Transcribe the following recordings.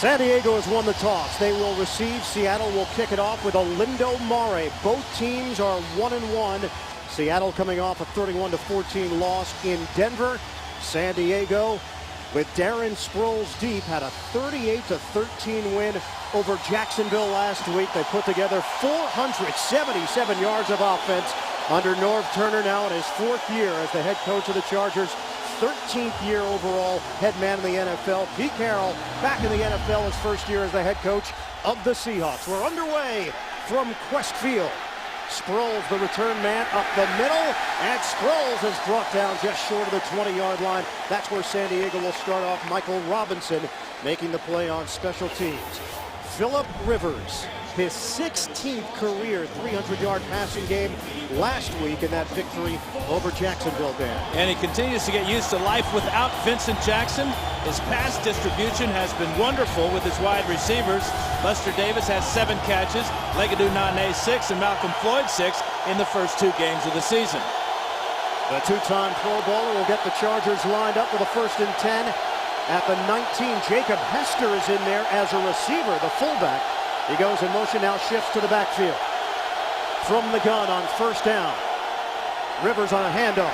San Diego has won the toss. They will receive. Seattle will kick it off with a Lindo Mare. Both teams are 1-1. Seattle coming off a 31-14 loss in Denver. San Diego, with Darren Sproles deep, had a 38-13 win over Jacksonville last week. They put together 477 yards of offense under Norv Turner, now in his 4th year as the head coach of the Chargers. 13th year overall head man in the NFL. Pete Carroll back in the NFL his 1st year as the head coach of the Seahawks. We're underway from Quest Field. Sproles, the return man, up the middle, and Sproles is brought down just short of the 20-yard line. That's where San Diego will start off. Michael Robinson making the play on special teams. Phillip Rivers, his 16th career 300-yard passing game last week in that victory over Jacksonville, Dan. And he continues to get used to life without Vincent Jackson. His pass distribution has been wonderful with his wide receivers. Buster Davis has 7 catches, Legadou Nane 6, and Malcolm Floyd 6 in the first 2 games of the season. The 2-time Pro Bowler will get the Chargers lined up with a 1st and 10 at the 19. Jacob Hester is in there as a receiver, the fullback. He goes in motion, now shifts to the backfield. From the gun on 1st down. Rivers on a handoff.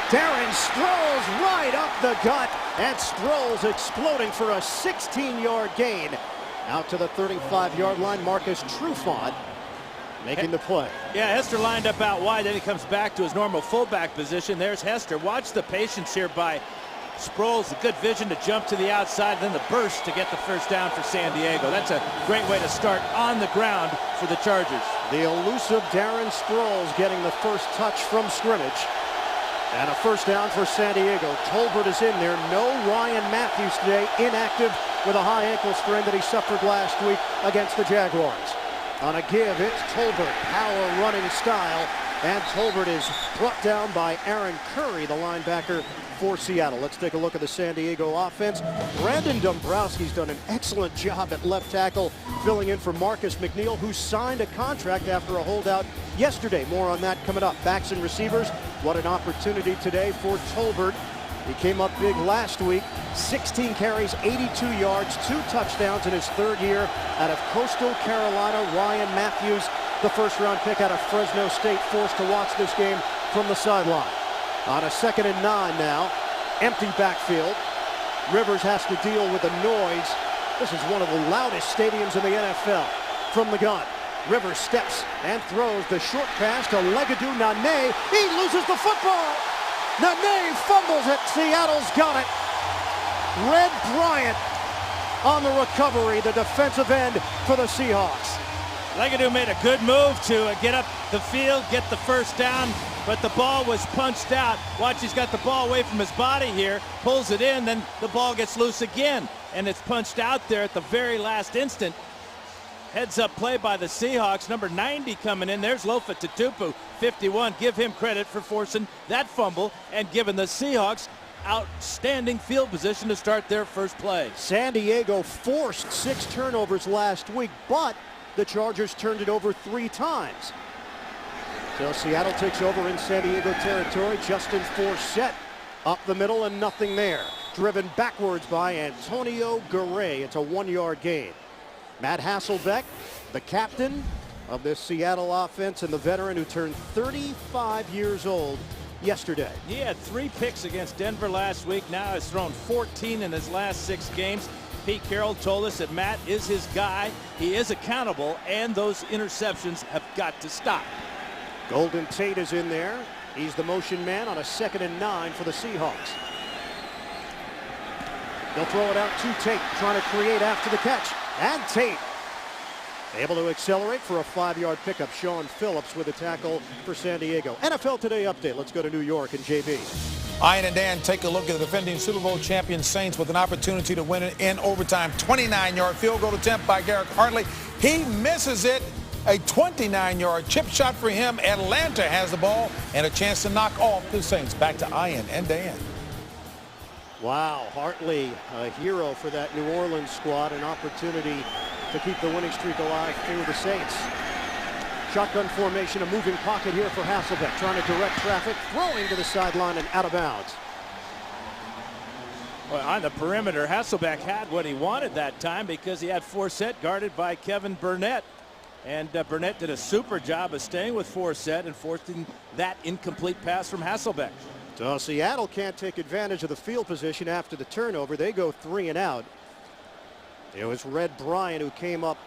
Darren Sproles right up the gut, and Sproles exploding for a 16-yard gain. Out to the 35-yard line, Marcus Trufant making the play. Yeah, Hester lined up out wide, then he comes back to his normal fullback position. There's Hester. Watch the patience here by Sproles, the good vision to jump to the outside, then the burst to get the 1st down for San Diego. That's a great way to start on the ground for the Chargers. The elusive Darren Sproles getting the 1st touch from scrimmage. And a 1st down for San Diego. Tolbert is in there. No Ryan Matthews today, inactive with a high ankle sprain that he suffered last week against the Jaguars. On a give, it's Tolbert, power running style. And Tolbert is brought down by Aaron Curry, the linebacker for Seattle. Let's take a look at the San Diego offense. Brandon Dombrowski's done an excellent job at left tackle, filling in for Marcus McNeil, who signed a contract after a holdout yesterday. More on that coming up. Backs and receivers, what an opportunity today for Tolbert. He came up big last week. 16 carries, 82 yards, 2 touchdowns in his 3rd year out of Coastal Carolina. Ryan Matthews, the 1st-round pick out of Fresno State, forced to watch this game from the sideline. On a 2nd and 9 now, empty backfield. Rivers has to deal with the noise. This is one of the loudest stadiums in the NFL. From the gun, Rivers steps and throws the short pass to Legadou Nane. He loses the football. Nane fumbles it. Seattle's got it. Red Bryant on the recovery, the defensive end for the Seahawks. Legadou made a good move to get up the field, get the 1st down, but the ball was punched out. Watch, he's got the ball away from his body here, pulls it in, then the ball gets loose again, and it's punched out there at the very last instant. Heads up play by the Seahawks. Number 90 coming in. There's Lofa Tatupu, 51. Give him credit for forcing that fumble and giving the Seahawks outstanding field position to start their first play. San Diego forced 6 turnovers last week, but the Chargers turned it over 3 times. So Seattle takes over in San Diego territory. Justin Forsett up the middle and nothing there. Driven backwards by Antonio Garay. It's a 1-yard gain. Matt Hasselbeck, the captain of this Seattle offense and the veteran who turned 35 years old yesterday. He had 3 picks against Denver last week. Now has thrown 14 in his last 6 games. Pete Carroll told us that Matt is his guy. He is accountable, and those interceptions have got to stop. Golden Tate is in there. He's the motion man on a 2nd and 9 for the Seahawks. They'll throw it out to Tate, trying to create after the catch. And Tate able to accelerate for a 5-yard pickup. Sean Phillips with a tackle for San Diego. NFL Today update. Let's go to New York and JB. Ian and Dan take a look at the defending Super Bowl champion Saints with an opportunity to win it in overtime. 29-yard field goal attempt by Garrett Hartley. He misses it. A 29-yard chip shot for him. Atlanta has the ball and a chance to knock off the Saints. Back to Ian and Dan. Wow, Hartley, a hero for that New Orleans squad. An opportunity to keep the winning streak alive through the Saints. Shotgun formation, a moving pocket here for Hasselbeck, trying to direct traffic, throwing to the sideline and out of bounds. Well, on the perimeter, Hasselbeck had what he wanted that time because he had Forsett guarded by Kevin Burnett. And Burnett did a super job of staying with Forsett and forcing that incomplete pass from Hasselbeck. So Seattle can't take advantage of the field position after the turnover. They go 3 and out. It was Red Bryant who came up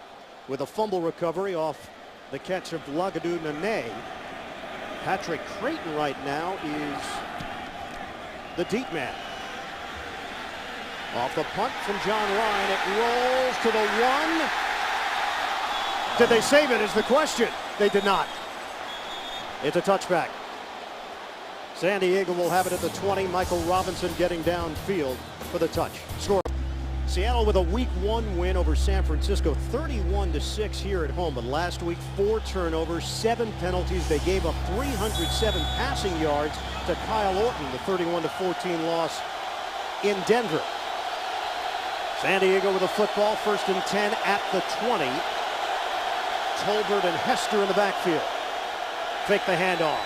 with a fumble recovery off the catch of Lagadou Nene. Patrick Creighton right now is the deep man. Off the punt from John Ryan, it rolls to the 1. Did they save it is the question. They did not. It's a touchback. San Diego will have it at the 20. Michael Robinson getting downfield for the touch. Score. Seattle with a week 1 win over San Francisco, 31-6 here at home. But last week, 4 turnovers, 7 penalties. They gave up 307 passing yards to Kyle Orton, the 31-14 loss in Denver. San Diego with a football, 1st and 10 at the 20. Tolbert and Hester in the backfield. Fake the handoff.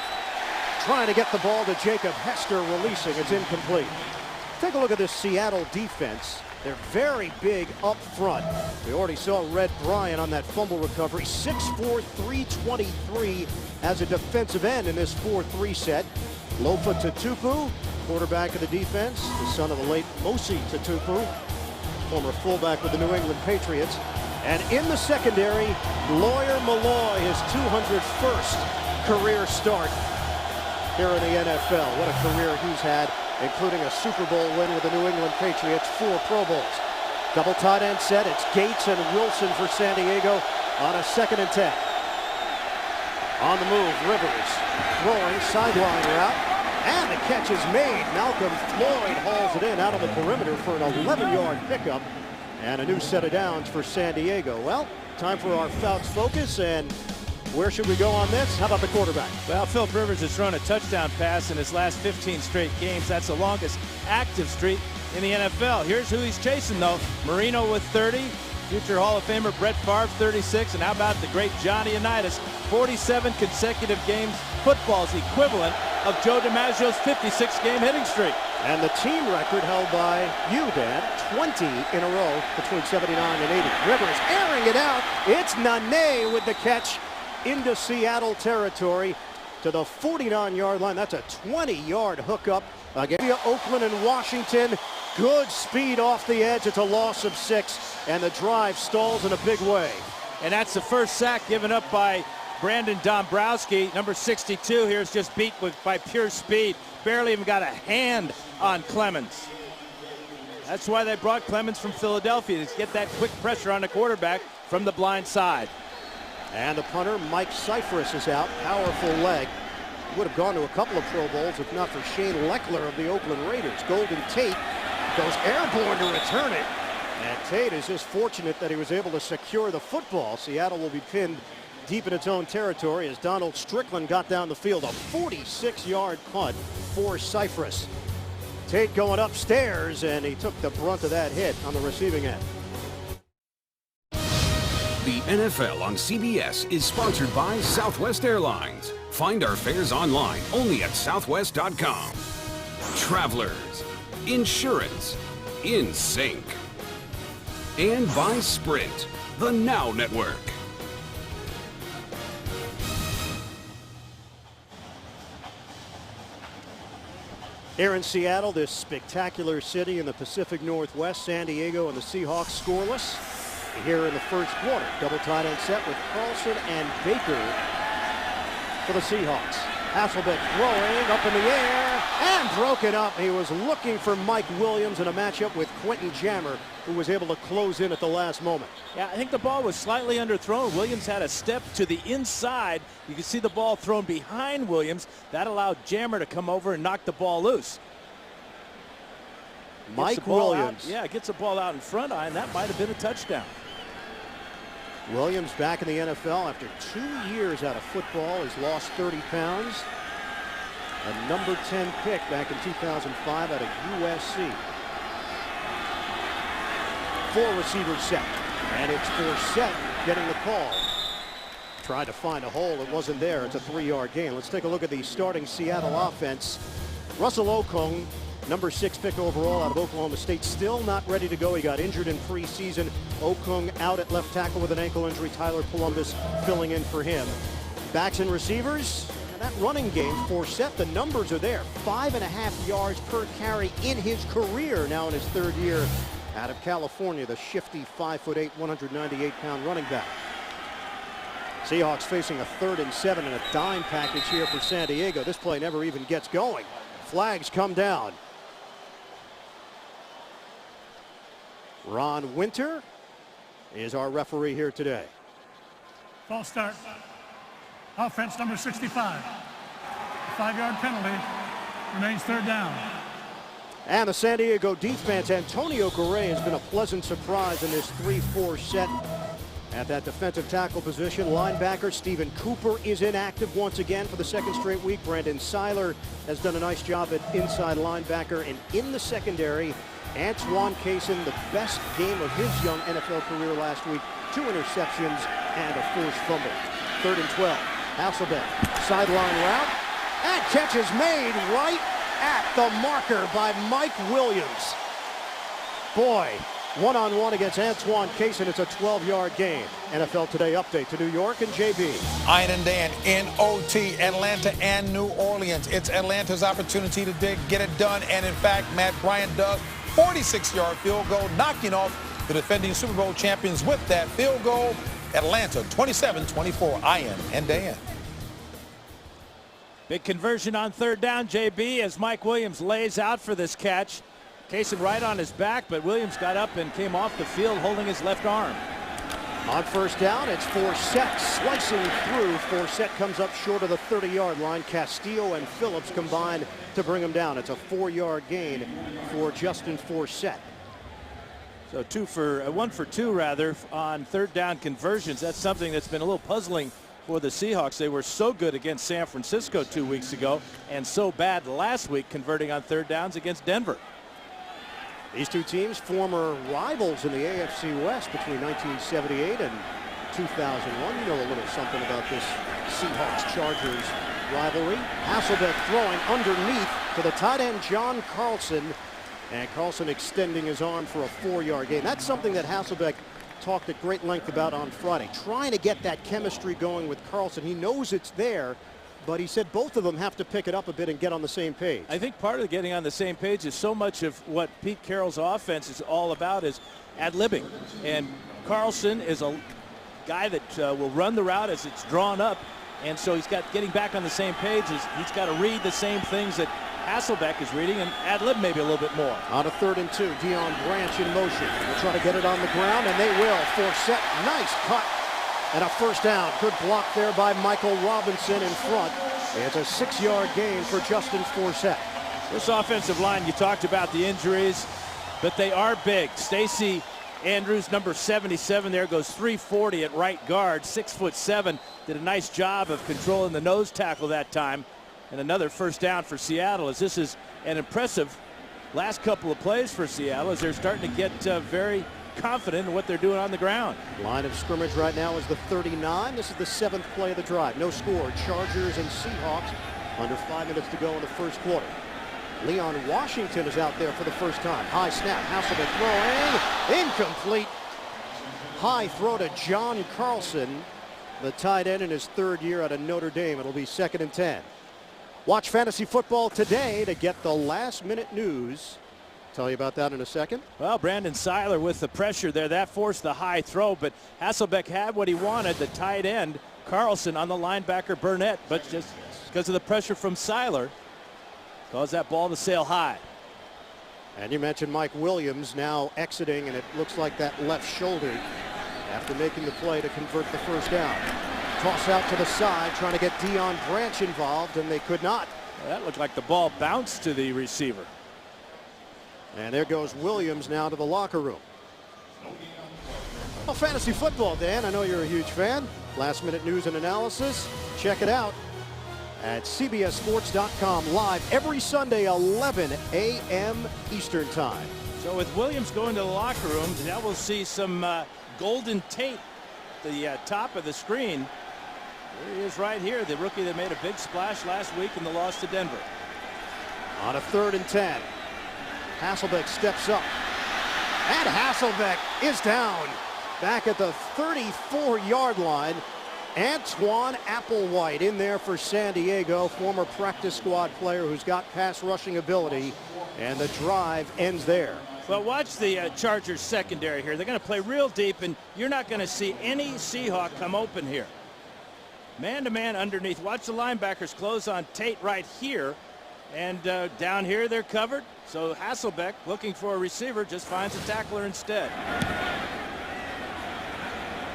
Trying to get the ball to Jacob Hester, releasing. It's incomplete. Take a look at this Seattle defense. They're very big up front. We already saw Red Bryant on that fumble recovery. 6'4", 323 as a defensive end in this 4-3 set. Lofa Tatupu, quarterback of the defense, the son of the late Mosi Tatupu, former fullback with the New England Patriots. And in the secondary, Lawyer Malloy, his 201st career start here in the NFL. What a career he's had, including a Super Bowl win with the New England Patriots, 4 Pro Bowls. Double tight end set. It's Gates and Wilson for San Diego on a 2nd and 10. On the move, Rivers throwing sideline route. And the catch is made. Malcolm Floyd hauls it in out of the perimeter for an 11-yard pickup. And a new set of downs for San Diego. Well, time for our Fouts Focus. And where should we go on this? How about the quarterback? Well, Philip Rivers has thrown a touchdown pass in his last 15 straight games. That's the longest active streak in the NFL. Here's who he's chasing, though. Marino with 30. Future Hall of Famer Brett Favre, 36. And how about the great Johnny Unitas? 47 consecutive games. Football's equivalent of Joe DiMaggio's 56-game hitting streak. And the team record held by you, Dan, 20 in a row between 79 and 80. Rivers airing it out. It's Nene with the catch into Seattle territory to the 49-yard line. That's a 20-yard hookup against Oakland and Washington. Good speed off the edge. It's a loss of 6, and the drive stalls in a big way. And that's the first sack given up by Brandon Dombrowski. Number 62 here is just beat by pure speed. Barely even got a hand on Clemens. That's why they brought Clemens from Philadelphia, to get that quick pressure on the quarterback from the blind side. And the punter, Mike Cyphris, is out. Powerful leg. Would have gone to a couple of Pro Bowls if not for Shane Leckler of the Oakland Raiders. Golden Tate goes airborne to return it. And Tate is just fortunate that he was able to secure the football. Seattle will be pinned deep in its own territory as Donald Strickland got down the field. A 46-yard punt for Cyphris. Tate going upstairs, and he took the brunt of that hit on the receiving end. The NFL on CBS is sponsored by Southwest Airlines. Find our fares online only at southwest.com. Travelers, insurance, in sync. And by Sprint, the Now Network. Here in Seattle, this spectacular city in the Pacific Northwest, San Diego and the Seahawks scoreless. Here in the first quarter, double tight end set with Carlson and Baker for the Seahawks. Hasselbeck throwing up in the air and broken up. He was looking for Mike Williams in a matchup with Quentin Jammer, who was able to close in at the last moment. Yeah, I think the ball was slightly underthrown. Williams had a step to the inside. You can see the ball thrown behind Williams. That allowed Jammer to come over and knock the ball loose. Mike Williams. Gets the ball out in front eye, and that might have been a touchdown. Williams back in the NFL after 2 years out of football. He's lost 30 pounds. A number 10 pick back in 2005 out of USC. 4 receivers set. And it's Forsett getting the call. Tried to find a hole. It wasn't there. It's a 3-yard gain. Let's take a look at the starting Seattle offense. Russell Okung number 6 pick overall out of Oklahoma State, still not ready to go. He got injured in preseason. Okung out at left tackle with an ankle injury. Tyler Columbus filling in for him. Backs and receivers, and that running game, Forsett, the numbers are there. 5.5 yards per carry in his career, now in his 3rd year out of California, the shifty 5'8", 198-pound running back. Seahawks facing a 3rd and 7 and a dime package here for San Diego. This play never even gets going. Flags come down. Ron Winter is our referee here today. False start. Offense number 65. 5-yard penalty. Remains 3rd down. And the San Diego defense, Antonio Correa has been a pleasant surprise in this 3-4 set at that defensive tackle position. Linebacker Stephen Cooper is inactive once again for the 2nd straight week. Brandon Seiler has done a nice job at inside linebacker. And in the secondary, Antoine Cason, the best game of his young NFL career last week. 2 interceptions and a forced fumble. 3rd and 12. Hasselbeck, sideline route, and catch is made right at the marker by Mike Williams. Boy, one-on-one against Antoine Cason. It's a 12-yard gain. NFL Today update to New York and JB. Ian and Dan in OT, Atlanta and New Orleans. It's Atlanta's opportunity to get it done. And in fact, Matt Bryant does. 46-yard field goal, knocking off the defending Super Bowl champions with that field goal. Atlanta 27-24. Ian and Dan. Big conversion on 3rd down, JB, as Mike Williams lays out for this catch. Cason right on his back, but Williams got up and came off the field holding his left arm. On 1st down, it's Forsett slicing through. Forsett comes up short of the 30-yard line. Castillo and Phillips combine to bring him down. It's a 4-yard gain for Justin Forsett. So 1 for 2 rather on 3rd down conversions. That's something that's been a little puzzling for the Seahawks. They were so good against San Francisco 2 weeks ago and so bad last week converting on 3rd downs against Denver. These two teams, former rivals in the AFC West between 1978 and 2001. You know a little something about this Seahawks-Chargers rivalry. Hasselbeck throwing underneath to the tight end John Carlson. And Carlson extending his arm for a 4-yard gain. That's something that Hasselbeck talked at great length about on Friday. Trying to get that chemistry going with Carlson. He knows it's there, but he said both of them have to pick it up a bit and get on the same page. I think part of getting on the same page is so much of what Pete Carroll's offense is all about is ad-libbing. And Carlson is a guy that will run the route as it's drawn up. And so he's got getting back on the same page. He's got to read the same things that Hasselbeck is reading and ad-lib maybe a little bit more. On a 3rd and 2, Deion Branch in motion. They'll try to get it on the ground, and they will. Forsett, nice cut. And a 1st down. Good block there by Michael Robinson in front. It's a 6-yard gain for Justin Forsett. This offensive line, you talked about the injuries, but they are big. Stacey Andrews, number 77 there, goes 340 at right guard, 6'7", did a nice job of controlling the nose tackle that time. And another 1st down for Seattle, as this is an impressive last couple of plays for Seattle as they're starting to get very confident in what they're doing on the ground. Line of scrimmage right now is the 39. This is the 7th play of the drive. No score. Chargers and Seahawks under 5 minutes to go in the 1st quarter. Leon Washington is out there for the first time. High snap. Hasselbeck throwing. Incomplete. High throw to John Carlson, the tight end in his 3rd year out of Notre Dame. It'll be 2nd and 10. Watch Fantasy Football Today to get the last-minute news. Tell you about that in a second. Well, Brandon Seiler with the pressure there. That forced the high throw, but Hasselbeck had what he wanted, the tight end, Carlson, on the linebacker, Burnett, but just because of the pressure from Seiler, caused that ball to sail high. And you mentioned Mike Williams now exiting, and it looks like that left shoulder after making the play to convert the 1st down. Toss out to the side, trying to get Deion Branch involved, and they could not. Well, that looked like the ball bounced to the receiver. And there goes Williams now to the locker room. Well, fantasy football, Dan, I know you're a huge fan. Last-minute news and analysis. Check it out at CBSSports.com live every Sunday, 11 a.m. Eastern Time. So with Williams going to the locker room, now we'll see some golden tape at the top of the screen. There he is right here, the rookie that made a big splash last week in the loss to Denver. On a 3rd and 10. Hasselbeck steps up. And Hasselbeck is down. Back at the 34-yard line. Antoine Applewhite in there for San Diego, former practice squad player who's got pass rushing ability. And the drive ends there. Well, watch the Chargers secondary here. They're going to play real deep, and you're not going to see any Seahawk come open here. Man-to-man underneath. Watch the linebackers close on Tate right here. And down here they're covered. So Hasselbeck, looking for a receiver, just finds a tackler instead.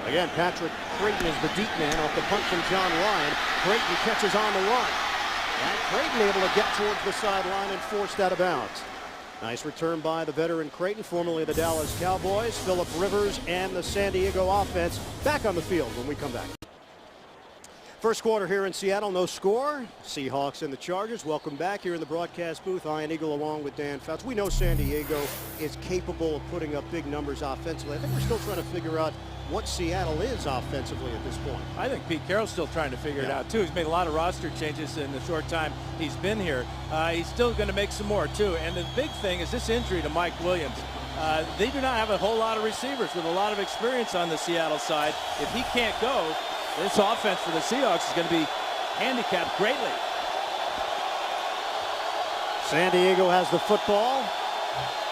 Again, Patrick Creighton is the deep man off the punt from John Ryan. Creighton catches on the run. And Creighton able to get towards the sideline and forced out of bounds. Nice return by the veteran Creighton, formerly the Dallas Cowboys. Phillip Rivers and the San Diego offense back on the field when we come back. First quarter here in Seattle, no score. Seahawks and the Chargers. Welcome back here in the broadcast booth. Ian Eagle along with Dan Fouts. We know San Diego is capable of putting up big numbers offensively. I think we're still trying to figure out what Seattle is offensively at this point. I think Pete Carroll's still trying to figure it out, too. He's made a lot of roster changes in the short time he's been here. He's still going to make some more, too. And the big thing is this injury to Mike Williams. They do not have a whole lot of receivers with a lot of experience on the Seattle side. If he can't go, this offense for the Seahawks is going to be handicapped greatly. San Diego has the football.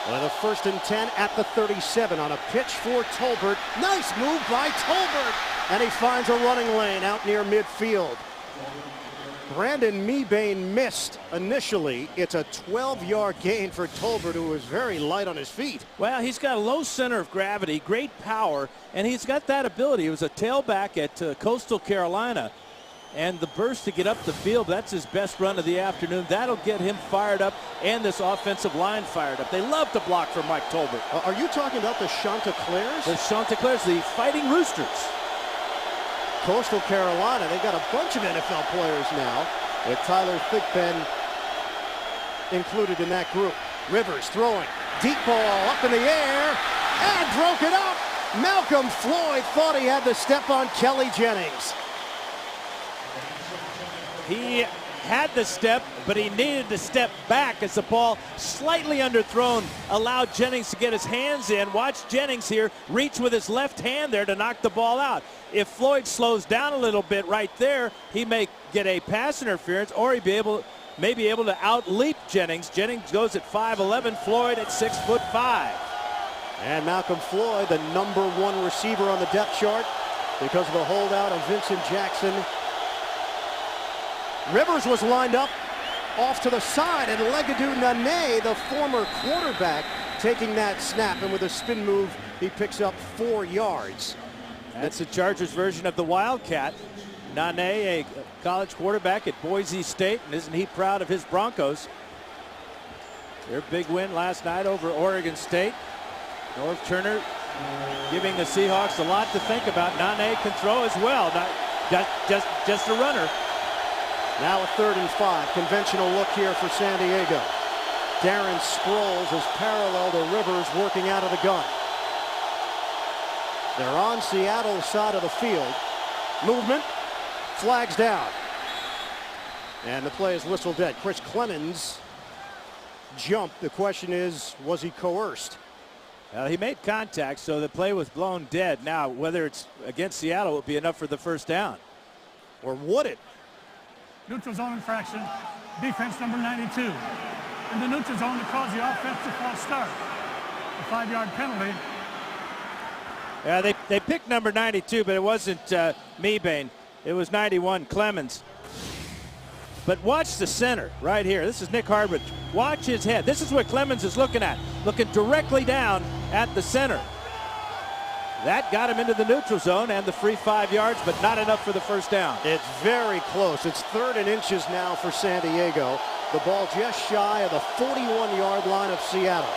With a 1st and 10 at the 37 on a pitch for Tolbert. Nice move by Tolbert. And he finds a running lane out near midfield. Brandon Mebane missed initially. It's a 12-yard gain for Tolbert, who was very light on his feet. Well, he's got a low center of gravity, great power, and he's got that ability. He was a tailback at Coastal Carolina. And the burst to get up the field, that's his best run of the afternoon. That'll get him fired up and this offensive line fired up. They love to block for Mike Tolbert. Are you talking about the Chanticleers? The Chanticleers, the Fighting Roosters. Coastal Carolina, they've got a bunch of NFL players now, with Tyler Thigpen included in that group. Rivers throwing, deep ball up in the air, and broke it up. Malcolm Floyd thought he had the step on Kelly Jennings. He had the step, but he needed to step back as the ball slightly underthrown allowed Jennings to get his hands in. Watch Jennings here reach with his left hand there to knock the ball out. If Floyd slows down a little bit right there, he may get a pass interference, or he'd may be able to outleap Jennings. Jennings goes at 5'11", Floyd at 6'5". And Malcolm Floyd, the #1 receiver on the depth chart because of the holdout of Vincent Jackson. Rivers was lined up off to the side, and Legadou Nane, the former quarterback, taking that snap, and with a spin move, he picks up 4 yards. That's the Chargers version of the Wildcat. Nane, a college quarterback at Boise State, and isn't he proud of his Broncos? Their big win last night over Oregon State. North Turner giving the Seahawks a lot to think about. Nane can throw as well, not just a runner. Now a 3rd and 5. Conventional look here for San Diego. Darren Sproles is parallel to Rivers working out of the gun. They're on Seattle's side of the field. Movement. Flags down. And the play is whistled dead. Chris Clemens jumped. The question is, was he coerced? He made contact, so the play was blown dead. Now, whether it's against Seattle, it would be enough for the 1st down. Or would it? Neutral zone infraction, defense number 92. In the neutral zone to cause the offense to false start. A 5-yard penalty. Yeah, they picked number 92, but it wasn't Mebane. It was 91, Clemens. But watch the center right here. This is Nick Harbridge. Watch his head. This is what Clemens is looking at. Looking directly down at the center. That got him into the neutral zone and the free 5 yards, but not enough for the 1st down. It's very close. It's 3rd and inches now for San Diego. The ball just shy of the 41-yard line of Seattle.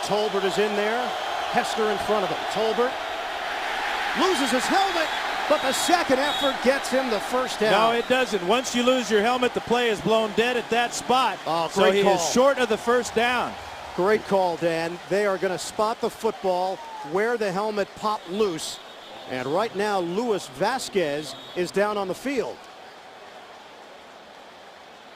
Tolbert is in there. Hester in front of him. Tolbert loses his helmet, but the second effort gets him the 1st down. No, it doesn't. Once you lose your helmet, the play is blown dead at that spot. So he is short of the 1st down. Great call, Dan. They are going to spot the football where the helmet popped loose. And right now, Luis Vasquez is down on the field.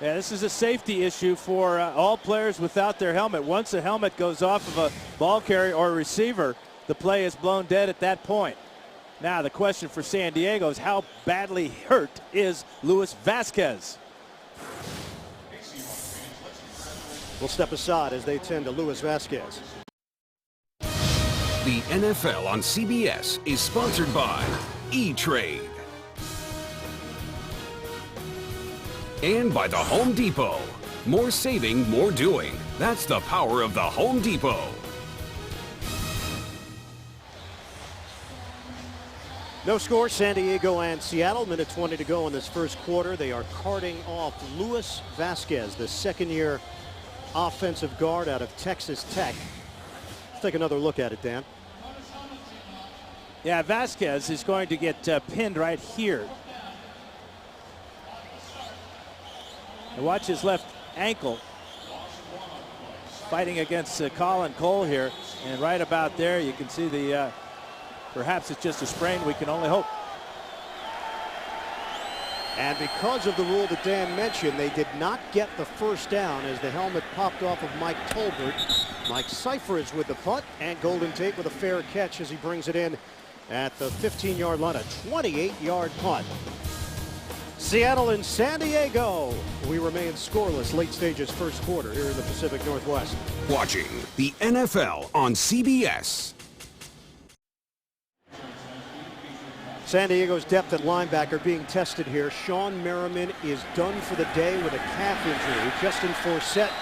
Yeah, this is a safety issue for all players without their helmet. Once the helmet goes off of a ball carrier or a receiver, the play is blown dead at that point. Now the question for San Diego is how badly hurt is Luis Vasquez? We'll step aside as they tend to Luis Vasquez. The NFL on CBS is sponsored by E-Trade. And by the Home Depot. More saving, more doing. That's the power of the Home Depot. No score, San Diego and Seattle. Minute 20 to go in this first quarter. They are carting off Luis Vasquez, the second-year offensive guard out of Texas Tech. Let's take another look at it, Dan. Yeah, Vasquez is going to get pinned right here. And watch his left ankle fighting against Colin Cole here. And right about there, you can see the, perhaps it's just a sprain. We can only hope. And because of the rule that Dan mentioned, they did not get the first down as the helmet popped off of Mike Tolbert. Mike Cyphers with the punt, and Golden Tate with a fair catch as he brings it in at the 15-yard line, a 28-yard punt. Seattle and San Diego. We remain scoreless late stages first quarter here in the Pacific Northwest. Watching the NFL on CBS. San Diego's depth at linebacker being tested here. Sean Merriman is done for the day with a calf injury. Justin Forsett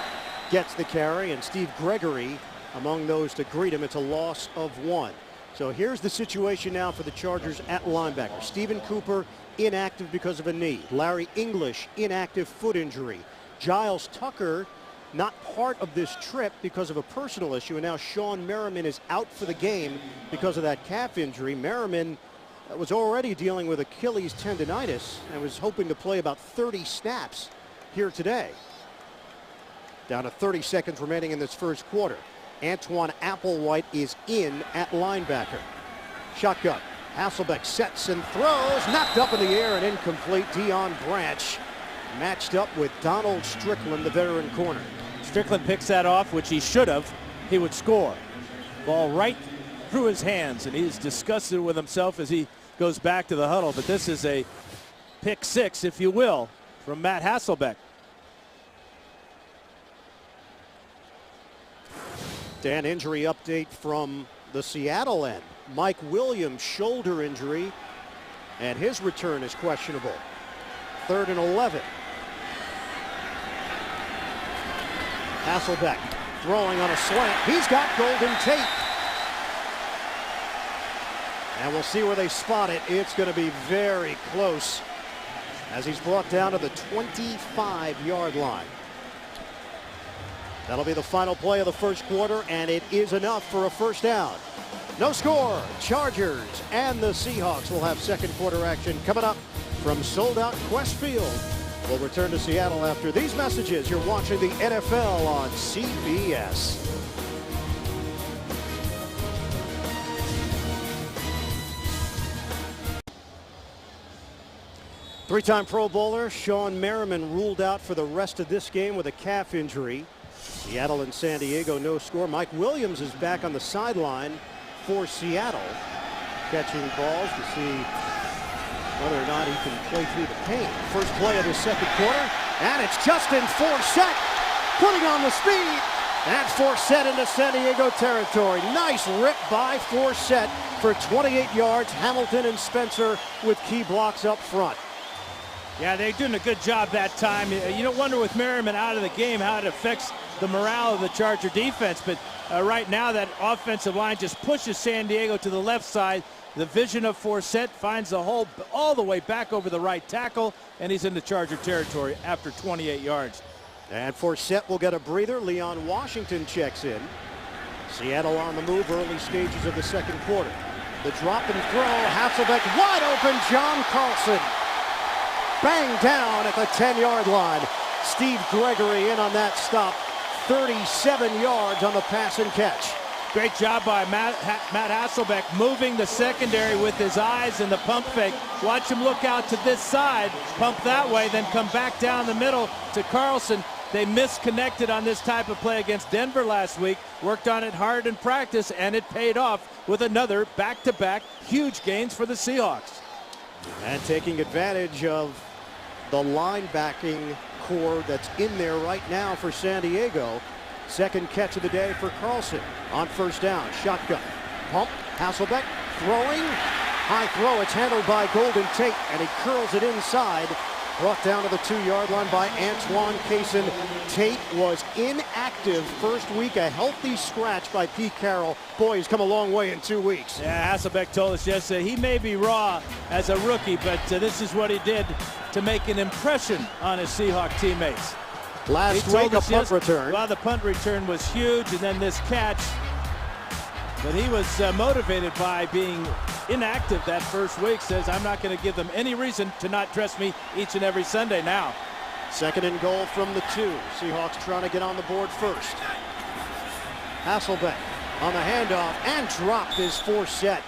gets the carry, and Steve Gregory among those to greet him. It's a loss of one. So here's the situation now for the Chargers at linebacker. Stephen Cooper inactive because of a knee. Larry English inactive foot injury. Giles Tucker not part of this trip because of a personal issue, and now Sean Merriman is out for the game because of that calf injury. Merriman was already dealing with Achilles tendonitis and was hoping to play about 30 snaps here today. Down to 30 seconds remaining in this first quarter. Antoine Applewhite is in at linebacker. Shotgun. Hasselbeck sets and throws. Knocked up in the air and incomplete. Deion Branch matched up with Donald Strickland, the veteran corner. Strickland picks that off, which he should have. He would score. Ball right through his hands, and he's disgusted with himself as he goes back to the huddle. But this is a pick six, if you will, from Matt Hasselbeck. Dan, injury update from the Seattle end. Mike Williams, shoulder injury, and his return is questionable. 3rd and 11. Hasselbeck throwing on a slant. He's got Golden Tate. And we'll see where they spot it. It's going to be very close as he's brought down to the 25-yard line. That'll be the final play of the first quarter, and it is enough for a first down. No score. Chargers and the Seahawks will have second quarter action coming up from sold-out Quest Field. We'll return to Seattle after these messages. You're watching the NFL on CBS. Three-time Pro Bowler Sean Merriman ruled out for the rest of this game with a calf injury. Seattle and San Diego, no score. Mike Williams is back on the sideline for Seattle, catching balls to see whether or not he can play through the pain. First play of the second quarter, and it's Justin Forsett putting on the speed. That's Forsett into San Diego territory. Nice rip by Forsett for 28 yards. Hamilton and Spencer with key blocks up front. Yeah, they're doing a good job that time. You don't wonder with Merriman out of the game how it affects the morale of the Charger defense, but right now that offensive line just pushes San Diego to the left side. The vision of Forsett finds the hole all the way back over the right tackle, and he's into Charger territory after 28 yards. And Forsett will get a breather. Leon Washington checks in. Seattle on the move early stages of the second quarter. The drop and throw. Hasselbeck wide open. John Carlson bang down at the 10-yard line. Steve Gregory in on that stop. 37 yards on the pass and catch. Great job by Matt Hasselbeck moving the secondary with his eyes in the pump fake. Watch him look out to this side, pump that way, then come back down the middle to Carlson. They misconnected on this type of play against Denver last week, worked on it hard in practice, and it paid off with another back-to-back huge gains for the Seahawks. And taking advantage of the linebacking core that's in there right now for San Diego. Second catch of the day for Carlson on first down. Shotgun. Pump. Hasselbeck throwing. High throw. It's handled by Golden Tate, and he curls it inside. Brought down to the 2-yard line by Antoine Cason. Tate was inactive first week. A healthy scratch by Pete Carroll. Boy, he's come a long way in 2 weeks. Yeah, Hasselbeck told us yesterday he may be raw as a rookie, but this is what he did to make an impression on his Seahawk teammates. Last week, a punt return. Well, the punt return was huge, and then this catch. But he was motivated by being inactive that first week. Says, I'm not going to give them any reason to not dress me each and every Sunday now. Second and goal from the 2. Seahawks trying to get on the board first. Hasselbeck on the handoff and dropped his force set.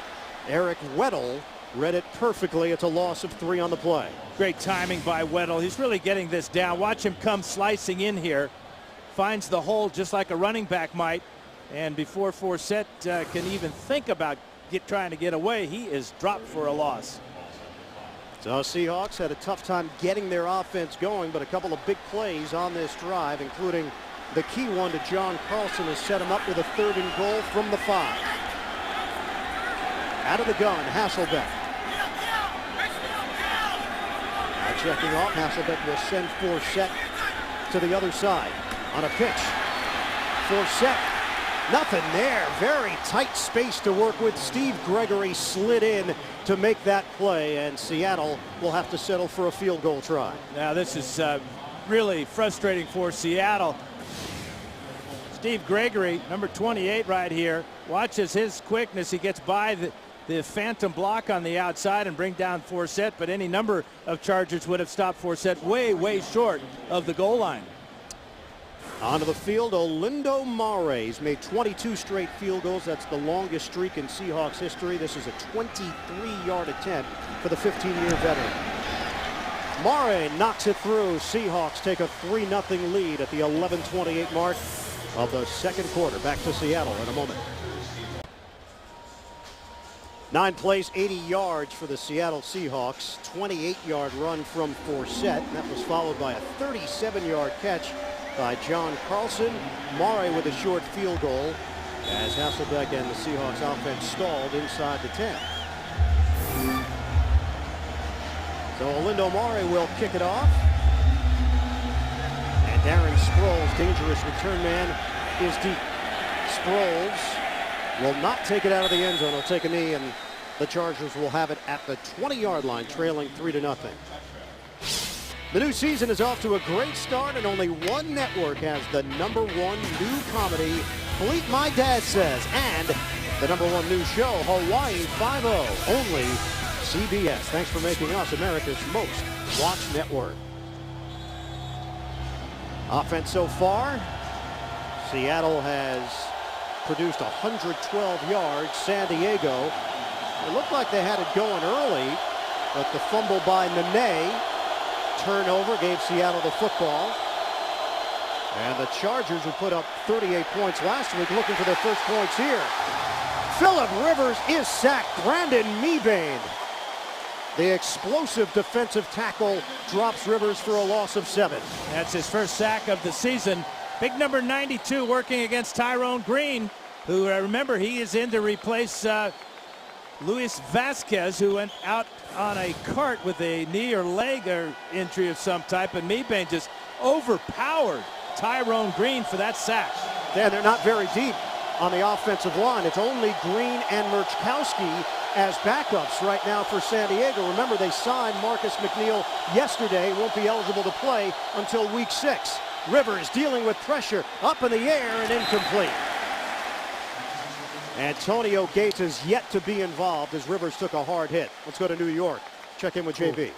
Eric Weddle read it perfectly. It's a loss of 3 on the play. Great timing by Weddle. He's really getting this down. Watch him come slicing in here. Finds the hole just like a running back might. And before Forsett can even think about trying to get away, he is dropped for a loss. So Seahawks had a tough time getting their offense going, but a couple of big plays on this drive, including the key one to John Carlson, has set him up with a 3rd and goal from the 5. Out of the gun, Hasselbeck. Now checking off, Hasselbeck will send Forsett to the other side on a pitch. Forsett. Nothing there. Very tight space to work with. Steve Gregory slid in to make that play, and Seattle will have to settle for a field goal try. Now this is really frustrating for Seattle. Steve Gregory, number 28 right here, watches his quickness. He gets by the phantom block on the outside and bring down Forsett, but any number of Chargers would have stopped Forsett way short of the goal line. Onto the field, Olindo Mare. He's made 22 straight field goals. That's the longest streak in Seahawks history. This is a 23-yard attempt for the 15-year veteran. Mare knocks it through. Seahawks take a 3-0 lead at the 11:28 mark of the second quarter. Back to Seattle in a moment. 9 plays, 80 yards for the Seattle Seahawks. 28-yard run from Forsett. That was followed by a 37-yard catch by John Carlson. Mare with a short field goal as Hasselbeck and the Seahawks offense stalled inside the 10. So Olindo Mare will kick it off. And Darren Sproles, dangerous return man, is deep. Sproles will not take it out of the end zone. He'll take a knee, and the Chargers will have it at the 20-yard line, trailing 3-0. The new season is off to a great start, and only one network has the #1 new comedy, Fleet My Dad Says, and the #1 new show, Hawaii Five-0, only CBS. Thanks for making us America's most watched network. Offense so far, Seattle has produced 112 yards. San Diego, it looked like they had it going early, but the fumble by Nene, turnover, gave Seattle the football. And the Chargers, who put up 38 points last week, looking for their first points here. Phillip Rivers is sacked. Brandon Mebane, the explosive defensive tackle, drops Rivers for a loss of 7. That's his first sack of the season. Big number 92 working against Tyrone Green, who, remember, he is in to replace Luis Vasquez, who went out on a cart with a knee or leg or injury of some type, and Mebane just overpowered Tyrone Green for that sack. Yeah, they're not very deep on the offensive line. It's only Green and Murchkowski as backups right now for San Diego. Remember, they signed Marcus McNeil yesterday. Won't be eligible to play until week 6. Rivers dealing with pressure, up in the air and incomplete. Antonio Gates is yet to be involved as Rivers took a hard hit. Let's go to New York. Check in with JB.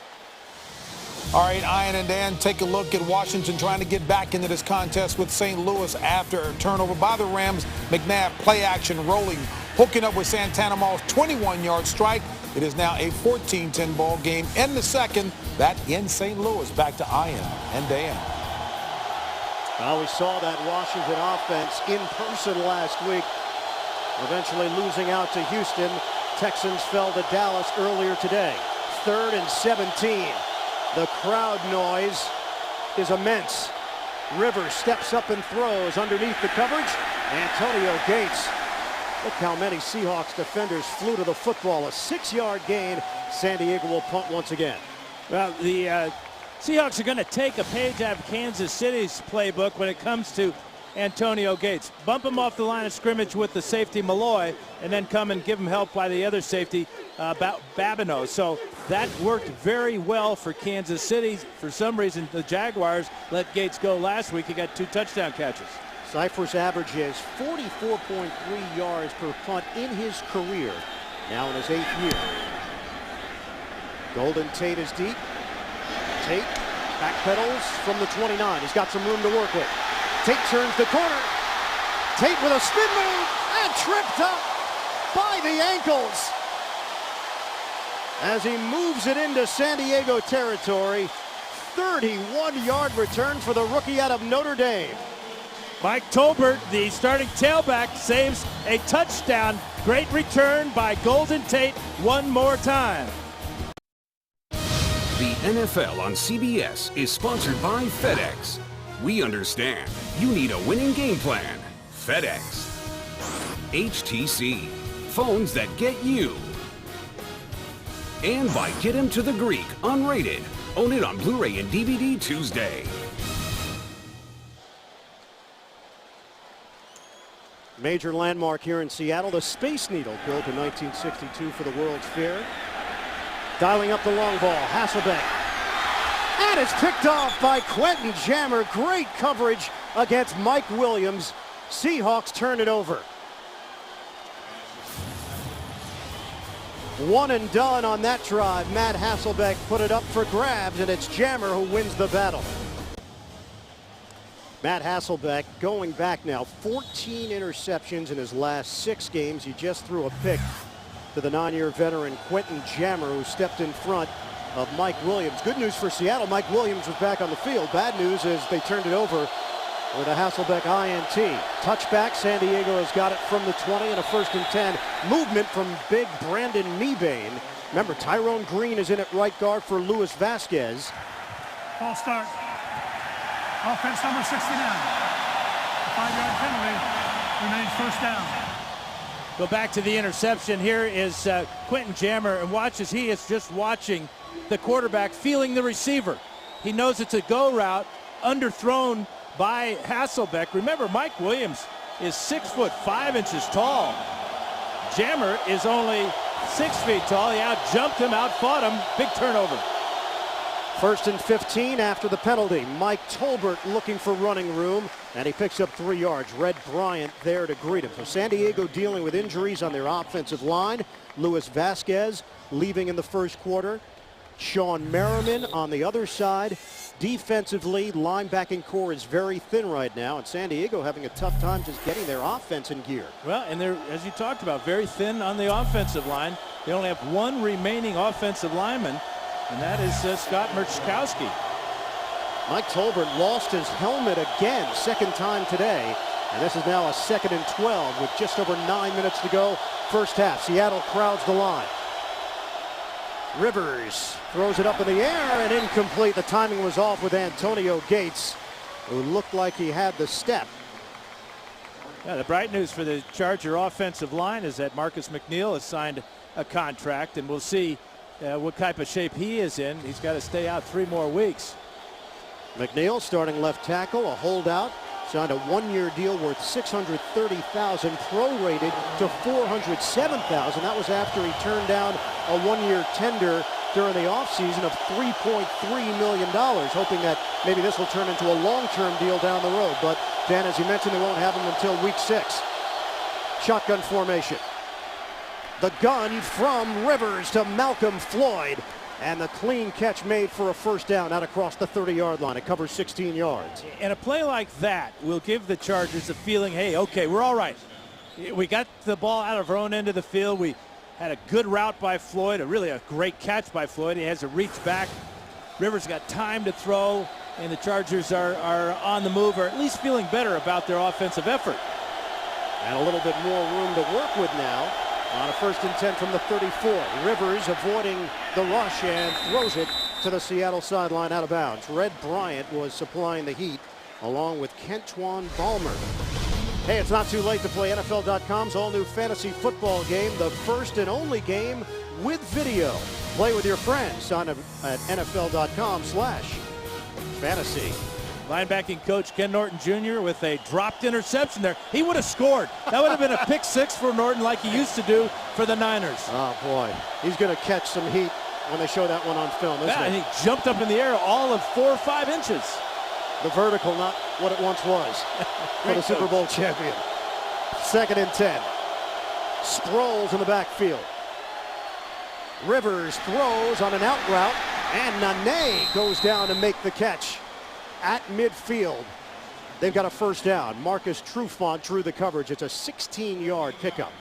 All right, Ian and Dan, take a look at Washington trying to get back into this contest with St. Louis after a turnover by the Rams. McNabb, play action, rolling, hooking up with Santana Moss, 21-yard strike. It is now a 14-10 ball game in the second. That in St. Louis. Back to Ian and Dan. Well, we saw that Washington offense in person last week, eventually losing out to Houston. Texans fell to Dallas earlier today. 3rd and 17. The crowd noise is immense. Rivers steps up and throws underneath the coverage. Antonio Gates. Look how many Seahawks defenders flew to the football. A 6-yard gain. San Diego will punt once again. Well, the Seahawks are going to take a page out of Kansas City's playbook when it comes to Antonio Gates. Bump him off the line of scrimmage with the safety Malloy, and then come and give him help by the other safety, Babineau. So that worked very well for Kansas City. For some reason, the Jaguars let Gates go last week. He got 2 touchdown catches. Cypher's average is 44.3 yards per punt in his career, now in his 8th year. Golden Tate is deep. Tate backpedals from the 29. He's got some room to work with. Tate turns the corner. Tate with a spin move and tripped up by the ankles. As he moves it into San Diego territory, 31-yard return for the rookie out of Notre Dame. Mike Tolbert, the starting tailback, saves a touchdown. Great return by Golden Tate one more time. The NFL on CBS is sponsored by FedEx. We understand you need a winning game plan. FedEx. HTC. Phones that get you. And by Get Him to the Greek, unrated. Own it on Blu-ray and DVD Tuesday. Major landmark here in Seattle, the Space Needle, built in 1962 for the World's Fair. Dialing up the long ball, Hasselbeck. And it's picked off by Quentin Jammer. Great coverage against Mike Williams. Seahawks turn it over. 1 and done on that drive. Matt Hasselbeck put it up for grabs, and it's Jammer who wins the battle. Matt Hasselbeck going back now, 14 interceptions in his last 6 games. He just threw a pick to the 9-year veteran Quentin Jammer, who stepped in front of Mike Williams. Good news for Seattle, Mike Williams was back on the field. Bad news is they turned it over with a Hasselbeck INT. Touchback, San Diego has got it from the 20 and a 1st and 10. Movement from big Brandon Mebane. Remember, Tyrone Green is in at right guard for Luis Vasquez. False start. Offense number 69. A 5-yard penalty. Remains 1st down. Go back to the interception. Here is Quentin Jammer, and watch as he is just watching the quarterback feeling the receiver. He knows it's a go route, underthrown by Hasselbeck. Remember, Mike Williams is 6 foot 5 inches tall. Jammer is only 6 feet tall. He out-jumped him, out-fought him. Big turnover. 1st and 15 after the penalty. Mike Tolbert looking for running room, and he picks up 3 yards. Red Bryant there to greet him. So San Diego dealing with injuries on their offensive line. Luis Vasquez leaving in the 1st quarter. Sean Merriman on the other side. Defensively, linebacking core is very thin right now, and San Diego having a tough time just getting their offense in gear. Well, and they're, as you talked about, very thin on the offensive line. They only have 1 remaining offensive lineman, and that is Scott Merchkowski. Mike Tolbert lost his helmet again, 2nd time today, and this is now a 2nd and 12 with just over 9 minutes to go, 1st half. Seattle crowds the line. Rivers throws it up in the air and incomplete. The timing was off with Antonio Gates, who looked like he had the step. Yeah, the bright news for the Charger offensive line is that Marcus McNeil has signed a contract, and we'll see what type of shape he is in. He's got to stay out 3 more weeks. McNeil starting left tackle, a holdout, signed a 1-year deal worth $630,000, prorated to $407,000. That was after he turned down a 1-year tender during the offseason of $3.3 million, hoping that maybe this will turn into a long-term deal down the road. But Dan, as you mentioned, they won't have him until week 6. Shotgun formation. The gun from Rivers to Malcolm Floyd. And the clean catch made for a first down out across the 30-yard line. It covers 16 yards. And a play like that will give the Chargers a feeling, hey, okay, we're all right. We got the ball out of our own end of the field. We had a good route by Floyd, really a great catch by Floyd. He has to reach back. Rivers got time to throw, and the Chargers are on the move, or at least feeling better about their offensive effort. And a little bit more room to work with now on a 1st and 10 from the 34. Rivers avoiding the rush and throws it to the Seattle sideline out of bounds. Red Bryant was supplying the heat along with Kentwan Balmer. Hey, it's not too late to play NFL.com's all-new fantasy football game, the first and only game with video. Play with your friends. Sign up at NFL.com/fantasy. Linebacking coach Ken Norton Jr. with a dropped interception there. He would have scored. That would have been a pick 6 for Norton like he used to do for the Niners. Oh, boy. He's going to catch some heat when they show that one on film, isn't And he? he jumped up in the air all of 4 or 5 inches. The vertical, not what it once was for the Super Bowl champion. 2nd and 10. Sproles in the backfield. Rivers throws on an out route, and Nene goes down to make the catch at midfield. They've got a first down. Marcus Trufant drew the coverage. It's a 16-yard pickup.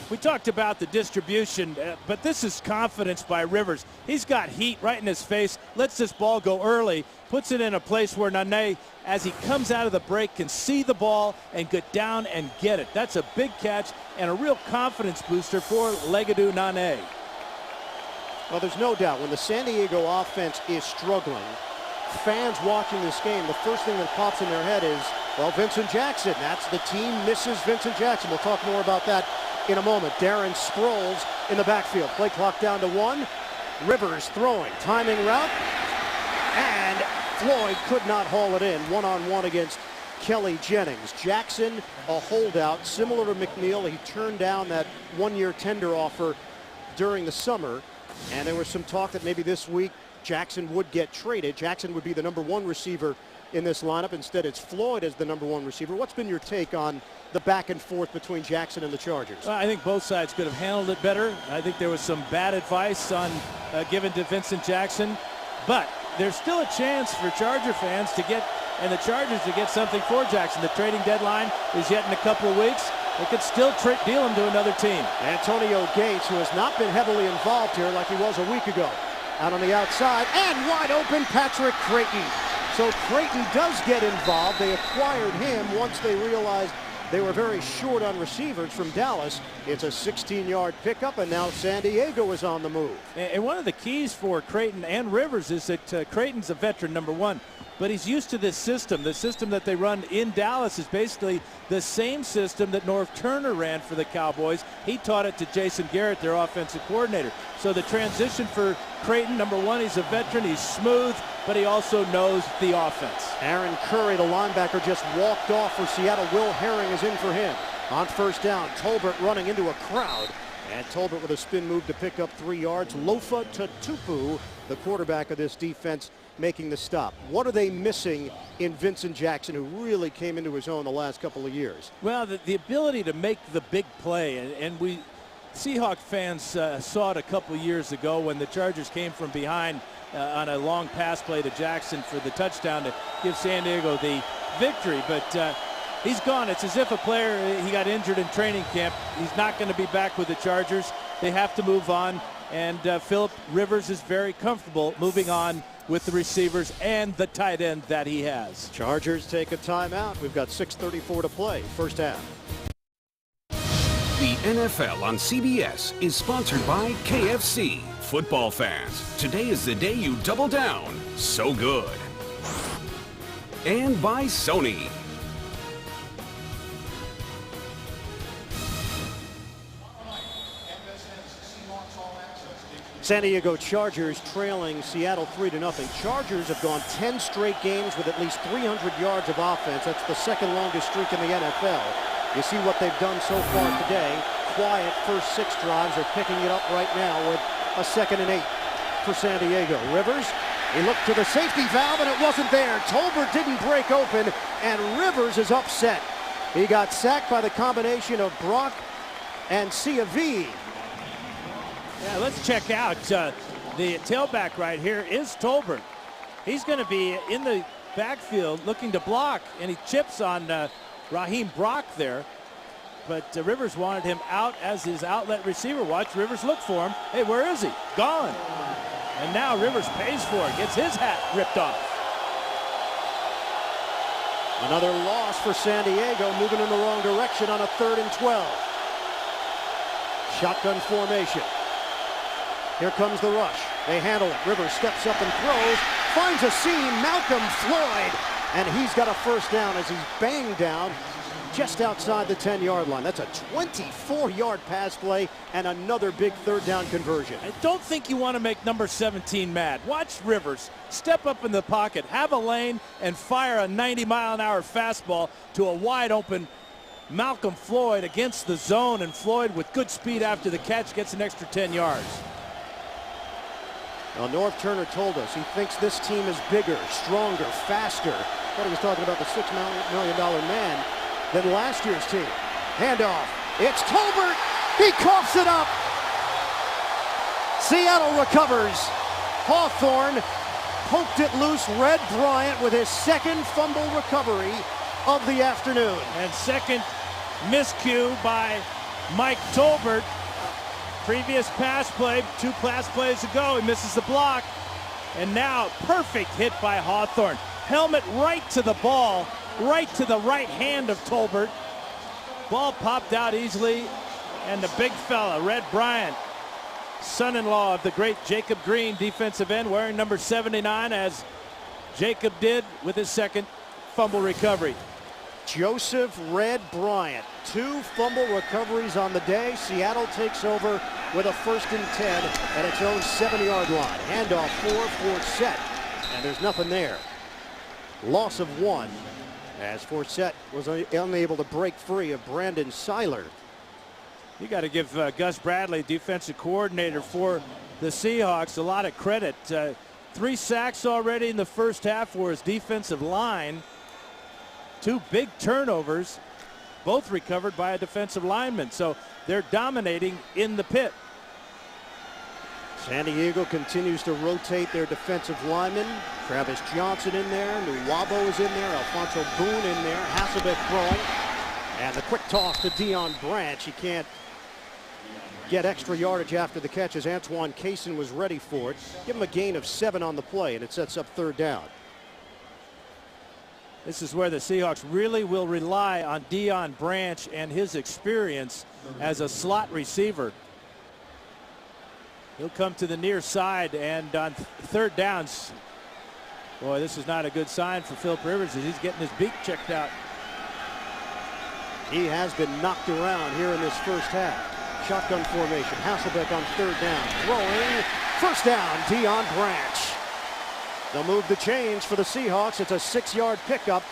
We talked about the distribution, but this is confidence by Rivers. He's got heat right in his face, lets this ball go early, puts it in a place where Nene, as he comes out of the break, can see the ball and get down and get it. That's a big catch and a real confidence booster for Legadou Nene. Well, there's no doubt when the San Diego offense is struggling, fans watching this game, the first thing that pops in their head is, well, Vincent Jackson. That's the team misses Vincent Jackson. We'll talk more about that in a moment. Darren Sproles in the backfield. Play clock down to 1. Rivers throwing. Timing route. And Floyd could not haul it in. One-on-one against Kelly Jennings. Jackson, a holdout. Similar to McNeil, he turned down that 1-year tender offer during the summer. And there was some talk that maybe this week Jackson would get traded. Jackson would be the #1 receiver in this lineup. Instead, it's Floyd as the #1 receiver. What's been your take on the back and forth between Jackson and the Chargers? Well, I think both sides could have handled it better. I think there was some bad advice on given to Vincent Jackson, but there's still a chance for Charger fans to get, and the Chargers to get something for Jackson. The trading deadline is yet in a couple of weeks. They could still deal him to another team. Antonio Gates, who has not been heavily involved here like he was a week ago. Out on the outside, and wide open, Patrick Creighton. So Creighton does get involved. They acquired him once they realized they were very short on receivers from Dallas. It's a 16-yard pickup, and now San Diego is on the move. And one of the keys for Creighton and Rivers is that Creighton's a veteran, #1. But he's used to this system. The system that they run in Dallas is basically the same system that Norv Turner ran for the Cowboys. He taught it to Jason Garrett, their offensive coordinator. So the transition for Creighton, #1, he's a veteran. He's smooth, but he also knows the offense. Aaron Curry, the linebacker, just walked off for Seattle. Will Herring is in for him. On first down, Tolbert running into a crowd. And Tolbert with a spin move to pick up 3 yards. Lofa Tatupu, the quarterback of this defense, making the stop. What are they missing in Vincent Jackson, who really came into his own the last couple of years? Well, the ability to make the big play, and we Seahawks fans saw it a couple of years ago when the Chargers came from behind on a long pass play to Jackson for the touchdown to give San Diego the victory. But he's gone. It's as if a player, he got injured in training camp. He's not going to be back with the Chargers. They have to move on. And Philip Rivers is very comfortable moving on with the receivers and the tight end that he has. Chargers take a timeout. We've got 6:34 to play, first half. The NFL on CBS is sponsored by KFC. Football fans, today is the day you double down. So good. And by Sony. San Diego Chargers trailing Seattle 3-0. Chargers have gone 10 straight games with at least 300 yards of offense. That's the second longest streak in the NFL. You see what they've done so far today. Quiet first 6 drives. They're picking it up right now with a 2nd and 8 for San Diego. Rivers, he looked to the safety valve and it wasn't there. Tolbert didn't break open and Rivers is upset. He got sacked by the combination of Brock and Ciavi. Yeah, let's check out the tailback right here is Tolbert. He's going to be in the backfield looking to block, and he chips on Raheem Brock there. But Rivers wanted him out as his outlet receiver. Watch Rivers look for him. Hey, where is he? Gone. And now Rivers pays for it, gets his hat ripped off. Another loss for San Diego, moving in the wrong direction on a 3rd and 12. Shotgun formation. Here comes the rush. They handle it. Rivers steps up and throws, finds a seam. Malcolm Floyd, and he's got a first down as he's banged down just outside the 10-yard line. That's a 24-yard pass play and another big 3rd down conversion. I don't think you want to make number 17 mad. Watch Rivers step up in the pocket, have a lane, and fire a 90-mile-an-hour fastball to a wide-open Malcolm Floyd against the zone, and Floyd with good speed after the catch gets an extra 10 yards. Well, North Turner told us he thinks this team is bigger, stronger, faster. I thought he was talking about the $6 million man than last year's team. Handoff. It's Tolbert. He coughs it up. Seattle recovers. Hawthorne poked it loose. Red Bryant with his 2nd fumble recovery of the afternoon. And 2nd miscue by Mike Tolbert. Previous pass play, 2 pass plays ago, he misses the block. And now perfect hit by Hawthorne. Helmet right to the ball, right to the right hand of Tolbert. Ball popped out easily, and the big fella, Red Bryant, son-in-law of the great Jacob Green, defensive end, wearing number 79, as Jacob did with his 2nd fumble recovery. Joseph Red Bryant, 2 fumble recoveries on the day. Seattle takes over with a 1st and 10 at its own 7-yard line. Handoff for Forsett, and there's nothing there. Loss of 1 as Forsett was unable to break free of Brandon Seiler. You got to give Gus Bradley, defensive coordinator for the Seahawks, a lot of credit. 3 sacks already in the first half for his defensive line. 2 big turnovers, both recovered by a defensive lineman. So they're dominating in the pit. San Diego continues to rotate their defensive linemen. Travis Johnson in there, Nuwabo is in there, Alfonso Boone in there, Hasselbeck throwing. And the quick toss to Deion Branch. He can't get extra yardage after the catch as Antoine Cason was ready for it. Give him a gain of 7 on the play, and it sets up 3rd down. This is where the Seahawks really will rely on Deion Branch and his experience as a slot receiver. He'll come to the near side, and on 3rd downs, boy, this is not a good sign for Philip Rivers as he's getting his beak checked out. He has been knocked around here in this first half. Shotgun formation. Hasselbeck on 3rd down. Throwing. 1st down, Deion Branch. They'll move the chains for the Seahawks. It's a 6-yard pickup.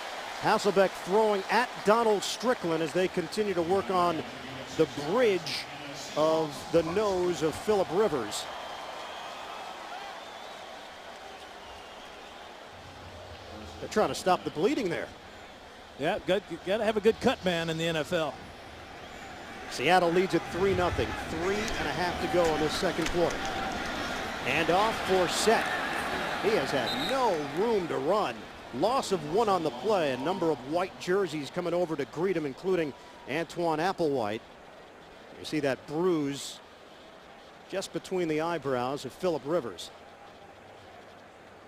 Hasselbeck throwing at Donald Strickland as they continue to work on the bridge of the nose of Philip Rivers. They're trying to stop the bleeding there. Yeah, got to have a good cut man in the NFL. Seattle leads at 3-0. 3.5 to go in the 2nd quarter. And off for Forsett. He has had no room to run. Loss of 1 on the play. A number of white jerseys coming over to greet him, including Antoine Applewhite. You see that bruise just between the eyebrows of Philip Rivers.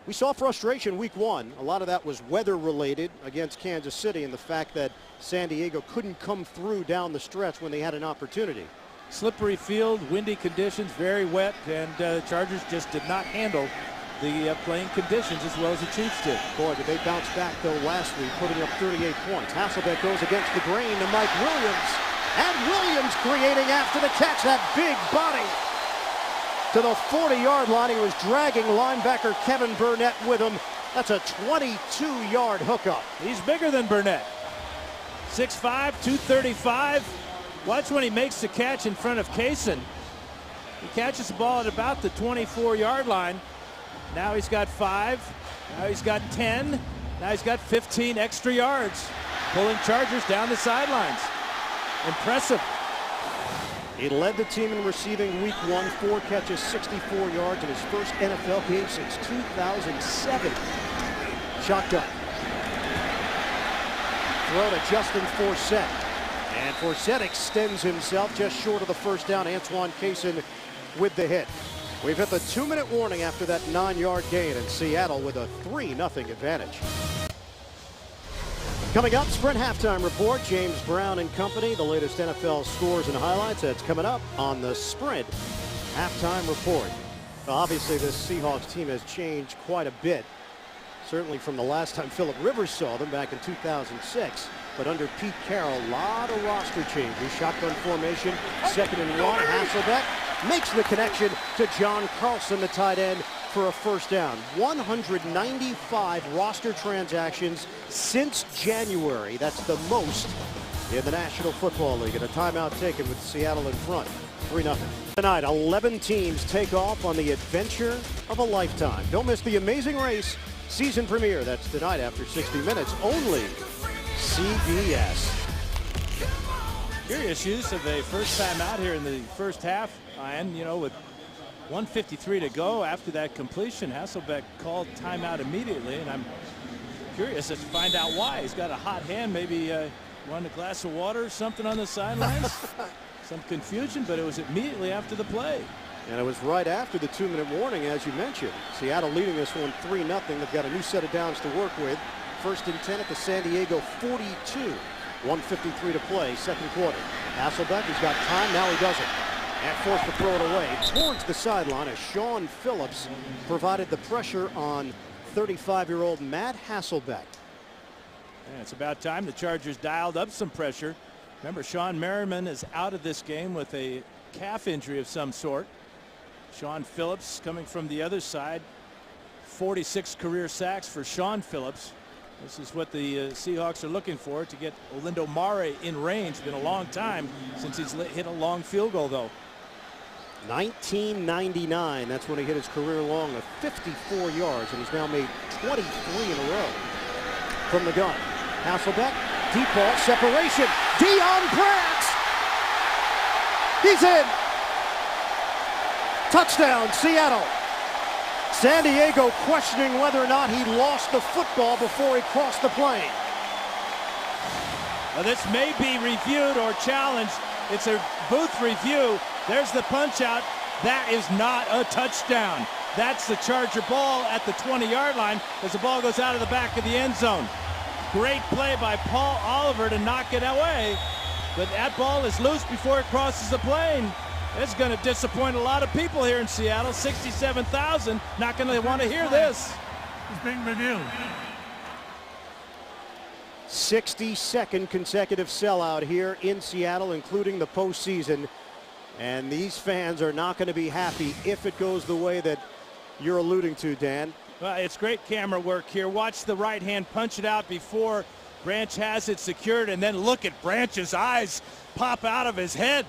We saw frustration week 1. A lot of that was weather related against Kansas City and the fact that San Diego couldn't come through down the stretch when they had an opportunity. Slippery field, windy conditions, very wet, and the Chargers just did not handle the playing conditions as well as the Chiefs did. Boy, did they bounce back, though, last week, putting up 38 points. Hasselbeck goes against the grain to Mike Williams. And Williams creating after the catch, that big body. To the 40-yard line, he was dragging linebacker Kevin Burnett with him. That's a 22-yard hookup. He's bigger than Burnett. 6'5", 235. Watch when he makes the catch in front of Cason. He catches the ball at about the 24-yard line. Now he's got 5. Now he's got 10. Now he's got 15 extra yards. Pulling Chargers down the sidelines. Impressive. He led the team in receiving week 1, 4 catches, 64 yards in his first NFL game since 2007. Shotgun. Throw to Justin Forsett. And Forsett extends himself just short of the first down. Antoine Cason with the hit. We've hit the 2-minute warning after that 9-yard gain, and Seattle with a 3-0 advantage. Coming up, Sprint halftime report. James Brown and company. The latest NFL scores and highlights. That's coming up on the Sprint halftime report. Well, obviously, this Seahawks team has changed quite a bit. Certainly from the last time Phillip Rivers saw them back in 2006. But under Pete Carroll, a lot of roster changes. Shotgun formation, 2nd and 1. Hasselbeck makes the connection to John Carlson, the tight end, for a first down. 195 roster transactions since January. That's the most in the National Football League. And a timeout taken with Seattle in front, 3-0. Tonight, 11 teams take off on the adventure of a lifetime. Don't miss the Amazing Race season premiere. That's tonight after 60 minutes, only CBS. Curious use of a first time out here in the first half, and with 1:53 to go after that completion, Hasselbeck called timeout immediately, and I'm curious to find out why. He's got a hot hand, maybe wanted a glass of water or something on the sidelines. Some confusion, but it was immediately after the play. And it was right after the 2-minute warning, as you mentioned. Seattle leading this one 3-0. They've got a new set of downs to work with. 1st and 10 at the San Diego 42. 1:53 to play, second quarter. Hasselbeck, he's got time, now he doesn't. And forced to throw it away towards the sideline as Sean Phillips provided the pressure on 35-year-old Matt Hasselbeck. And it's about time the Chargers dialed up some pressure. Remember, Sean Merriman is out of this game with a calf injury of some sort. Sean Phillips coming from the other side. 46 career sacks for Sean Phillips. This is what the Seahawks are looking for, to get Olindo Mare in range. It's been a long time since he's hit a long field goal, though. 1999, that's when he hit his career long of 54 yards, and he's now made 23 in a row. From the gun, Hasselbeck, deep ball, separation, Deion Branch! He's in! Touchdown, Seattle! San Diego questioning whether or not he lost the football before he crossed the plane. Well, this may be reviewed or challenged. It's a booth review. There's the punch out. That is not a touchdown. That's the Charger ball at the 20-yard line as the ball goes out of the back of the end zone. Great play by Paul Oliver to knock it away, but that ball is loose before it crosses the plane. It's going to disappoint a lot of people here in Seattle. 67,000 not going to want to hear this. It's being reviewed. 62nd consecutive sellout here in Seattle, including the postseason. And these fans are not going to be happy if it goes the way that you're alluding to, Dan. Well, it's great camera work here. Watch the right hand punch it out before Branch has it secured, and then look at Branch's eyes pop out of his head.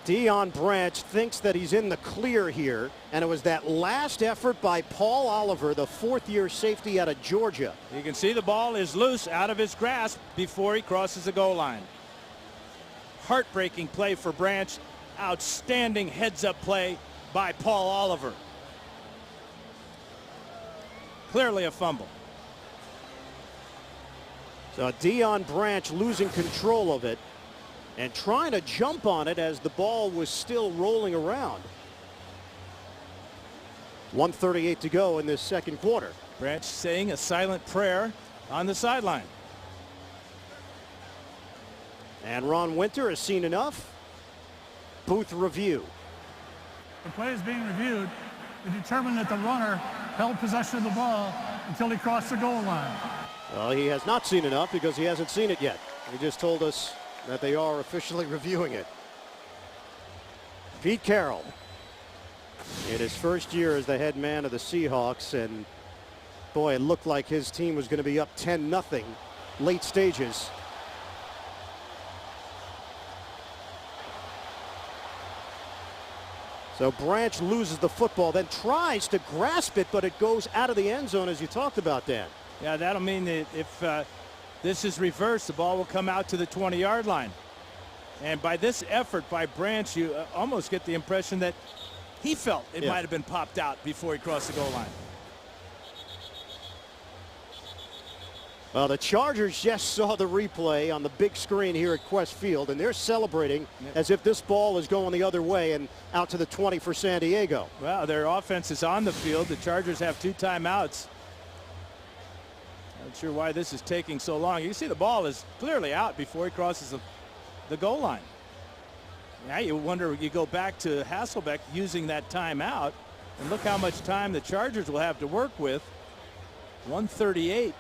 Deion Branch thinks that he's in the clear here, and it was that last effort by Paul Oliver, the 4th-year safety out of Georgia. You can see the ball is loose out of his grasp before he crosses the goal line. Heartbreaking play for Branch. Outstanding heads-up play by Paul Oliver. Clearly a fumble. So Deion Branch losing control of it and trying to jump on it as the ball was still rolling around. 1:38 to go in this second quarter. Branch saying a silent prayer on the sideline. And Ron Winter has seen enough. Booth review. The play is being reviewed to determine that the runner held possession of the ball until he crossed the goal line. Well, he has not seen enough because he hasn't seen it yet. He just told us that they are officially reviewing it. Pete Carroll in his first year as the head man of the Seahawks, and boy, it looked like his team was going to be up 10-0 late stages. So Branch loses the football, then tries to grasp it, but it goes out of the end zone, as you talked about, Dan. Yeah, that'll mean that if this is reversed, the ball will come out to the 20-yard line. And by this effort by Branch, you almost get the impression that he felt it might have been popped out before he crossed the goal line. Well, the Chargers just saw the replay on the big screen here at Quest Field, and they're celebrating as if this ball is going the other way and out to the 20 for San Diego. Well, their offense is on the field. The Chargers have 2 timeouts. Not sure why this is taking so long. You can see the ball is clearly out before he crosses the goal line. Now you wonder, you go back to Hasselbeck using that timeout, and look how much time the Chargers will have to work with. 1:38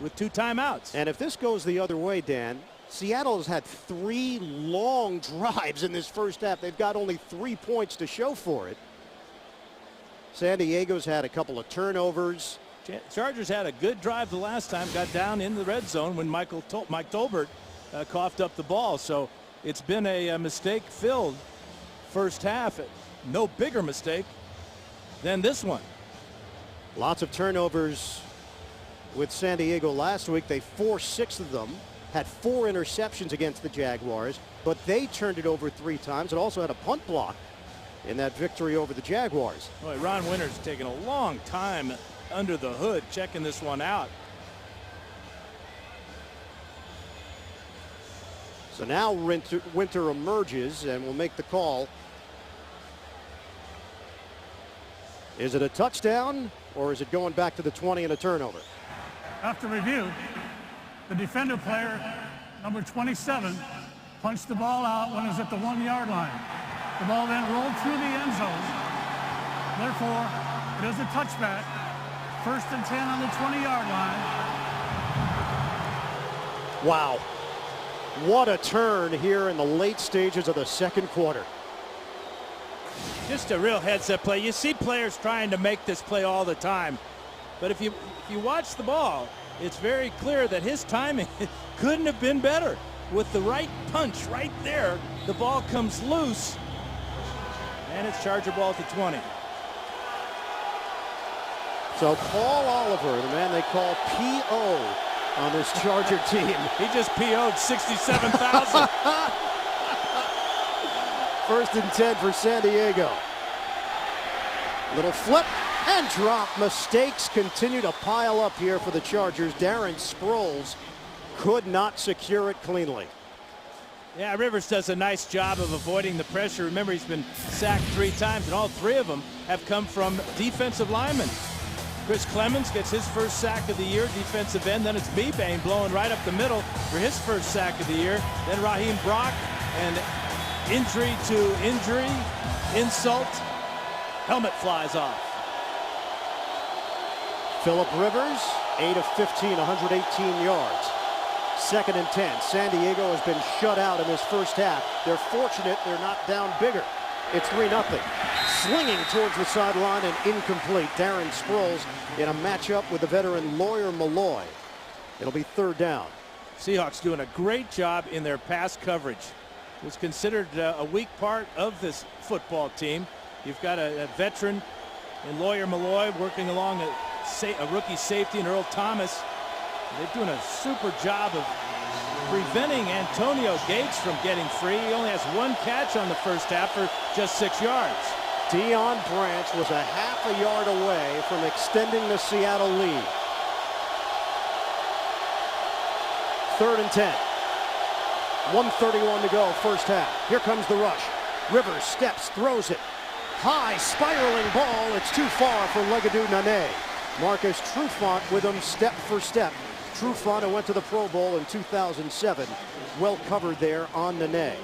with 2 timeouts. And if this goes the other way, Dan, Seattle has had 3 long drives in this first half. They've got only 3 points to show for it. San Diego's had a couple of turnovers. Chargers had a good drive the last time, got down in the red zone when Mike Tolbert coughed up the ball. So it's been a mistake-filled first half. No bigger mistake than this one. Lots of turnovers with San Diego last week. They forced 6 of them, had 4 interceptions against the Jaguars, but they turned it over 3 times and also had a punt block in that victory over the Jaguars. Boy, Ron Winter's taken a long time under the hood checking this one out. So now Winter emerges and will make the call. Is it a touchdown or is it going back to the 20 and a turnover? After review, the defender player, number 27, punched the ball out when it was at the 1-yard line. The ball then rolled through the end zone. Therefore, it is a touchback. 1st and 10 on the 20-yard line. Wow. What a turn here in the late stages of the second quarter. Just a real heads-up play. You see players trying to make this play all the time. But if you watch the ball, it's very clear that his timing couldn't have been better. With the right punch right there, the ball comes loose. And it's Charger ball at the 20. So Paul Oliver, the man they call P.O. on this Charger team. He just PO'd 67,000. 1st and 10 for San Diego. Little flip and drop. Mistakes continue to pile up here for the Chargers. Darren Sproles could not secure it cleanly. Yeah, Rivers does a nice job of avoiding the pressure. Remember, he's been sacked 3 times, and all 3 of them have come from defensive linemen. Chris Clemens gets his first sack of the year, defensive end. Then it's Mebane blowing right up the middle for his first sack of the year. Then Raheem Brock, and injury to injury, insult, helmet flies off. Phillip Rivers, 8 of 15, 118 yards. 2nd and 10. San Diego has been shut out in this first half. They're fortunate they're not down bigger. It's 3-0. Slinging towards the sideline and incomplete. Darren Sproles in a matchup with the veteran Lawyer Malloy. It'll be 3rd down. Seahawks doing a great job in their pass coverage. It was considered a weak part of this football team. You've got a veteran in Lawyer Malloy working along a rookie safety in Earl Thomas. They're doing a super job of preventing Antonio Gates from getting free. He only has 1 catch on the first half for just 6 yards. Deion Branch was a half a yard away from extending the Seattle lead. 3rd and 10. 1:31 to go, first half. Here comes the rush. Rivers steps, throws it. High, spiraling ball. It's too far for Legadou Nane. Marcus Trufant with him step for step. Trufant, who went to the Pro Bowl in 2007. Well covered there on Nane.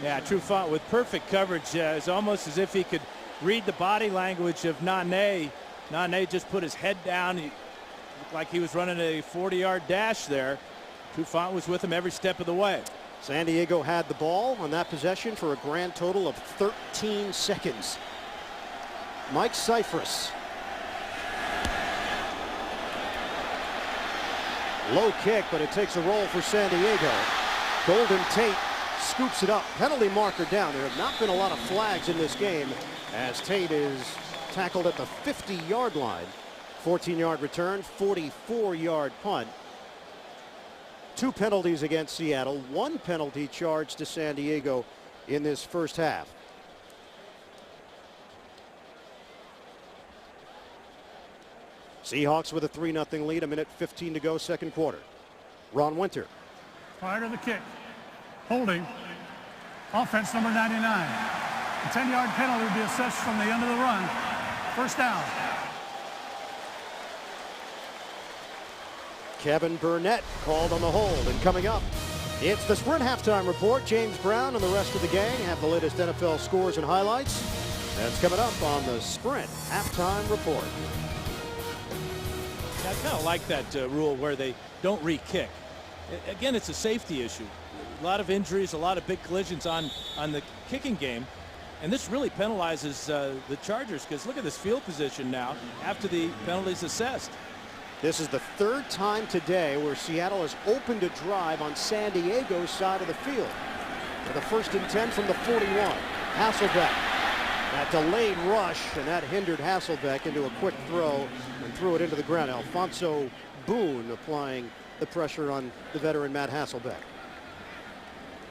Yeah, Trufant with perfect coverage. It's almost as if he could read the body language of Nane. Nane just put his head down. He looked like he was running a 40-yard dash there. Trufant was with him every step of the way. San Diego had the ball on that possession for a grand total of 13 seconds. Mike Cyphers. Low kick, but it takes a roll for San Diego. Golden Tate scoops it up. Penalty marker down. There have not been a lot of flags in this game as Tate is tackled at the 50-yard line. 14-yard return, 44-yard punt. 2 penalties against Seattle, 1 penalty charge to San Diego in this first half. Seahawks with a 3-0 lead, 1:15 to go, second quarter. Ron Winter. Prior to the kick, holding, offense number 99. A 10-yard penalty will be assessed from the end of the run. First down. Kevin Burnett called on the hold. And coming up, it's the Sprint halftime report. James Brown and the rest of the gang have the latest NFL scores and highlights. That's coming up on the Sprint halftime report. I kind of like that rule where they don't re-kick. Again, it's a safety issue. A lot of injuries, a lot of big collisions on the kicking game. And this really penalizes the Chargers, because look at this field position now after the penalties assessed. This is the 3rd time today where Seattle has opened a drive on San Diego's side of the field. With a 1st and 10 from the 41. Hasselbeck. That delayed rush, and that hindered Hasselbeck into a quick throw and threw it into the ground. Alfonso Boone applying the pressure on the veteran Matt Hasselbeck.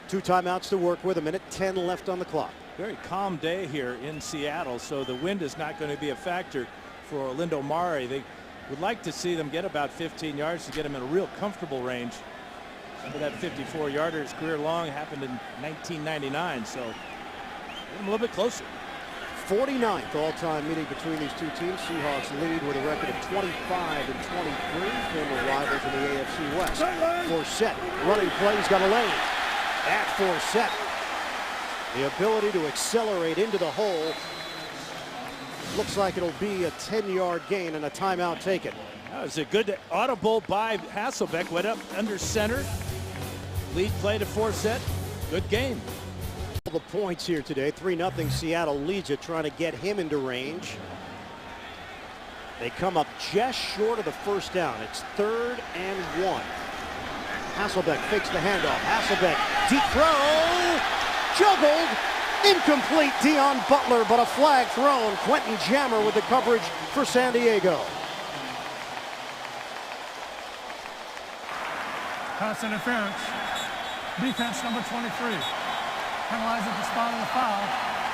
2 timeouts to work with, 1:10 left on the clock. Very calm day here in Seattle, so the wind is not going to be a factor for Orlando Mare. They would like to see them get about 15 yards to get him in a real comfortable range. Remember that 54-yarder, his career long, happened in 1999, so get him a little bit closer. 49th all-time meeting between these two teams. Seahawks lead with a record of 25-23, former rivals in the AFC West. Forsett running plays, got a lane. At Forsett, the ability to accelerate into the hole. Looks like it'll be a 10-yard gain and a timeout taken. That was a good audible by Hasselbeck. Went up under center. Lead play to Forsett. Good game. The points here today. 3-0 Seattle leads it, trying to get him into range. They come up just short of the first down. It's 3rd and 1. Hasselbeck fakes the handoff. Hasselbeck, deep throw, juggled, incomplete. Dion Butler, but a flag thrown. Quentin Jammer with the coverage for San Diego. Pass interference. Defense number 23. Penalized at the spot of the foul,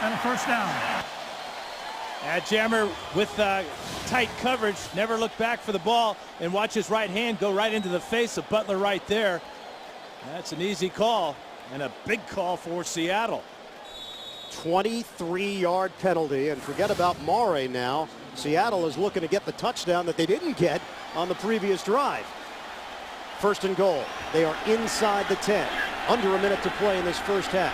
and a first down. Jammer with tight coverage, never looked back for the ball, and watch his right hand go right into the face of Butler right there. That's an easy call, and a big call for Seattle. 23-yard penalty, and forget about Mare now. Seattle is looking to get the touchdown that they didn't get on the previous drive. 1st and goal. They are inside the 10. Under a minute to play in this first half.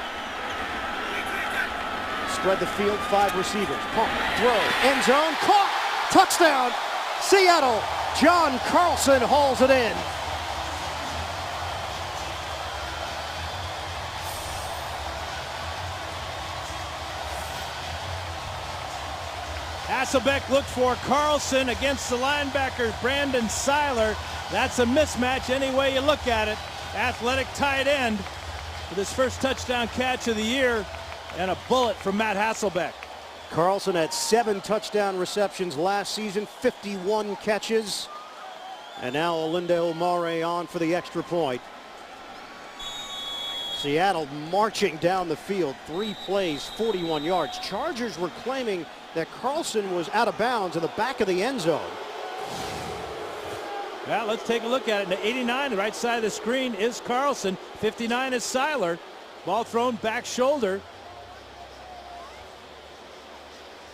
Spread the field, 5 receivers. Pump, throw, end zone, caught, touchdown, Seattle. John Carlson hauls it in. Hasselbeck looked for Carlson against the linebacker Brandon Seiler. That's a mismatch any way you look at it. Athletic tight end with his first touchdown catch of the year, and a bullet from Matt Hasselbeck. Carlson had 7 touchdown receptions last season, 51 catches. And now Orlando Mare on for the extra point. Seattle marching down the field, 3 plays, 41 yards. Chargers were claiming that Carlson was out of bounds in the back of the end zone. Well, let's take a look at it. The 89, the right side of the screen, is Carlson. 59 is Seiler. Ball thrown back shoulder.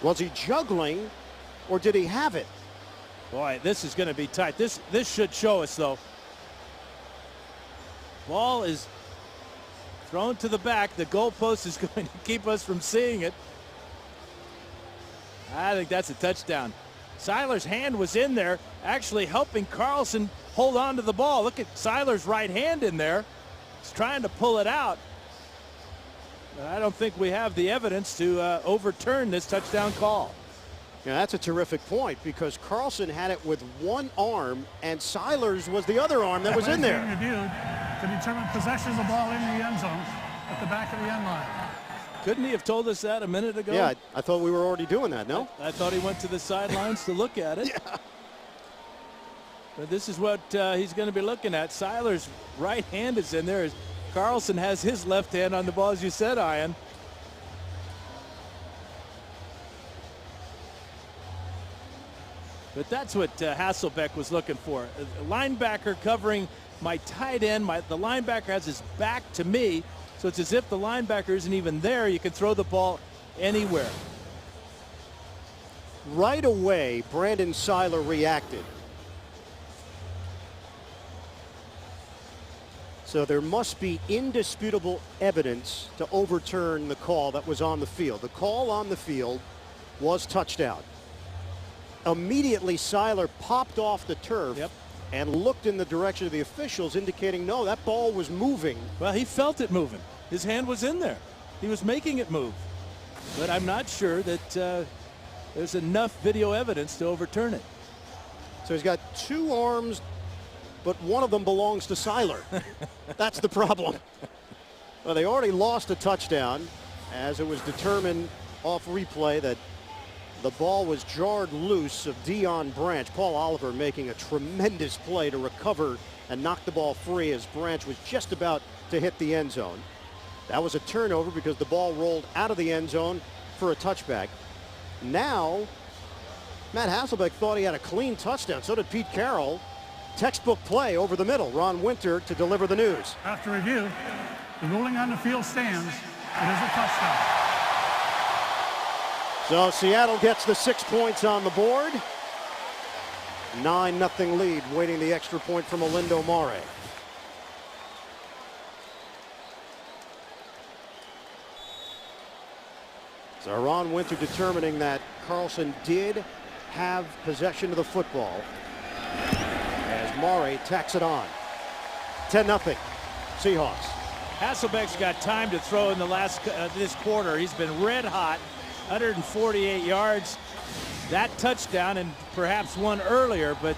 Was he juggling, or did he have it? Boy, this is going to be tight. This should show us, though. Ball is thrown to the back. The goalpost is going to keep us from seeing it. I think that's a touchdown. Seiler's hand was in there, actually helping Carlson hold on to the ball. Look at Seiler's right hand in there. He's trying to pull it out. But I don't think we have the evidence to overturn this touchdown call. Yeah, that's a terrific point, because Carlson had it with one arm and Seiler's was the other arm that was in there. Reviewed to determine possession of the ball in the end zone at the back of the end line. Couldn't he have told us that a minute ago? Yeah, I thought we were already doing that, no? I thought he went to the sidelines to look at it. Yeah. But this is what he's going to be looking at. Seiler's right hand is in there. Carlson has his left hand on the ball, as you said, Ian. But that's what Hasselbeck was looking for. A linebacker covering my tight end. The linebacker has his back to me, so it's as if the linebacker isn't even there. You can throw the ball anywhere. Right away, Brandon Seiler reacted. So there must be indisputable evidence to overturn the call that was on the field. The call on the field was touchdown. Immediately, Seiler popped off the turf and looked in the direction of the officials, indicating, no, that ball was moving. Well, he felt it moving. His hand was in there. He was making it move. But I'm not sure that there's enough video evidence to overturn it. So he's got two arms, but one of them belongs to Seiler. That's the problem. Well, they already lost a touchdown, as it was determined off replay that the ball was jarred loose of Dion Branch. Paul Oliver making a tremendous play to recover and knock the ball free as Branch was just about to hit the end zone. That was a turnover because the ball rolled out of the end zone for a touchback. Now, Matt Hasselbeck thought he had a clean touchdown. So did Pete Carroll. Textbook play over the middle. Ron Winter to deliver the news. After review, the ruling on the field stands. It is a touchdown. So Seattle gets the 6 points on the board. 9-0 lead, waiting the extra point from Olindo Mare. So Ron Winter determining that Carlson did have possession of the football as Mare tacks it on. 10-0 Seahawks. Hasselbeck's got time to throw in the last this quarter. He's been red hot. 148 yards. That touchdown, and perhaps one earlier, but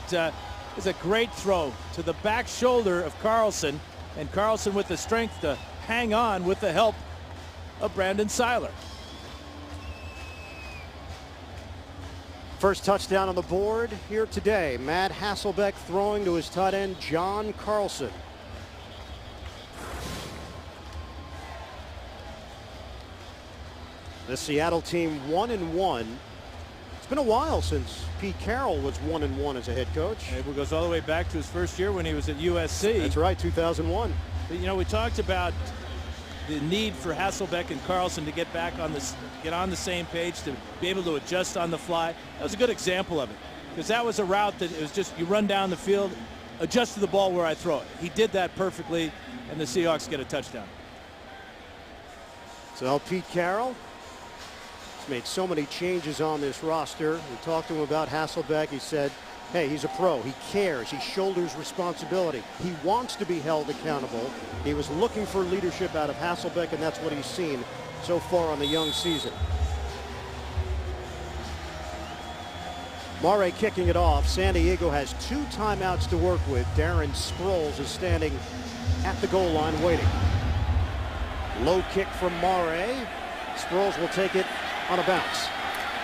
it's a great throw to the back shoulder of Carlson, and Carlson with the strength to hang on with the help of Brandon Seiler. First touchdown on the board here today. Matt Hasselbeck throwing to his tight end, John Carlson. The Seattle team 1-1. It's been a while since Pete Carroll was 1-1 as a head coach. It goes all the way back to his first year when he was at USC. That's right, 2001. But, you know, we talked about the need for Hasselbeck and Carlson to get back on this, get on the same page, to be able to adjust on the fly. That was a good example of it, because that was a route that it was just you run down the field, adjust to the ball where I throw it. He did that perfectly, and the Seahawks get a touchdown. So Pete Carroll made so many changes on this roster. We talked to him about Hasselbeck. He said, hey, he's a pro. He cares. He shoulders responsibility. He wants to be held accountable. He was looking for leadership out of Hasselbeck, and that's what he's seen so far on the young season. Mare kicking it off. San Diego has 2 timeouts to work with. Darren Sproles is standing at the goal line waiting. Low kick from Mare. Sproles will take it on a bounce.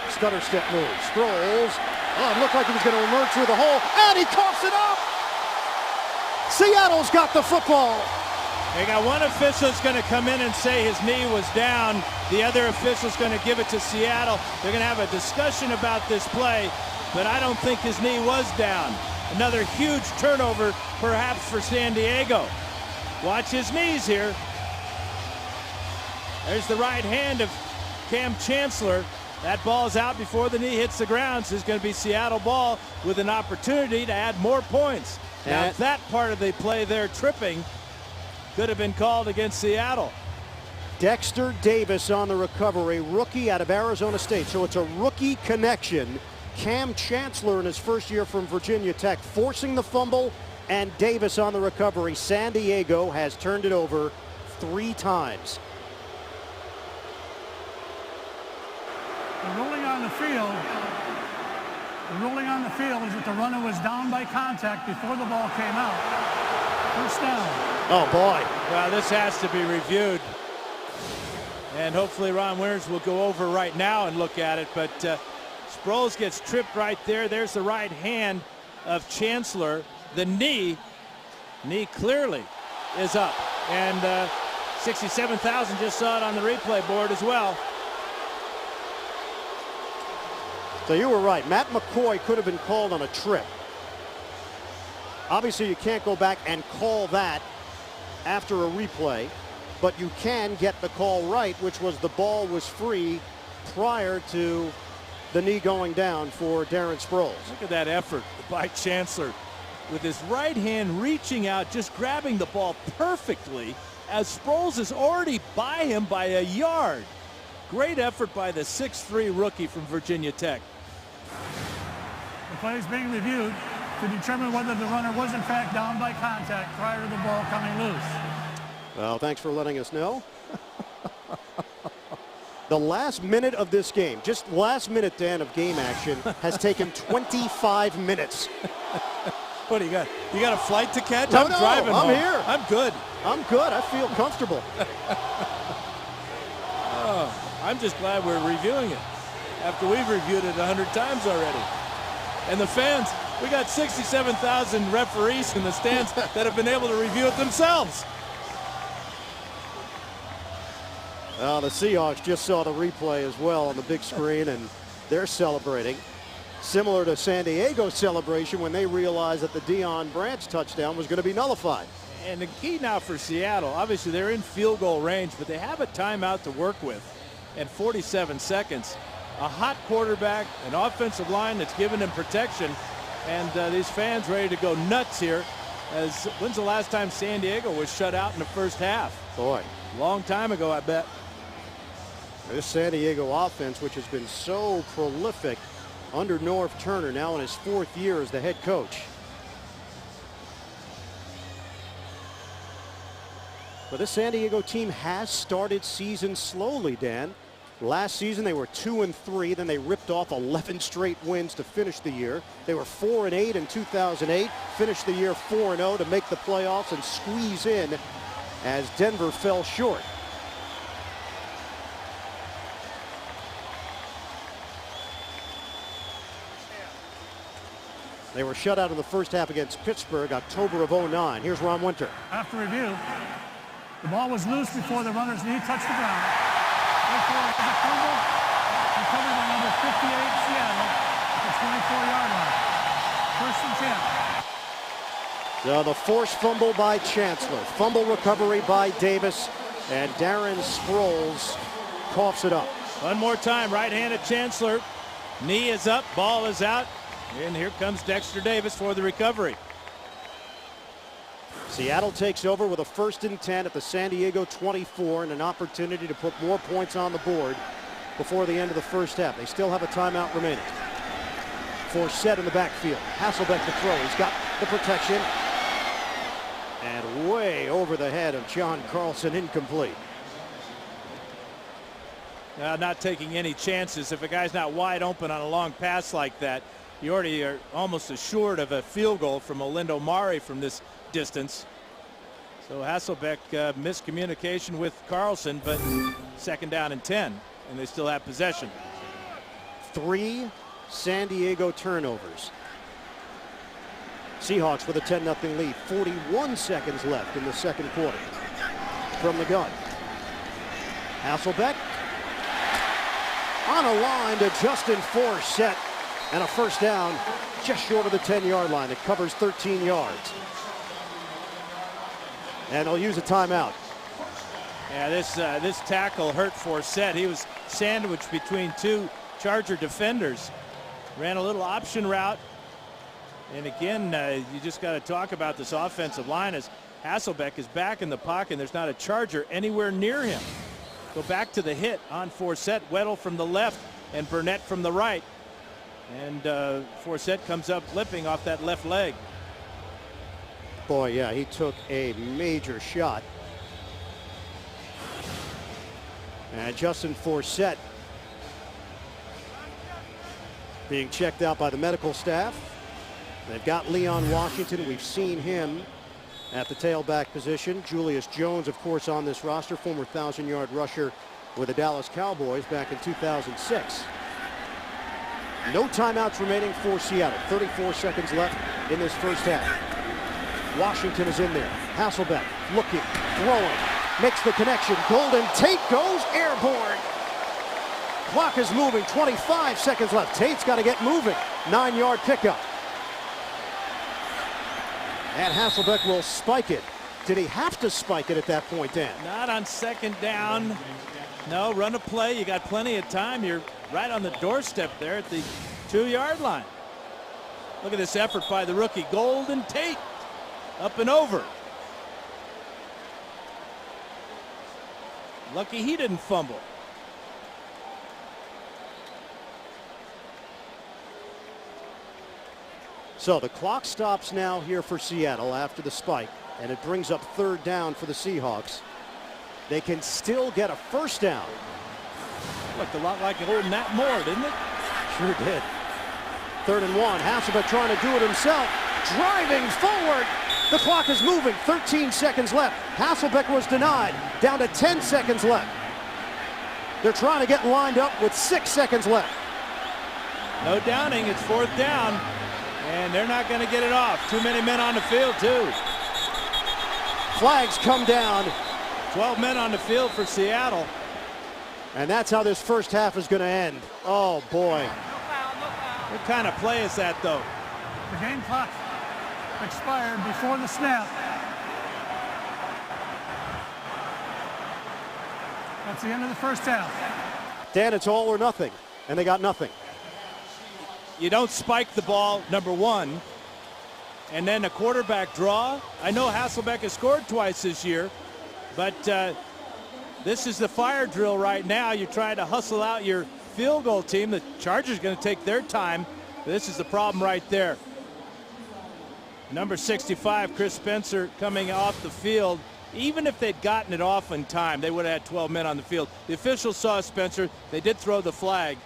Stutter step move. Sproles. Oh, it looked like he was going to emerge through the hole, and he coughs it up. Seattle's got the football. They got one official that's going to come in and say his knee was down. The other official's going to give it to Seattle. They're going to have a discussion about this play, but I don't think his knee was down. Another huge turnover, perhaps, for San Diego. Watch his knees here. There's the right hand of Cam Chancellor. That ball's out before the knee hits the ground, so it's going to be Seattle ball with an opportunity to add more points. Now, that part of the play there, tripping, could have been called against Seattle. Dexter Davis on the recovery, rookie out of Arizona State. So it's a rookie connection. Cam Chancellor in his first year from Virginia Tech forcing the fumble, and Davis on the recovery. San Diego has turned it over 3 times. The ruling on the field is that the runner was down by contact before the ball came out. First down. Oh, boy. Well, this has to be reviewed. And hopefully Ron Winters will go over right now and look at it. But Sproles gets tripped right there. There's the right hand of Chancellor. The knee clearly is up. And 67,000 just saw it on the replay board as well. So you were right. Matt McCoy could have been called on a trip. Obviously, you can't go back and call that after a replay, but you can get the call right, which was the ball was free prior to the knee going down for Darren Sproles. Look at that effort by Chancellor with his right hand reaching out, just grabbing the ball perfectly as Sproles is already by him by a yard. Great effort by the 6'3" rookie from Virginia Tech. The play is being reviewed to determine whether the runner was in fact down by contact prior to the ball coming loose. Well, thanks for letting us know. The last minute of this game, just last minute, Dan, of game action, has taken 25 minutes. What do you got? You got a flight to catch? No, I'm driving I'm home. here. I'm good. I'm good. I feel comfortable. I'm just glad we're reviewing it after we've reviewed it 100 times already. And the fans, we got 67,000 referees in the stands that have been able to review it themselves. The Seahawks just saw the replay as well on the big screen, and they're celebrating. Similar to San Diego's celebration when they realized that the Deion Branch touchdown was going to be nullified. And the key now for Seattle, obviously they're in field goal range, but they have a timeout to work with. And 47 seconds. A hot quarterback, an offensive line that's giving them protection, and these fans ready to go nuts here. As when's the last time San Diego was shut out in the first half? Boy, Long time ago, I bet. this San Diego offense, which has been so prolific under Norv Turner, now in his 4th year as the head coach. But this San Diego team has started season slowly, Dan. Last season they were 2-3, then they ripped off 11 straight wins to finish the year. They were 4-8 in 2008, finished the year 4-0 to make the playoffs and squeeze in as Denver fell short. They were shut out in the first half against Pittsburgh, October of 09. Here's Ron Winter. After review, the ball was loose before the runner's knee touched the ground. Therefore, it was a fumble recovered by number 58 Seattle at the 24-yard line. First and 10. So the forced fumble by Chancellor, fumble recovery by Davis, and Darren Sproles coughs it up. One more time, right-handed Chancellor. Knee is up, ball is out, and here comes Dexter Davis for the recovery. Seattle takes over with a 1st and 10 at the San Diego 24 and an opportunity to put more points on the board before the end of the first half. They still have a timeout remaining. Forsett in the backfield. Hasselbeck to throw. He's got the protection. And way over the head of John Carlson, incomplete. Not taking any chances. If a guy's not wide open on a long pass like that, you already are almost assured of a field goal from Olindo Mare from this distance. So Hasselbeck miscommunication with Carlson, but 2nd down and 10, and they still have possession. 3 San Diego turnovers. Seahawks with a 10-0 lead. 41 seconds left in the second quarter. From the gun. Hasselbeck on a line to Justin Forsett, and a first down just short of the 10-yard line. It covers 13 yards. And they'll use a timeout. Yeah, this tackle hurt Forsett. He was sandwiched between 2 Charger defenders. Ran a little option route. And again, you just got to talk about this offensive line as Hasselbeck is back in the pocket. There's not a Charger anywhere near him. Go back to the hit on Forsett. Weddle from the left and Burnett from the right. And Forsett comes up limping off that left leg. Boy, yeah, he took a major shot. And Justin Forsett being checked out by the medical staff. They've got Leon Washington. We've seen him at the tailback position. Julius Jones, of course, on this roster, former 1,000-yard rusher with the Dallas Cowboys back in 2006. No timeouts remaining for Seattle. 34 seconds left in this first half. Washington is in there. Hasselbeck looking, throwing, makes the connection. Golden Tate goes airborne. Clock is moving, 25 seconds left. Tate's got to get moving. 9-yard pickup. And Hasselbeck will spike it. Did he have to spike it at that point, Dan? Not on second down. No, run a play. You got plenty of time. You're right on the doorstep there at the 2-yard line. Look at this effort by the rookie, Golden Tate. Up and over. Lucky he didn't fumble. So the clock stops now here for Seattle after the spike, and it brings up third down for the Seahawks. They can still get a first down. Looked a lot like old Nat Moore, didn't it? Sure did. 3rd and 1. Hasselbeck trying to do it himself. Driving forward. The clock is moving. 13 seconds left. Hasselbeck was denied. Down to 10 seconds left. They're trying to get lined up with 6 seconds left. No downing. It's 4th down. And they're not going to get it off. Too many men on the field, too. Flags come down. 12 men on the field for Seattle. And that's how this first half is going to end. Oh, boy. What kind of play is that, though? The game clock expired before the snap. That's the end of the first half. Dan, it's all or nothing, and they got nothing. You don't spike the ball, number one, and then a quarterback draw. I know Hasselbeck has scored twice this year, but this is the fire drill right now. You're trying to hustle out your field goal team. The Chargers are going to take their time. This is the problem right there. Number 65, Chris Spencer, coming off the field. Even if they'd gotten it off in time, they would have had 12 men on the field. The officials saw Spencer. They did throw the flag.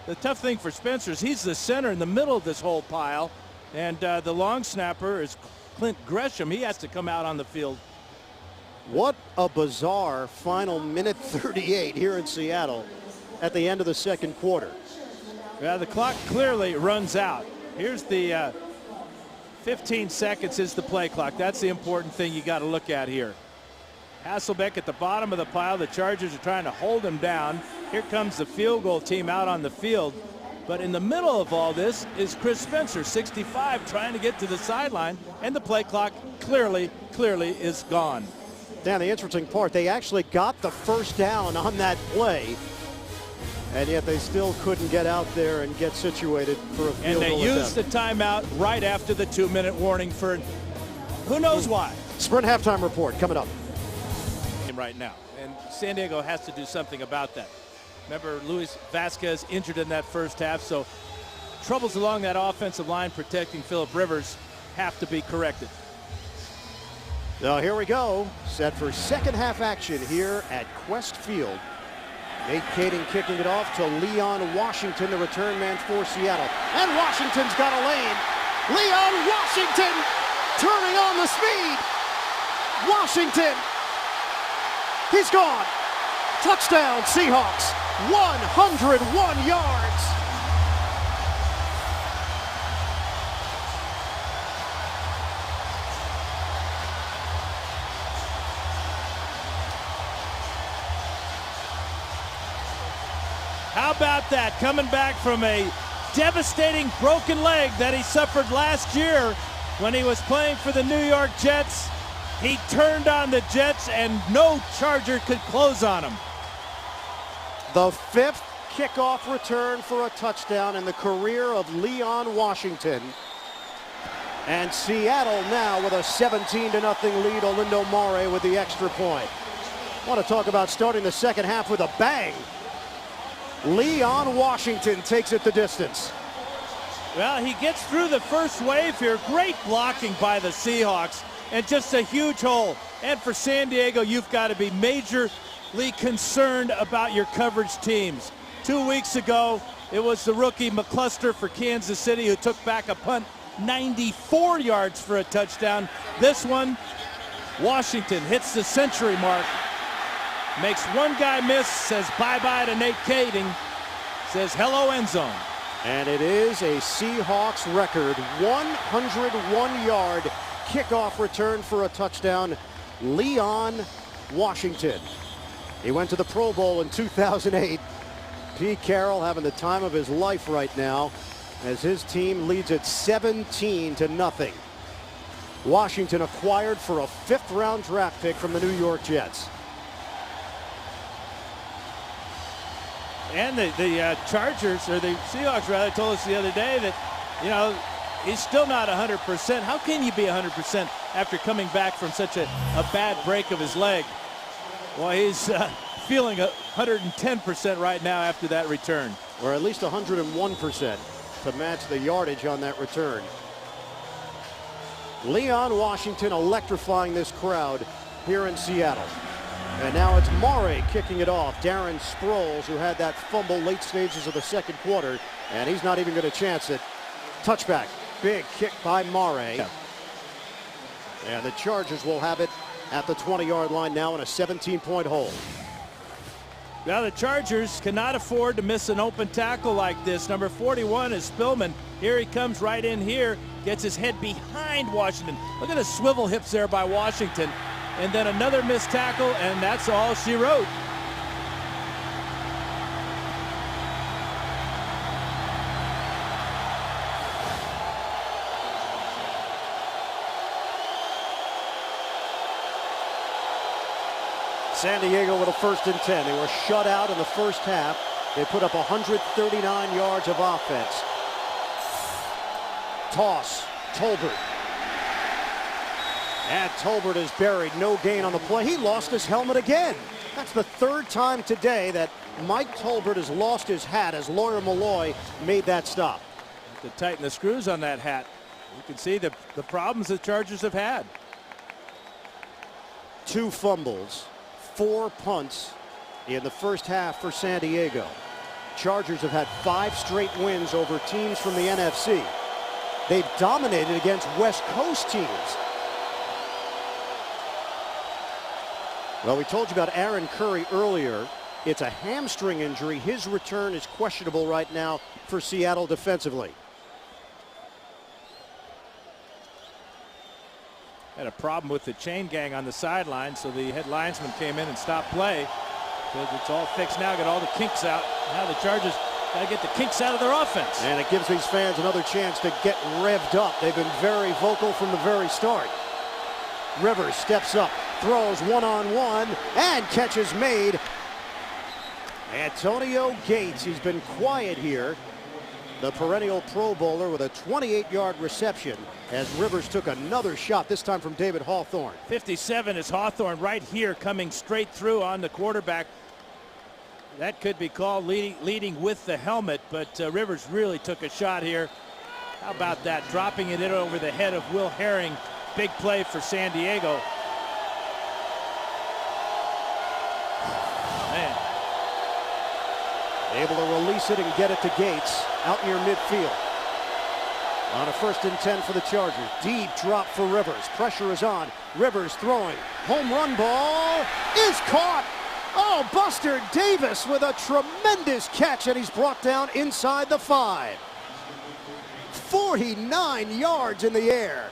The tough thing for Spencer is he's the center in the middle of this whole pile, and the long snapper is Clint Gresham. He has to come out on the field. What a bizarre final minute 38 here in Seattle at the end of the second quarter. Yeah, the clock clearly runs out. Here's the 15 seconds is the play clock. That's the important thing you got to look at here. Hasselbeck at the bottom of the pile. The Chargers are trying to hold him down. Here comes the field goal team out on the field. But in the middle of all this is Chris Spencer, 65, trying to get to the sideline, and the play clock clearly is gone. Now, the interesting part, they actually got the first down on that play, and yet they still couldn't get out there and get situated for a field goal. And they used the attempt. timeout right after the 2-minute warning for who knows why. Sprint halftime report coming up. Right now, and San Diego has to do something about that. Remember, Luis Vasquez injured in that first half, so troubles along that offensive line protecting Phillip Rivers have to be corrected. Now here we go, set for second half action here at Quest Field. Nate Kading kicking it off to Leon Washington, the return man for Seattle. And Washington's got a lane. Leon Washington turning on the speed. Washington. He's gone. Touchdown, Seahawks. 101 yards. How about that? Coming back from a devastating broken leg that he suffered last year when he was playing for the New York Jets. He turned on the Jets, and no Charger could close on him. The 5th kickoff return for a touchdown in the career of Leon Washington. And Seattle now with a 17-0 lead. Olindo Mare with the extra point. Want to talk about starting the second half with a bang. Leon Washington takes it the distance. Well, he gets through the first wave here. Great blocking by the Seahawks. And just a huge hole. And for San Diego, you've got to be majorly concerned about your coverage teams. 2 weeks ago, it was the rookie McCluster for Kansas City who took back a punt 94 yards for a touchdown. This one, Washington hits the century mark. Makes one guy miss, says bye-bye to Nate Kading. Says hello, end zone. And it is a Seahawks record 101-yard kickoff return for a touchdown. Leon Washington. He went to the Pro Bowl in 2008. Pete Carroll having the time of his life right now as his team leads it 17-0. Washington acquired for a 5th-round draft pick from the New York Jets. And the Chargers, or the Seahawks rather, told us the other day that, you know, he's still not 100%. How can you be 100% after coming back from such a bad break of his leg? Well, he's feeling 110% right now after that return. Or at least 101% to match the yardage on that return. Leon Washington electrifying this crowd here in Seattle. And now it's Murray kicking it off. Darren Sproles, who had that fumble late stages of the second quarter, and he's not even going to chance it. Touchback. Big kick by Murray. Yeah. And the Chargers will have it at the 20-yard line now in a 17-point hole. Now the Chargers cannot afford to miss an open tackle like this. Number 41 is Spillman. Here he comes right in here. Gets his head behind Washington. Look at the swivel hips there by Washington. And then another missed tackle, and that's all she wrote. San Diego with a 1st and 10. They were shut out in the first half. They put up 139 yards of offense. Toss, Tolbert. And Tolbert is buried. No gain on the play. He lost his helmet again. That's the 3rd time today that Mike Tolbert has lost his hat as Lawyer Malloy made that stop. To tighten the screws on that hat. You can see the problems the Chargers have had. 2 fumbles, 4 punts in the first half for San Diego. Chargers have had 5 straight wins over teams from the NFC. They've dominated against West Coast teams. Well, we told you about Aaron Curry earlier. It's a hamstring injury. His return is questionable right now for Seattle defensively. Had a problem with the chain gang on the sideline, so the head linesman came in and stopped play. But it's all fixed now, got all the kinks out. Now the Chargers got to get the kinks out of their offense. And it gives these fans another chance to get revved up. They've been very vocal from the very start. Rivers steps up, throws one-on-one, and catch is made. Antonio Gates, he's been quiet here. The perennial Pro Bowler with a 28-yard reception as Rivers took another shot, this time from David Hawthorne. 57 is Hawthorne right here, coming straight through on the quarterback. That could be called leading with the helmet, but Rivers really took a shot here. How about that? Dropping it in over the head of Will Herring. Big play for San Diego. Man. Able to release it and get it to Gates out near midfield. On a 1st and 10 for the Chargers. Deep drop for Rivers. Pressure is on. Rivers throwing. Home run ball is caught. Oh, Buster Davis with a tremendous catch, and he's brought down inside the 5. 49 yards in the air.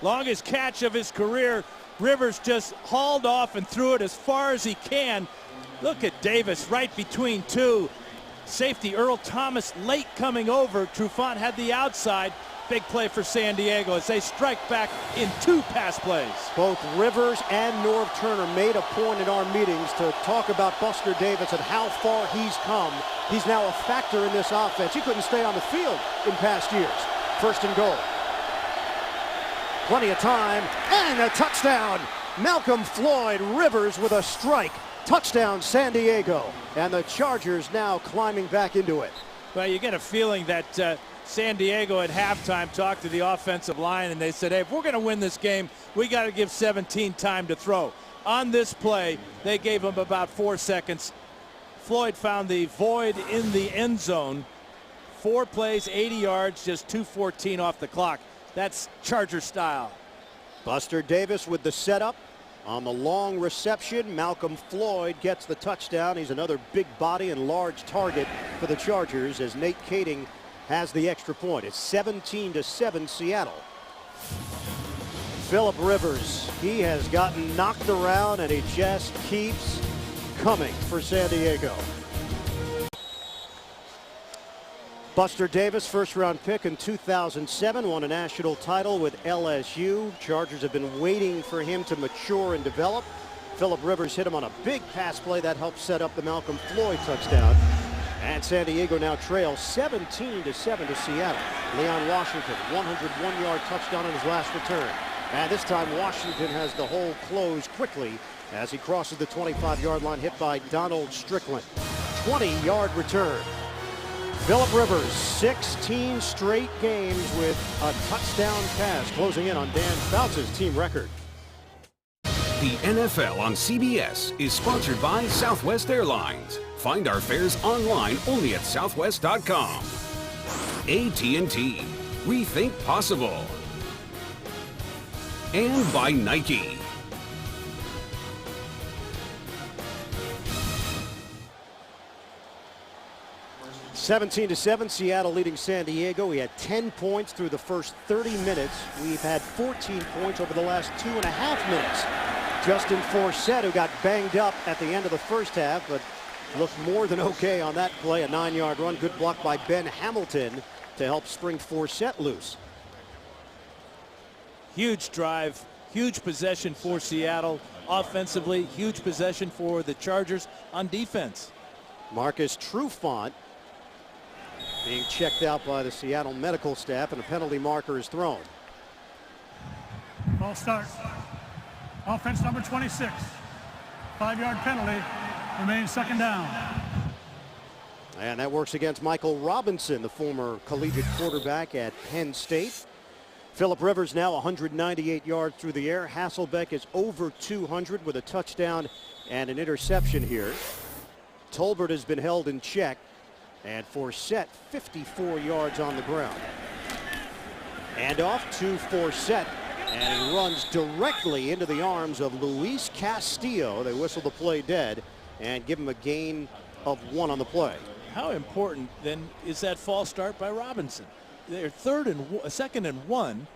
Longest catch of his career. Rivers just hauled off and threw it as far as he can. Look at Davis right between 2. Safety Earl Thomas late coming over. Trufant had the outside. Big play for San Diego as they strike back in 2 pass plays. Both Rivers and Norv Turner made a point in our meetings to talk about Buster Davis and how far he's come. He's now a factor in this offense. He couldn't stay on the field in past years. 1st and goal. Plenty of time, and a touchdown. Malcolm Floyd, Rivers with a strike. Touchdown, San Diego. And the Chargers now climbing back into it. Well, you get a feeling that San Diego at halftime talked to the offensive line, and they said, hey, if we're going to win this game, we got to give 17 time to throw. On this play, they gave him about 4 seconds. Floyd found the void in the end zone. 4 plays, 80 yards, just 2:14 off the clock. That's Charger style. Buster Davis with the setup. On the long reception, Malcolm Floyd gets the touchdown. He's another big body and large target for the Chargers as Nate Kading has the extra point. It's 17-7 Seattle. Phillip Rivers, he has gotten knocked around and he just keeps coming for San Diego. Buster Davis, first-round pick in 2007, won a national title with LSU. Chargers have been waiting for him to mature and develop. Phillip Rivers hit him on a big pass play that helped set up the Malcolm Floyd touchdown. And San Diego now trails 17-7 to Seattle. Leon Washington, 101-yard touchdown on his last return. And this time Washington has the hole closed quickly as he crosses the 25-yard line, hit by Donald Strickland. 20-yard return. Phillip Rivers, 16 straight games with a touchdown pass, closing in on Dan Fouts' team record. The NFL on CBS is sponsored by Southwest Airlines. Find our fares online only at southwest.com. AT&T. Rethink possible. And by Nike. 17-7, Seattle leading San Diego. We had 10 points through the first 30 minutes. We've had 14 points over the last 2.5 minutes. Justin Forsett, who got banged up at the end of the first half, but looked more than okay on that play. A 9-yard run, good block by Ben Hamilton to help spring Forsett loose. Huge drive, huge possession for Seattle offensively, huge possession for the Chargers on defense. Marcus Trufant being checked out by the Seattle medical staff, and a penalty marker is thrown. Ball start. Offense number 26. 5-yard penalty. Remains second down. And that works against Michael Robinson, the former collegiate quarterback at Penn State. Phillip Rivers now 198 yards through the air. Hasselbeck is over 200 with a touchdown and an interception here. Tolbert has been held in check. And Forsett, 54 yards on the ground. And off to Forsett. And he runs directly into the arms of Luis Castillo. They whistle the play dead and give him a gain of 1 on the play. How important then is that false start by Robinson? They're second and 1.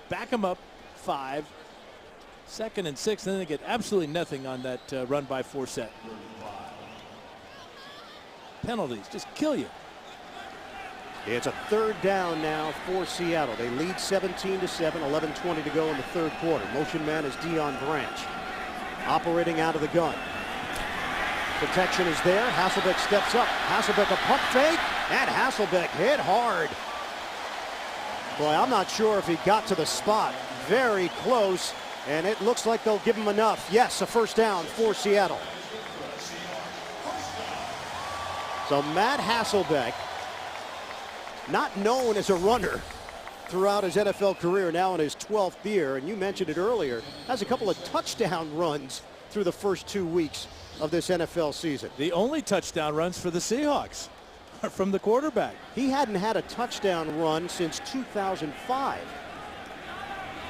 Back them up 5. Second and 6. And then they get absolutely nothing on that run by Forsett. Penalties just kill you. It's a third down now for Seattle. They lead 17-7, 11:20 to go in the third quarter. Motion man is Dion Branch. Operating out of the gun. Protection is there. Hasselbeck steps up. Hasselbeck a pump fake, and Hasselbeck hit hard. Boy, I'm not sure if he got to the spot. Very close, and it looks like they'll give him enough. Yes, a first down for Seattle. So Matt Hasselbeck, not known as a runner throughout his NFL career, now in his 12th year, and you mentioned it earlier, has a couple of touchdown runs through the first 2 weeks of this NFL season. The only touchdown runs for the Seahawks are from the quarterback. He hadn't had a touchdown run since 2005.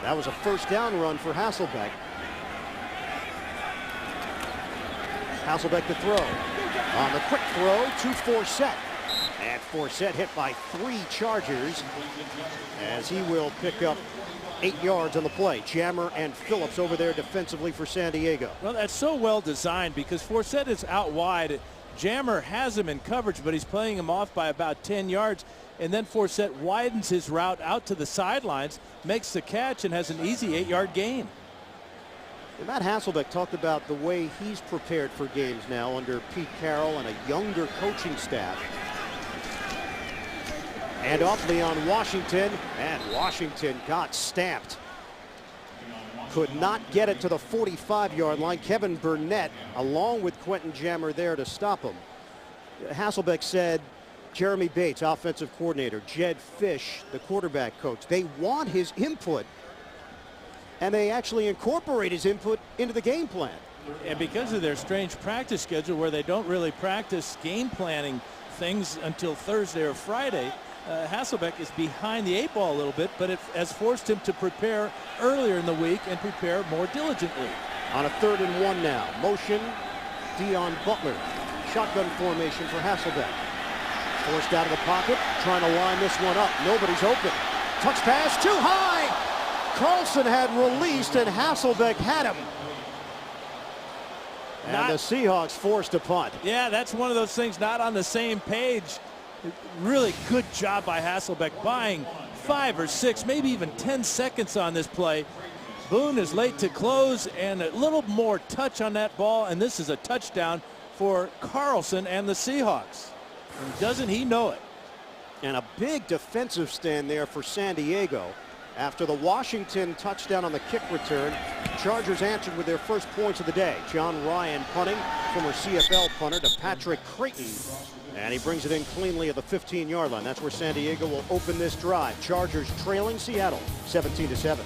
That was a first down run for Hasselbeck. Hasselbeck to throw. On the quick throw to Forsett. And Forsett hit by 3 Chargers as he will pick up 8 yards on the play. Jammer and Phillips over there defensively for San Diego. Well, that's so well designed because Forsett is out wide. Jammer has him in coverage, but he's playing him off by about 10 yards. And then Forsett widens his route out to the sidelines, makes the catch, and has an easy 8-yard gain. Matt Hasselbeck talked about the way he's prepared for games now under Pete Carroll and a younger coaching staff. And off Leon Washington, and Washington got stamped. Could not get it to the 45-yard line. Kevin Burnett, along with Quentin Jammer there to stop him. Hasselbeck said Jeremy Bates, offensive coordinator, Jed Fish, the quarterback coach, they want his input. And they actually incorporate his input into the game plan. And because of their strange practice schedule where they don't really practice game planning things until Thursday or Friday, Hasselbeck is behind the 8 ball a little bit, but it has forced him to prepare earlier in the week and prepare more diligently. On a 3rd and 1 now. Motion, Dion Butler. Shotgun formation for Hasselbeck. Forced out of the pocket, trying to line this one up. Nobody's open. Touch pass, too high! Carlson had released, and Hasselbeck had him. And the Seahawks forced a punt. Yeah, that's one of those things not on the same page. Really good job by Hasselbeck, buying 5 or 6, maybe even 10 seconds on this play. Boone is late to close, and a little more touch on that ball, and this is a touchdown for Carlson and the Seahawks. And doesn't he know it? And a big defensive stand there for San Diego. After the Washington touchdown on the kick return, Chargers answered with their first points of the day. John Ryan punting, former CFL punter, to Patrick Creighton. And he brings it in cleanly at the 15-yard line. That's where San Diego will open this drive. Chargers trailing Seattle 17-7.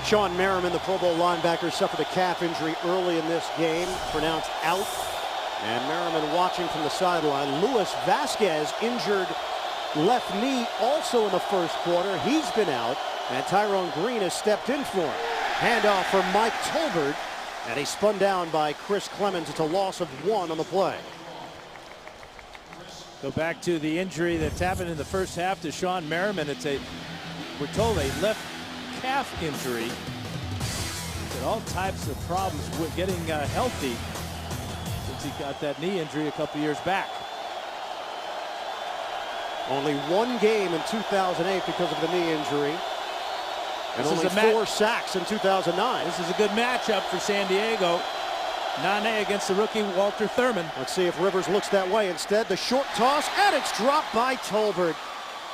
Sean Merriman, the Pro Bowl linebacker, suffered a calf injury early in this game, pronounced out. And Merriman watching from the sideline. Luis Vasquez injured left knee also in the first quarter. He's been out, and Tyrone Green has stepped in for him. Handoff for Mike Tolbert, and he's spun down by Chris Clemens. It's a loss of 1 on the play. Go back to the injury that's happened in the first half to Sean Merriman. We're told, a left calf injury. Got all types of problems with getting healthy since he got that knee injury a couple years back. Only 1 game in 2008 because of the knee injury. And only 4 sacks in 2009. This is a good matchup for San Diego. Nane against the rookie Walter Thurman. Let's see if Rivers looks that way. Instead, the short toss, and it's dropped by Tolbert.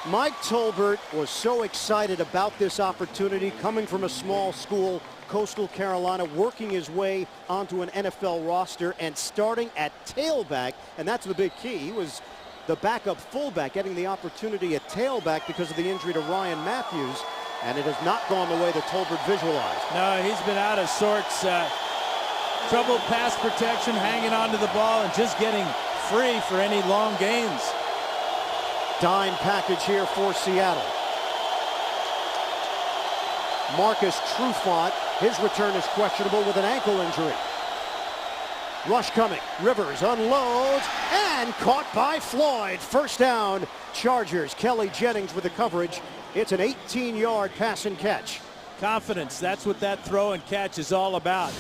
Mike Tolbert was so excited about this opportunity, coming from a small school, Coastal Carolina, working his way onto an NFL roster and starting at tailback. And that's the big key. He was the backup fullback, getting the opportunity at tailback because of the injury to Ryan Matthews. And it has not gone the way that Tolbert visualized. No, he's been out of sorts. Trouble pass protection, hanging onto the ball, and just getting free for any long gains. Dime package here for Seattle. Marcus Trufant, his return is questionable with an ankle injury. Rush coming. Rivers unloads and caught by Floyd. First down, Chargers. Kelly Jennings with the coverage. It's an 18-yard pass and catch. Confidence, that's what that throw and catch is all about.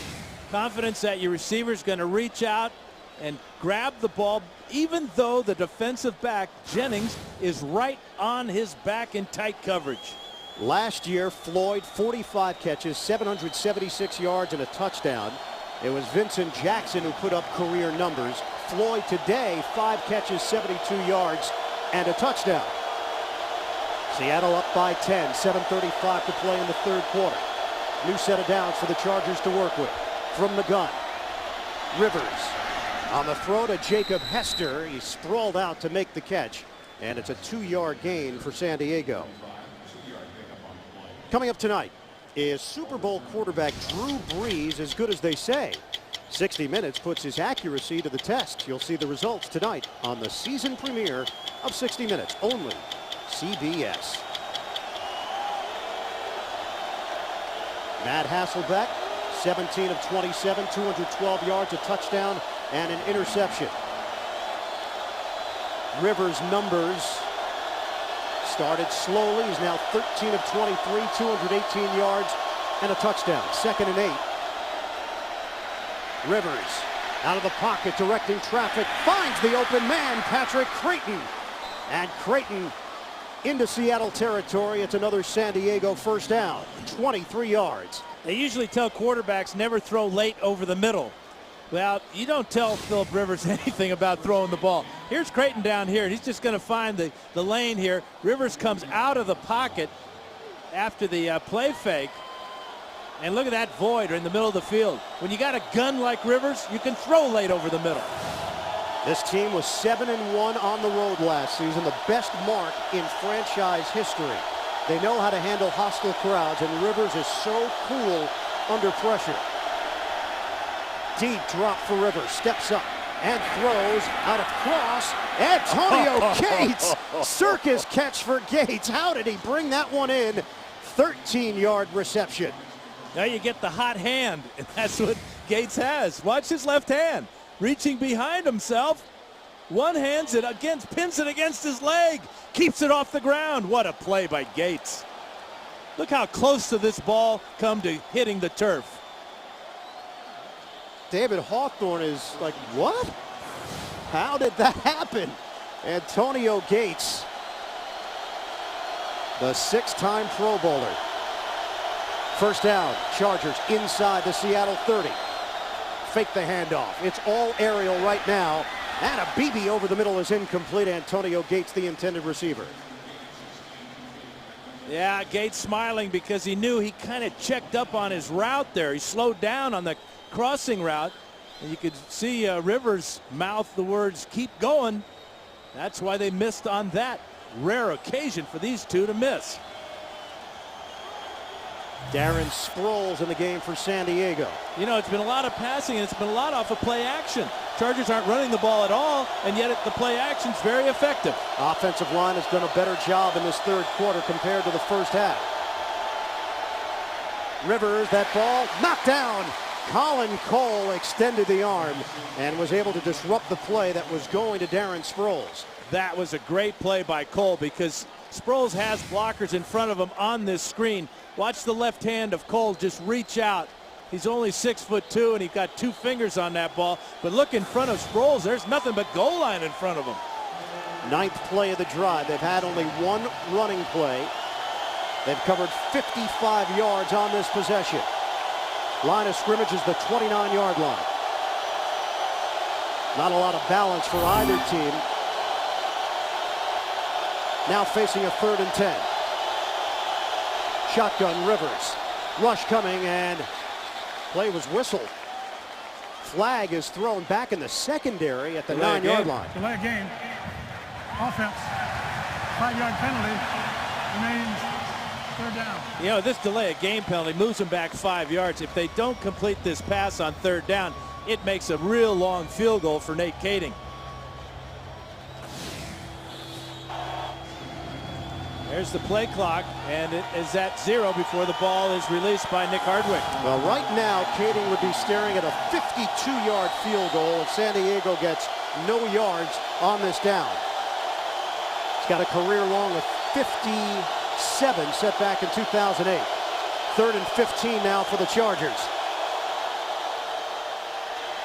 Confidence that your receiver's going to reach out and grab the ball, even though the defensive back, Jennings, is right on his back in tight coverage. Last year, Floyd, 45 catches, 776 yards, and a touchdown. It was Vincent Jackson who put up career numbers. Floyd today, 5 catches, 72 yards, and a touchdown. Seattle up by 10, 7:35 to play in the third quarter. New set of downs for the Chargers to work with. From the gun, Rivers on the throw to Jacob Hester. He sprawled out to make the catch, and it's a 2-yard gain for San Diego. Coming up tonight, is Super Bowl quarterback Drew Brees as good as they say? 60 Minutes puts his accuracy to the test. You'll see the results tonight on the season premiere of 60 Minutes, only CBS. Matt Hasselbeck, 17 of 27, 212 yards, a touchdown, and an interception. Rivers' numbers started slowly. He's now 13 of 23, 218 yards, and a touchdown. 2nd and 8. Rivers out of the pocket, directing traffic, finds the open man, Patrick Creighton. And Creighton into Seattle territory. It's another San Diego first down, 23 yards. They usually tell quarterbacks never throw late over the middle. Well, you don't tell Philip Rivers anything about throwing the ball. Here's Creighton down here. He's just going to find the lane here. Rivers comes out of the pocket after the play fake. And look at that void in the middle of the field. When you got a gun like Rivers, you can throw late over the middle. This team was 7-1 on the road last season, the best mark in franchise history. They know how to handle hostile crowds, and Rivers is so cool under pressure. Deep drop for Rivers, steps up, and throws out of cross. Antonio Gates, circus catch for Gates. How did he bring that one in? 13-yard reception. Now you get the hot hand, and that's what Gates has. Watch his left hand, reaching behind himself. One hands it against, pins it against his leg, keeps it off the ground. What a play by Gates. Look how close to this ball come to hitting the turf. David Hawthorne is like, what? How did that happen? Antonio Gates, the 6-time Pro Bowler. First down, Chargers inside the Seattle 30. Fake the handoff. It's all aerial right now. And a BB over the middle is incomplete. Antonio Gates, the intended receiver. Yeah, Gates smiling because he knew he kind of checked up on his route there. He slowed down on the crossing route. And you could see Rivers mouth the words, keep going. That's why they missed on that rare occasion for these two to miss. Darren Sproles in the game for San Diego. You know, it's been a lot of passing, and it's been a lot off of play action. Chargers aren't running the ball at all, and yet the play action's very effective. Offensive line has done a better job in this third quarter compared to the first half. Rivers, that ball knocked down. Colin Cole extended the arm and was able to disrupt the play that was going to Darren Sproles. That was a great play by Cole because Sproles has blockers in front of him on this screen. Watch the left hand of Cole just reach out. He's only 6'2", and he got 2 fingers on that ball. But look in front of Sproles. There's nothing but goal line in front of him. 9th play of the drive. They've had only one running play. They've covered 55 yards on this possession. Line of scrimmage is the 29-yard line. Not a lot of balance for either team. Now facing a 3rd and 10. Shotgun Rivers. Rush coming, and play was whistled. Flag is thrown back in the secondary at the 9-yard line. Delay game. Offense. 5-yard penalty. Remains 3rd down. You know, this delay of game penalty moves them back 5 yards. If they don't complete this pass on 3rd down, it makes a real long field goal for Nate Kading. There's the play clock, and it is at 0 before the ball is released by Nick Hardwick. Well, right now, Kading would be staring at a 52-yard field goal if San Diego gets no yards on this down. He's got a career long of 57 set back in 2008. 3rd and 15 now for the Chargers.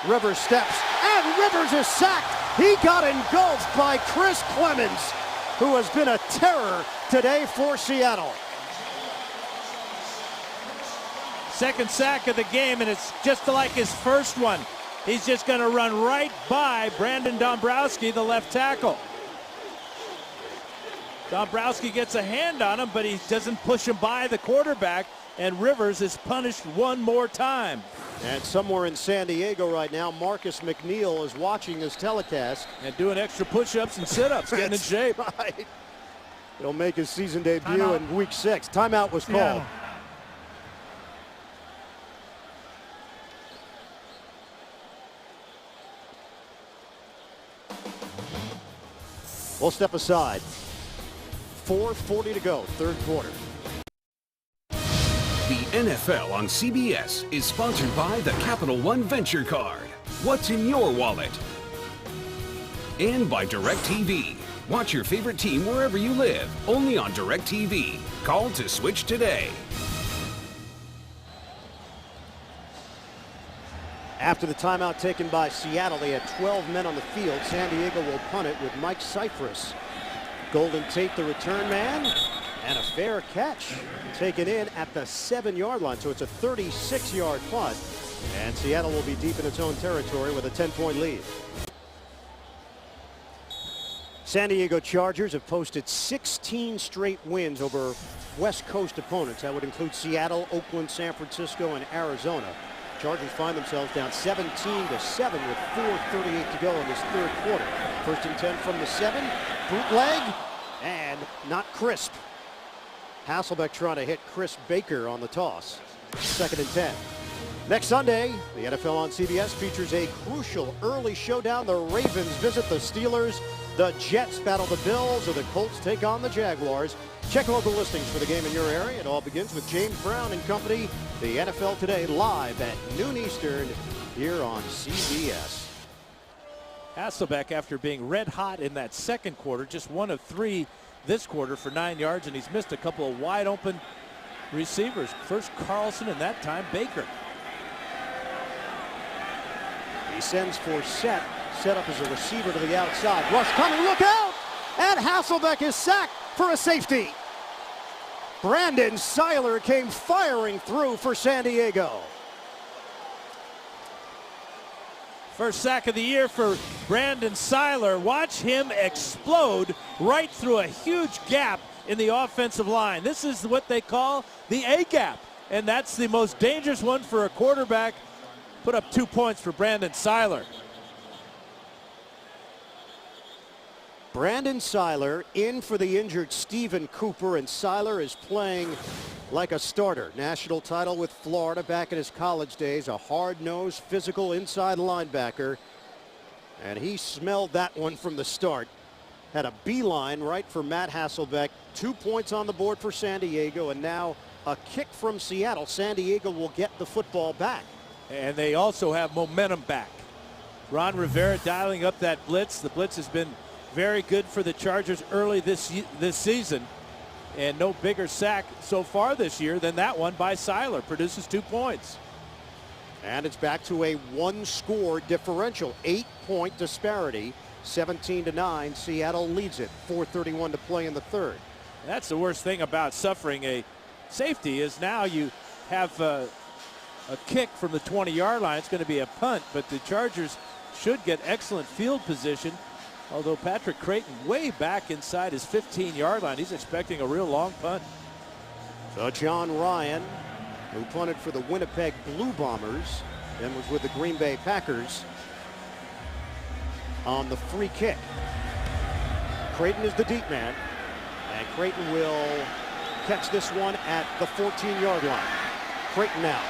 Rivers steps, and Rivers is sacked. He got engulfed by Chris Clemens, who has been a terror today for Seattle. Second sack of the game, and it's just like his first one. He's just going to run right by Brandon Dombrowski, the left tackle. Dombrowski gets a hand on him, but he doesn't push him by the quarterback, and Rivers is punished one more time. And somewhere in San Diego right now, Marcus McNeil is watching this telecast. And doing extra push-ups and sit-ups, getting in shape. Right. He'll make his season debut in week 6. Timeout was called. We'll step aside. 4:40 to go, 3rd quarter. The NFL on CBS is sponsored by the Capital One Venture Card. What's in your wallet? And by DirecTV. Watch your favorite team wherever you live, only on DirecTV. Call to switch today. After the timeout taken by Seattle, they had 12 men on the field. San Diego will punt it with Mike Cypress. Golden Tate, the return man, and a fair catch taken in at the 7-yard line. So it's a 36-yard punt, and Seattle will be deep in its own territory with a 10-point lead. San Diego Chargers have posted 16 straight wins over West Coast opponents. That would include Seattle, Oakland, San Francisco, and Arizona. Chargers find themselves down 17-7 with 4:38 to go in this 3rd quarter. 1st and 10 from the 7. Bootleg, and not crisp. Hasselbeck trying to hit Chris Baker on the toss. 2nd and 10. Next Sunday, the NFL on CBS features a crucial early showdown. The Ravens visit the Steelers, the Jets battle the Bills, or the Colts take on the Jaguars. Check local listings for the game in your area. It all begins with James Brown and company. The NFL Today live at noon Eastern here on CBS. Hasselbeck, after being red hot in that second quarter, just 1 of 3 this quarter for 9 yards, and he's missed a couple of wide open receivers. First Carlson, and that time Baker. He sends for set up as a receiver to the outside. Rush coming, look out! And Hasselbeck is sacked for a safety. Brandon Seiler came firing through for San Diego. First sack of the year for Brandon Seiler. Watch him explode right through a huge gap in the offensive line. This is what they call the A gap, and that's the most dangerous one for a quarterback. Put up 2 points for Brandon Seiler. Brandon Seiler in for the injured Stephen Cooper, and Seiler is playing like a starter. National title with Florida back in his college days. A hard-nosed, physical inside linebacker. And he smelled that one from the start. Had a beeline right for Matt Hasselbeck. 2 points on the board for San Diego, and now a kick from Seattle. San Diego will get the football back. And they also have momentum back. Ron Rivera dialing up that blitz. The blitz has been very good for the Chargers early this season. And no bigger sack so far this year than that one by Seiler. Produces 2 points. And it's back to a one-score differential. 8-point disparity. 17-9. Seattle leads it. 4:31 to play in the third. That's the worst thing about suffering a safety is now you have a kick from the 20-yard line. It's going to be a punt, but the Chargers should get excellent field position. Although Patrick Creighton way back inside his 15-yard line. He's expecting a real long punt. So John Ryan, who punted for the Winnipeg Blue Bombers and was with the Green Bay Packers, on the free kick. Creighton is the deep man, and Creighton will catch this one at the 14-yard line. Creighton now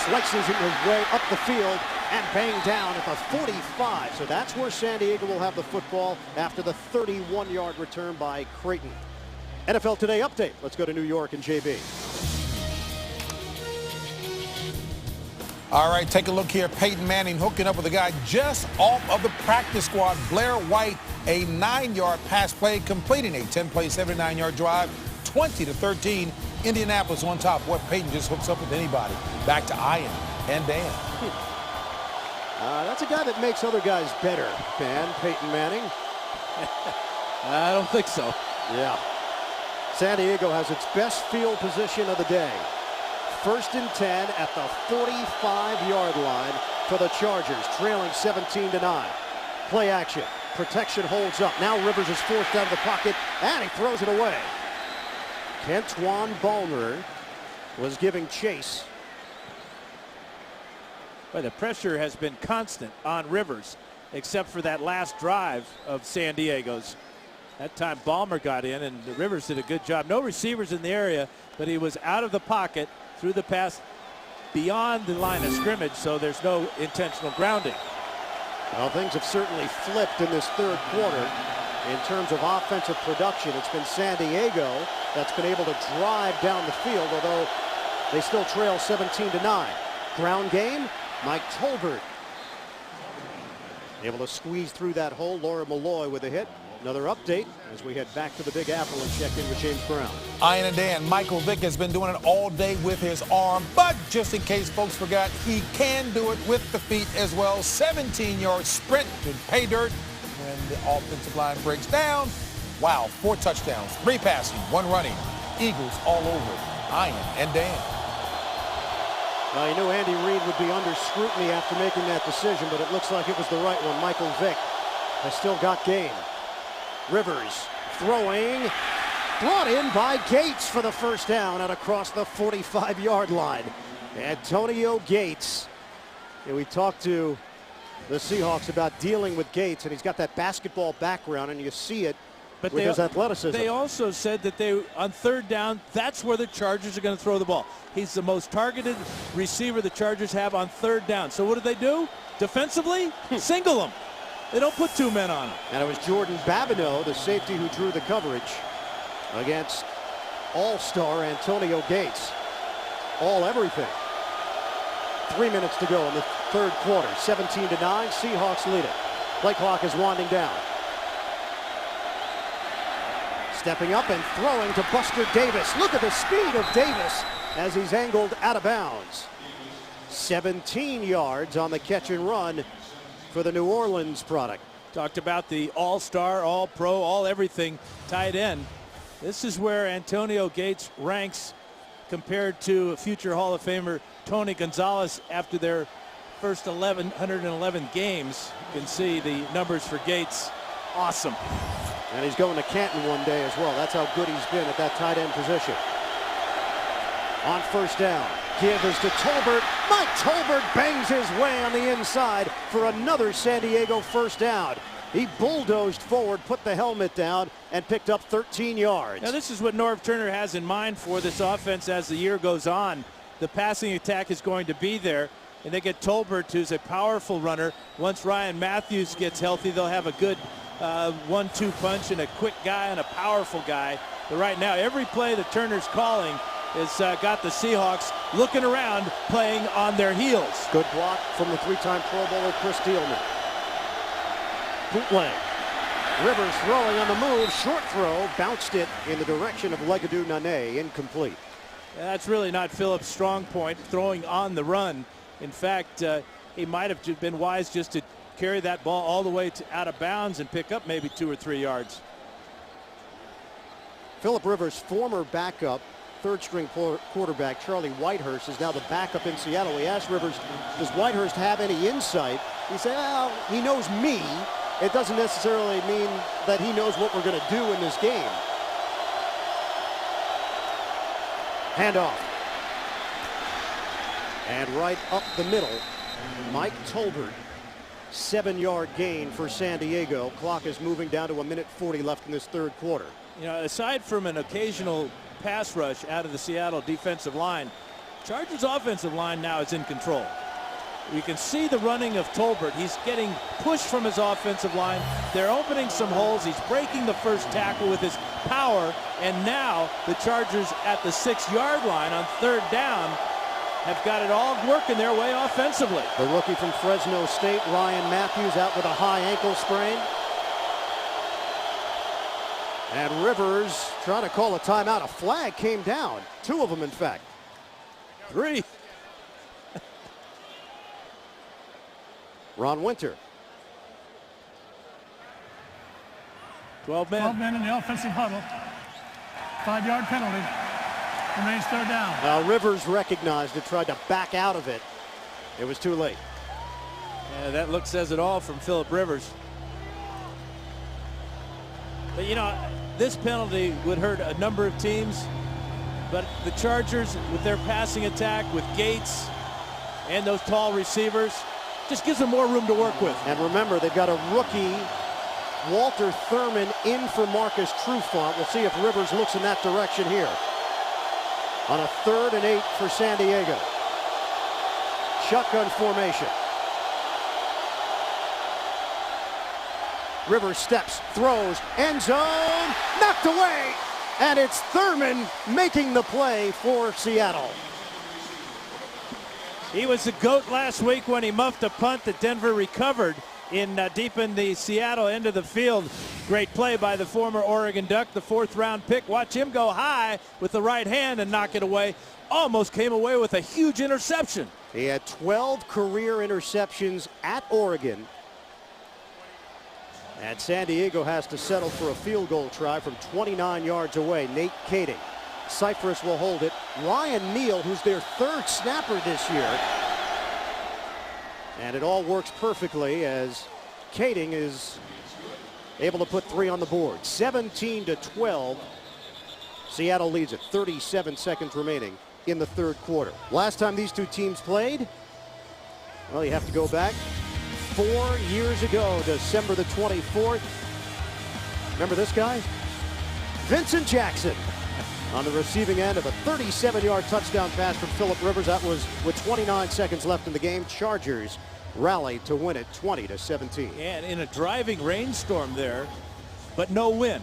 slices his way up the field and banged down at the 45. So that's where San Diego will have the football after the 31-yard return by Creighton. NFL Today update. Let's go to New York and JB. All right, take a look here. Peyton Manning hooking up with a guy just off of the practice squad. Blair White, a 9-yard pass play, completing a 10-play, 79-yard drive, 20-13. Indianapolis on top. Boy, Peyton just hooks up with anybody. Back to Ian and Dan. That's a guy that makes other guys better, Dan. Peyton Manning. I don't think so. Yeah. San Diego has its best field position of the day. 1st and 10 at the 45-yard line for the Chargers, trailing 17-9. Play action. Protection holds up. Now Rivers is forced out of the pocket, and he throws it away. Kentwan Ballmer was giving chase. But the pressure has been constant on Rivers, except for that last drive of San Diego's. That time Ballmer got in, and Rivers did a good job. No receivers in the area, but he was out of the pocket, threw the pass beyond the line of scrimmage, so there's no intentional grounding. Well, things have certainly flipped in this third quarter. In terms of offensive production, it's been San Diego that's been able to drive down the field, although they still trail 17-9. Ground game, Mike Tolbert able to squeeze through that hole. Laura Malloy with a hit. Another update as we head back to the Big Apple and check in with James Brown. Ian and Dan, Michael Vick has been doing it all day with his arm, but just in case folks forgot, he can do it with the feet as well. 17-yard sprint to pay dirt when the offensive line breaks down. Wow, 4 touchdowns, 3 passing, 1 running. Eagles all over Ian and Dan. Well, you knew Andy Reid would be under scrutiny after making that decision, but it looks like it was the right one. Michael Vick has still got game. Rivers throwing, brought in by Gates for the first down out across the 45-yard line. Antonio Gates. And we talked to the Seahawks about dealing with Gates, and he's got that basketball background, and you see it But with his athleticism. They also said that on third down, that's where the Chargers are going to throw the ball. He's the most targeted receiver the Chargers have on third down. So what do? Defensively, single him. They don't put two men on him. And it was Jordan Babineau, the safety, who drew the coverage against all-star Antonio Gates. All everything. 3 minutes to go in the third quarter. 17-9, Seahawks lead it. Play clock is winding down. Stepping up and throwing to Buster Davis. Look at the speed of Davis as he's angled out of bounds. 17 yards on the catch and run for the New Orleans product. Talked about the all-star, all-pro, all-everything tight end. This is where Antonio Gates ranks compared to future Hall of Famer Tony Gonzalez after their first 111 games. You can see the numbers for Gates. Awesome. And he's going to Canton one day as well. That's how good he's been at that tight end position. On first down, give is to Tolbert. Mike Tolbert bangs his way on the inside for another San Diego first down. He bulldozed forward, put the helmet down, and picked up 13 yards. Now this is what Norv Turner has in mind for this offense as the year goes on. The passing attack is going to be there, and they get Tolbert, who's a powerful runner. Once Ryan Matthews gets healthy, they'll have a good 1-2 punch and a quick guy and a powerful guy. But right now, every play that Turner's calling has got the Seahawks looking around, playing on their heels. Good block from the three-time Pro Bowler Chris Thielman. Bootleg. Rivers throwing on the move. Short throw. Bounced it in the direction of Legadou Nane. Incomplete. That's really not Phillips' strong point, throwing on the run. In fact, he might have been wise just to carry that ball all the way out of bounds and pick up maybe 2 or 3 yards. Phillip Rivers, former backup, third-string quarterback Charlie Whitehurst, is now the backup in Seattle. We asked Rivers, does Whitehurst have any insight? He said, well, he knows me. It doesn't necessarily mean that he knows what we're going to do in this game. Handoff. And right up the middle, Mike Tolbert. 7-yard gain for San Diego. Clock is moving down to 1:40 left in this third quarter. You know, aside from an occasional pass rush out of the Seattle defensive line, Chargers offensive line now is in control. You can see the running of Tolbert. He's getting pushed from his offensive line. They're opening some holes. He's breaking the first tackle with his power. And now the Chargers at the 6-yard line on third down have got it all working their way offensively. The rookie from Fresno State, Ryan Matthews, out with a high ankle sprain. And Rivers trying to call a timeout. A flag came down. 2 of them, in fact. 3. Ron Winter. 12 men. 12 men in the offensive huddle. 5-yard penalty. Remains third down. Now Rivers recognized it, tried to back out of it. It was too late. Yeah, that look says it all from Phillip Rivers. But you know, this penalty would hurt a number of teams. But the Chargers, with their passing attack, with Gates and those tall receivers, just gives them more room to work with. And remember, they've got a rookie, Walter Thurman, in for Marcus Trufant. We'll see if Rivers looks in that direction here. On a 3rd and 8 for San Diego. Shotgun formation. Rivers steps, throws, end zone, knocked away. And it's Thurman making the play for Seattle. He was the GOAT last week when he muffed a punt that Denver recovered in deep in the Seattle end of the field. Great play by the former Oregon Duck, the 4th-round pick. Watch him go high with the right hand and knock it away. Almost came away with a huge interception. He had 12 career interceptions at Oregon. And San Diego has to settle for a field goal try from 29 yards away. Nate Kading. Cypress will hold it. Ryan Neal, who's their 3rd snapper this year. And it all works perfectly as Kading is able to put 3 on the board. 17-12. Seattle leads it. 37 seconds remaining in the third quarter. Last time these two teams played, well, you have to go back 4 years ago, December the 24th. Remember this guy? Vincent Jackson on the receiving end of a 37-yard touchdown pass from Phillip Rivers. That was with 29 seconds left in the game. Chargers rallied to win it 20-17. And in a driving rainstorm there, but no win.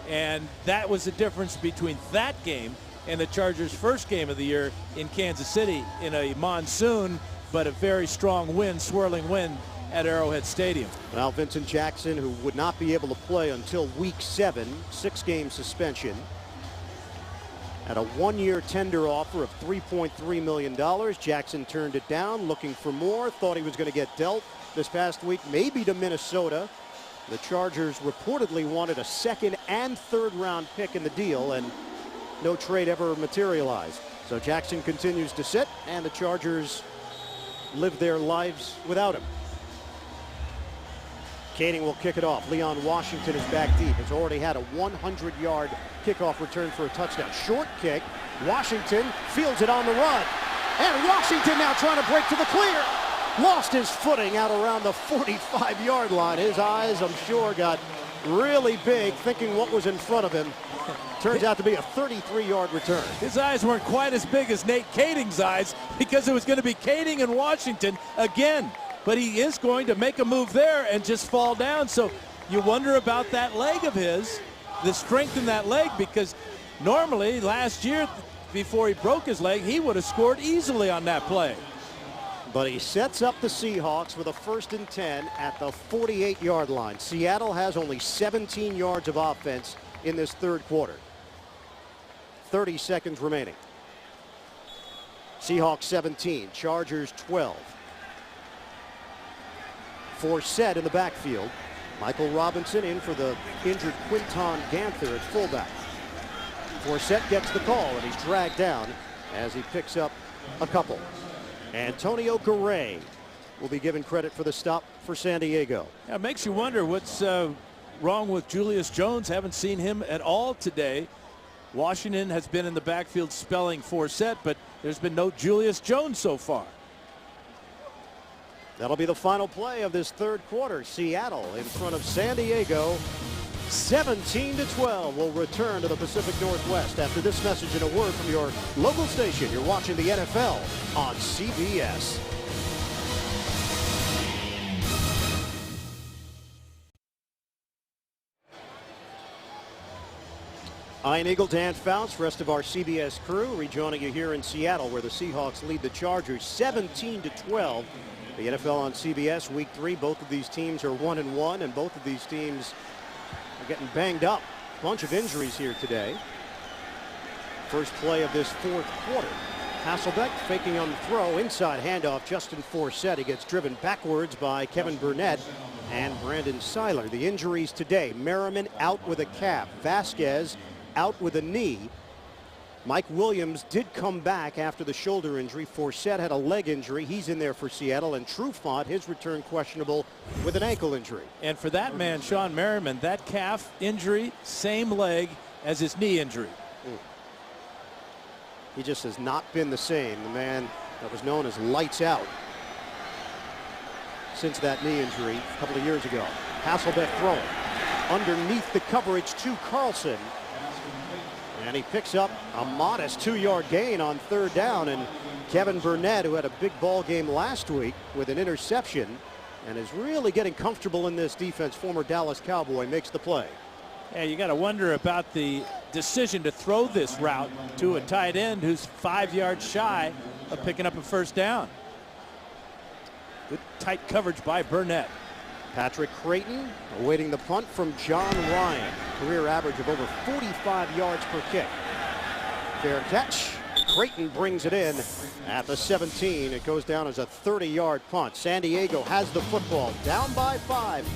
And that was the difference between that game and the Chargers' first game of the year in Kansas City in a monsoon, but a very strong wind, swirling wind at Arrowhead Stadium. Well, Vincent Jackson, who would not be able to play until week 7, 6-game suspension, had a 1-year tender offer of $3.3 million. Jackson turned it down, looking for more, thought he was going to get dealt this past week, maybe to Minnesota. The Chargers reportedly wanted a 2nd and 3rd round pick in the deal, and no trade ever materialized. So Jackson continues to sit, and the Chargers live their lives without him. Kading will kick it off. Leon Washington is back deep. Has already had a 100-yard kickoff return for a touchdown. Short kick. Washington fields it on the run. And Washington now trying to break to the clear. Lost his footing out around the 45-yard line. His eyes, I'm sure, got really big thinking what was in front of him. Turns out to be a 33-yard return. His eyes weren't quite as big as Nate Kading's eyes because it was going to be Kading and Washington again. But he is going to make a move there and just fall down. So you wonder about that leg of his, the strength in that leg, because normally last year before he broke his leg, he would have scored easily on that play. But he sets up the Seahawks with a 1st and 10 at the 48-yard line. Seattle has only 17 yards of offense in this 3rd quarter. 30 seconds remaining. Seahawks 17, Chargers 12. Forsett in the backfield. Michael Robinson in for the injured Quinton Ganther at fullback. Forsett gets the call, and he's dragged down as he picks up a couple. Antonio Garay will be given credit for the stop for San Diego. Yeah, it makes you wonder what's wrong with Julius Jones. Haven't seen him at all today. Washington has been in the backfield spelling Forsett, but there's been no Julius Jones so far. That'll be the final play of this 3rd quarter. Seattle in front of San Diego. 17-12 will return to the Pacific Northwest after this message and a word from your local station. You're watching the NFL on CBS. Ian Eagle, Dan Fouts, rest of our CBS crew rejoining you here in Seattle, where the Seahawks lead the Chargers 17-12. The NFL on CBS, Week 3. Both of these teams are 1-1, and both of these teams are getting banged up. Bunch of injuries here today. First play of this 4th quarter. Hasselbeck faking on the throw, inside handoff. Justin Forsett. He gets driven backwards by Kevin Burnett and Brandon Seiler. The injuries today: Merriman out with a calf, Vasquez out with a knee. Mike Williams did come back after the shoulder injury. Forsett had a leg injury. He's in there for Seattle. And Trufant, his return questionable with an ankle injury. And for that man, Sean Merriman, that calf injury, same leg as his knee injury. He just has not been the same. The man that was known as lights out since that knee injury a couple of years ago. Hasselbeck throwing underneath the coverage to Carlson. And he picks up a modest 2-yard gain on 3rd down. And Kevin Burnett, who had a big ball game last week with an interception and is really getting comfortable in this defense, former Dallas Cowboy, makes the play. Yeah, you got to wonder about the decision to throw this route to a tight end who's 5 yards shy of picking up a 1st down. Good tight coverage by Burnett. Patrick Creighton awaiting the punt from John Ryan. Career average of over 45 yards per kick. Fair catch. Creighton brings it in at the 17. It goes down as a 30-yard punt. San Diego has the football, down by 5.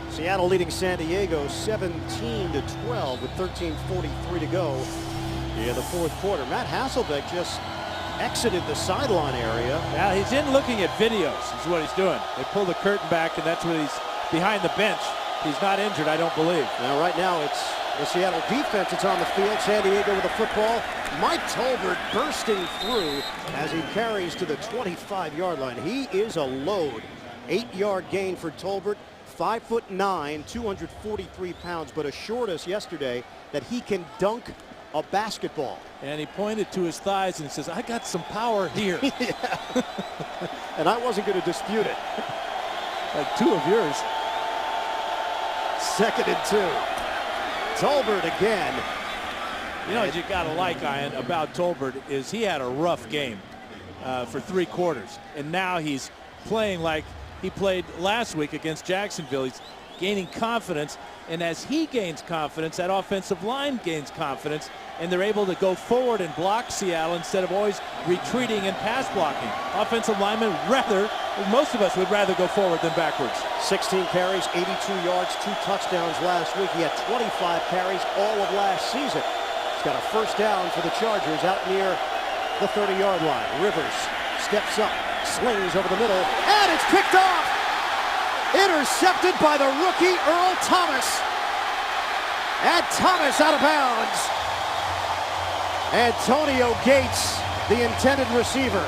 Seattle leading San Diego 17-12 with 13:43 to go in the 4th quarter. Matt Hasselbeck just exited the sideline area. Now he's in looking at videos is what he's doing. They pull the curtain back, and that's when he's behind the bench. He's not injured, I don't believe. Now right now it's the Seattle defense that's on the field. San Diego with the football. Mike Tolbert bursting through as he carries to the 25-yard line. He is a load. 8-yard gain for Tolbert. 5'9", 243 pounds, but assured us yesterday that he can dunk a basketball. And he pointed to his thighs and says, I got some power here. And I wasn't going to dispute it. Like two of yours. 2nd and 2. Tolbert again. You know what you got to like, Ian, about Tolbert is he had a rough game for 3 quarters. And now he's playing like he played last week against Jacksonville. He's gaining confidence. And as he gains confidence, that offensive line gains confidence. And they're able to go forward and block Seattle instead of always retreating and pass blocking. Offensive linemen most of us would rather go forward than backwards. 16 carries, 82 yards, 2 touchdowns last week. He had 25 carries all of last season. He's got a first down for the Chargers out near the 30-yard line. Rivers steps up, slings over the middle, and it's picked off. Intercepted by the rookie Earl Thomas. And Thomas out of bounds. Antonio Gates, the intended receiver.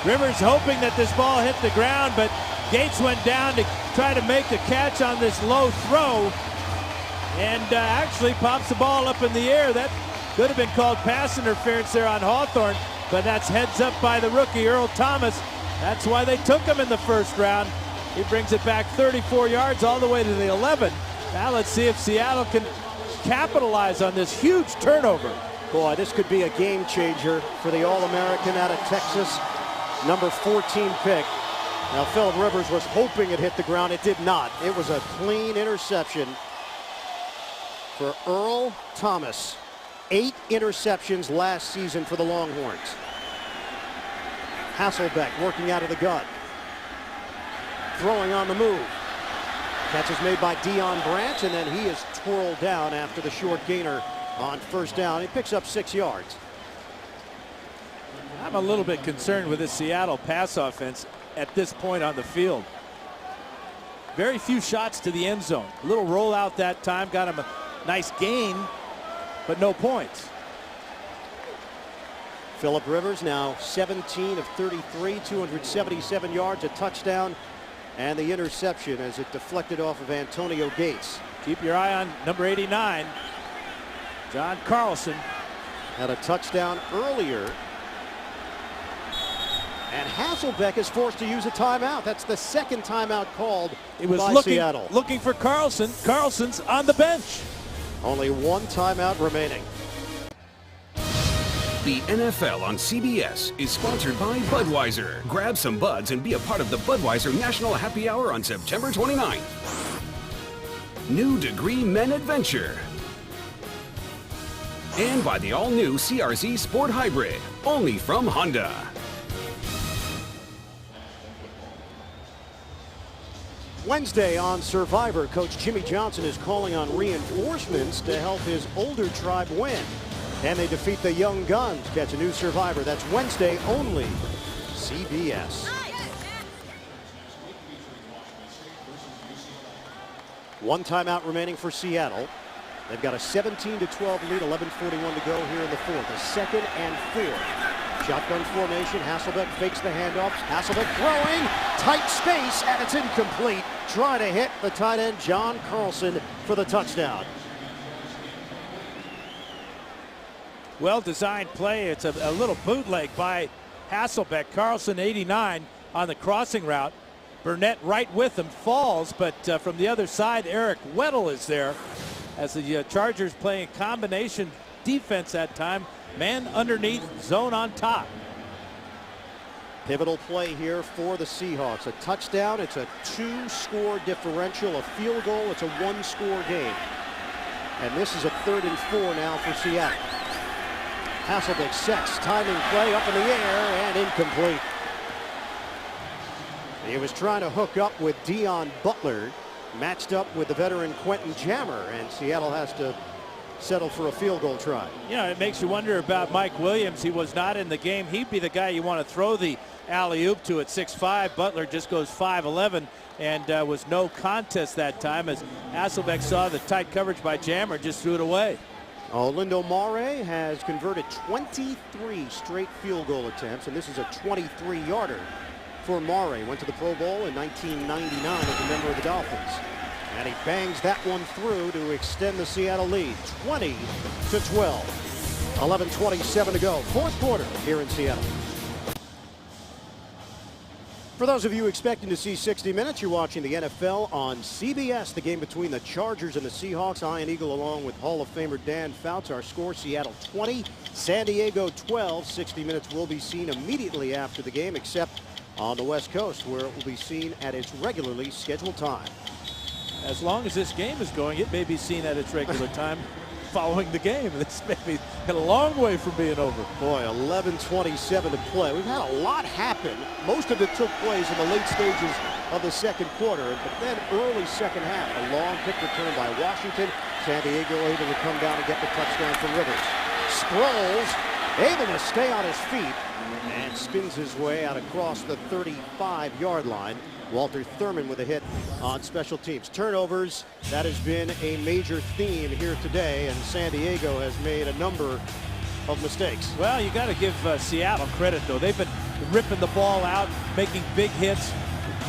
Rivers hoping that this ball hit the ground, but Gates went down to try to make the catch on this low throw and actually pops the ball up in the air. That could have been called pass interference there on Hawthorne, but that's heads up by the rookie Earl Thomas. That's why they took him in the first round. He brings it back 34 yards all the way to the 11. Now let's see if Seattle can capitalize on this huge turnover. Boy, this could be a game changer for the All-American out of Texas, number 14 pick. Now, Phillip Rivers was hoping it hit the ground. It did not. It was a clean interception for Earl Thomas. 8 interceptions last season for the Longhorns. Hasselbeck working out of the gun. Throwing on the move. Catch is made by Deion Branch, and then he is twirled down after the short gainer on first down. He picks up 6 yards. I'm a little bit concerned with this Seattle pass offense at this point on the field. Very few shots to the end zone. A little rollout that time, got him a nice gain, but no points. Phillip Rivers now 17 of 33, 277 yards, a touchdown, and the interception as it deflected off of Antonio Gates. Keep your eye on number 89, John Carlson. Had a touchdown earlier. And Hasselbeck is forced to use a timeout. That's the second timeout called by Seattle. Looking for Carlson. Carlson's on the bench. Only 1 timeout remaining. The NFL on CBS is sponsored by Budweiser. Grab some buds and be a part of the Budweiser National Happy Hour on September 29th. New Degree Men Adventure. And by the all-new CRZ Sport Hybrid, only from Honda. Wednesday on Survivor, Coach Jimmy Johnson is calling on reinforcements to help his older tribe win. And they defeat the Young Guns. Catch a new Survivor. That's Wednesday only. CBS. One timeout remaining for Seattle. They've got a 17-12 lead, 11:41 to go here in the fourth. A 2nd and 4. Shotgun formation. Hasselbeck fakes the handoff. Hasselbeck throwing. Tight space, and it's incomplete. Trying to hit the tight end, John Carlson, for the touchdown. Well-designed play. It's a little bootleg by Hasselbeck. Carlson, 89, on the crossing route. Burnett right with him, falls, but from the other side, Eric Weddle is there as the Chargers playing combination defense that time. Man underneath, zone on top. Pivotal play here for the Seahawks. A touchdown, it's a 2-score differential. A field goal, it's a 1-score game. And this is a 3rd and 4 now for Seattle. Hasselbeck sets, timing play up in the air and incomplete. He was trying to hook up with Dion Butler, matched up with the veteran Quentin Jammer, and Seattle has to settle for a field goal try. You know, it makes you wonder about Mike Williams. He was not in the game. He'd be the guy you want to throw the alley-oop to at 6'5". Butler just goes 5'11", and was no contest that time as Hasselbeck saw the tight coverage by Jammer, just threw it away. Lindo Mare has converted 23 straight field goal attempts, and this is a 23-yarder for Maury. Went to the Pro Bowl in 1999 as a member of the Dolphins. And he bangs that one through to extend the Seattle lead, 20-12. 11:27 to go. Fourth quarter here in Seattle. For those of you expecting to see 60 Minutes, you're watching the NFL on CBS. The game between the Chargers and the Seahawks. Ian Eagle along with Hall of Famer Dan Fouts. Our score, Seattle 20, San Diego 12. 60 Minutes will be seen immediately after the game, except on the West Coast, where it will be seen at its regularly scheduled time. As long as this game is going, it may be seen at its regular time following the game. This may be a long way from being over. Boy, 11:27 to play. We've had a lot happen. Most of it took place in the late stages of the second quarter, but then early second half, a long kick return by Washington. San Diego able to come down and get the touchdown from Rivers. Sproles able to stay on his feet and spins his way out across the 35-yard line. Walter Thurman with a hit on special teams. Turnovers, that has been a major theme here today, and San Diego has made a number of mistakes. Well, you got to give Seattle credit, though. They've been ripping the ball out, making big hits.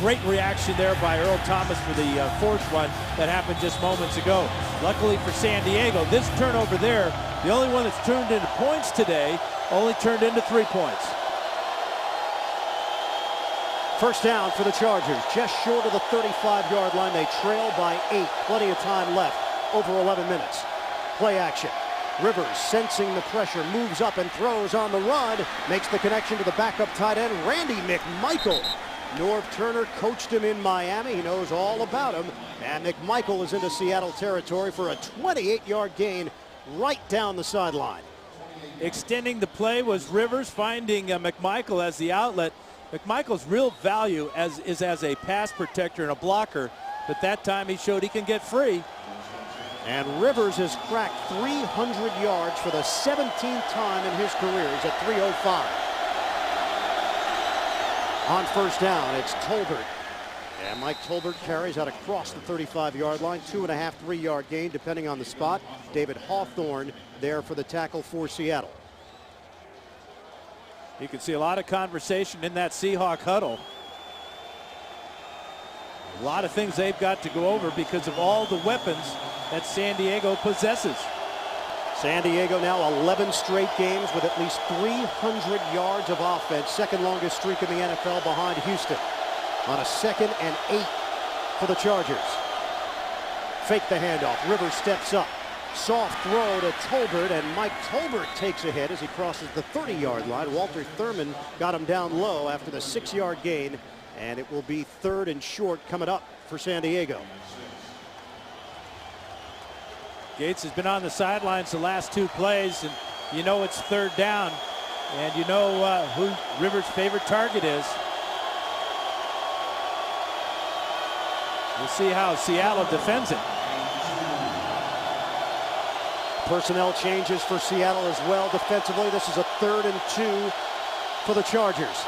Great reaction there by Earl Thomas for the fourth one that happened just moments ago. Luckily for San Diego, this turnover there, the only one that's turned into points today, only turned into 3 points. First down for the Chargers, just short of the 35-yard line. They trail by 8. Plenty of time left, over 11 minutes. Play action. Rivers, sensing the pressure, moves up and throws on the run. Makes the connection to the backup tight end, Randy McMichael. Norv Turner coached him in Miami. He knows all about him. And McMichael is into Seattle territory for a 28-yard gain right down the sideline. Extending the play was Rivers, finding McMichael as the outlet. McMichael's real value is as a pass protector and a blocker, but that time he showed he can get free. And Rivers has cracked 300 yards for the 17th time in his career. He's at 305. On first down, it's Tolbert. And Mike Tolbert carries out across the 35-yard line. 2.5, 3-yard gain, depending on the spot. David Hawthorne there for the tackle for Seattle. You can see a lot of conversation in that Seahawk huddle. A lot of things they've got to go over because of all the weapons that San Diego possesses. San Diego now 11 straight games with at least 300 yards of offense. Second longest streak in the NFL behind Houston. On a 2nd and 8 for the Chargers. Fake the handoff. Rivers steps up. Soft throw to Tolbert, and Mike Tolbert takes a hit as he crosses the 30-yard line. Walter Thurman got him down low after the 6-yard gain, and it will be 3rd and short coming up for San Diego. Gates has been on the sidelines the last 2 plays, and you know it's 3rd down, and you know who Rivers' favorite target is. We'll see how Seattle defends it. Personnel changes for Seattle as well defensively. This is a 3rd and 2 for the Chargers.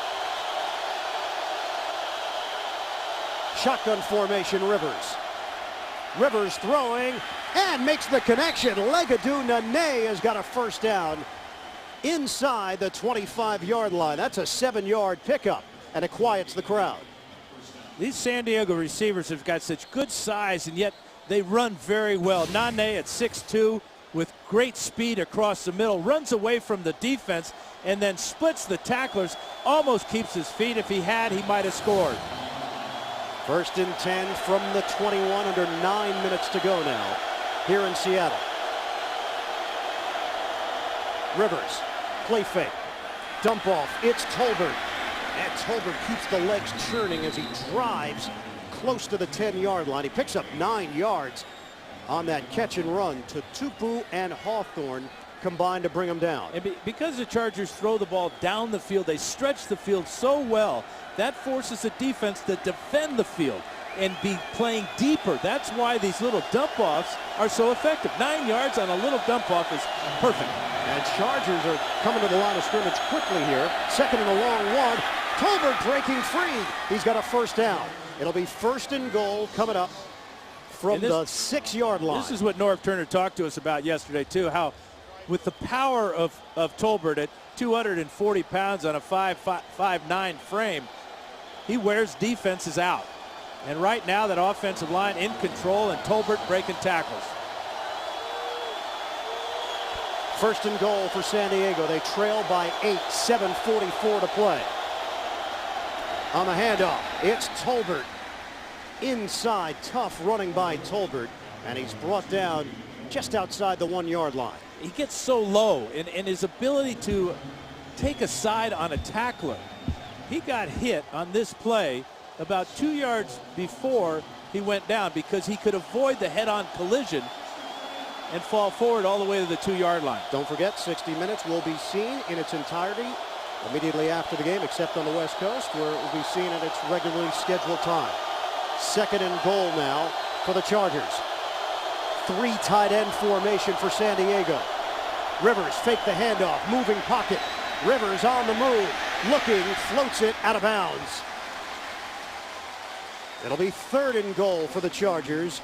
Shotgun formation, Rivers. Rivers throwing and makes the connection. Legadou Nene has got a first down inside the 25-yard line. That's a 7-yard pickup, and it quiets the crowd. These San Diego receivers have got such good size, and yet they run very well. Nene at 6'2", with great speed across the middle, runs away from the defense and then splits the tacklers, almost keeps his feet. If he had, he might have scored. 1st and 10 from the 21, under 9 minutes to go now here in Seattle. Rivers, play fake, dump off, it's Tolbert. And Tolbert keeps the legs churning as he drives close to the 10-yard line. He picks up 9 yards on that catch and run to Tupu and Hawthorne combined to bring him down. And because the Chargers throw the ball down the field, they stretch the field so well, that forces the defense to defend the field and be playing deeper. That's why these little dump-offs are so effective. 9 yards on a little dump-off is perfect. And Chargers are coming to the line of scrimmage quickly here. 2nd and a long one. Tolbert breaking free. He's got a first down. It'll be 1st and goal coming up from the 6-yard line. This is what Norv Turner talked to us about yesterday, too, how with the power of Tolbert at 240 pounds on a 5'9" frame, he wears defenses out. And right now that offensive line in control and Tolbert breaking tackles. First and goal for San Diego. They trail by 8, 7:44 to play. On the handoff, it's Tolbert. Inside, tough running by Tolbert, and he's brought down just outside the 1-yard line. He gets so low in his ability to take a side on a tackler. He got hit on this play about 2 yards before he went down because he could avoid the head-on collision and fall forward all the way to the 2-yard line. Don't forget, 60 Minutes will be seen in its entirety immediately after the game, except on the West Coast, where it will be seen at its regularly scheduled time. Second and goal now for the Chargers. 3 tight end formation for San Diego. Rivers fake the handoff, moving pocket. Rivers on the move, looking, floats it out of bounds. It'll be third and goal for the Chargers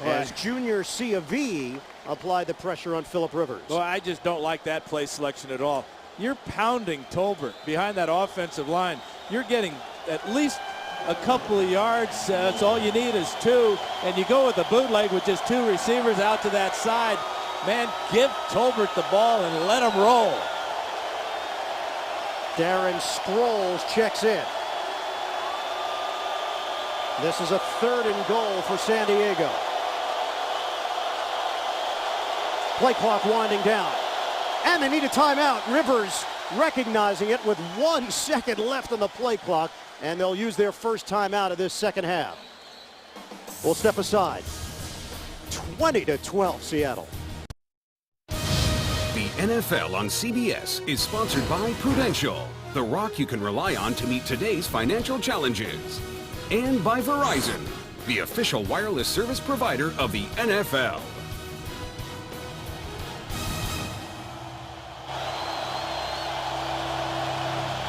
as Junior Seahawks applied the pressure on Phillip Rivers. Well, I just don't like that play selection at all. You're pounding Tolbert behind that offensive line. You're getting at least a couple of yards. That's all you need is 2. And you go with a bootleg with just 2 receivers out to that side. Man, give Tolbert the ball and let him roll. Darren Sproles checks in. This is a third and goal for San Diego. Play clock winding down. And they need a timeout. Rivers recognizing it with 1 second left on the play clock. And they'll use their first timeout of this second half. We'll step aside. 20-12 Seattle. The NFL on CBS is sponsored by Prudential, the rock you can rely on to meet today's financial challenges. And by Verizon, the official wireless service provider of the NFL.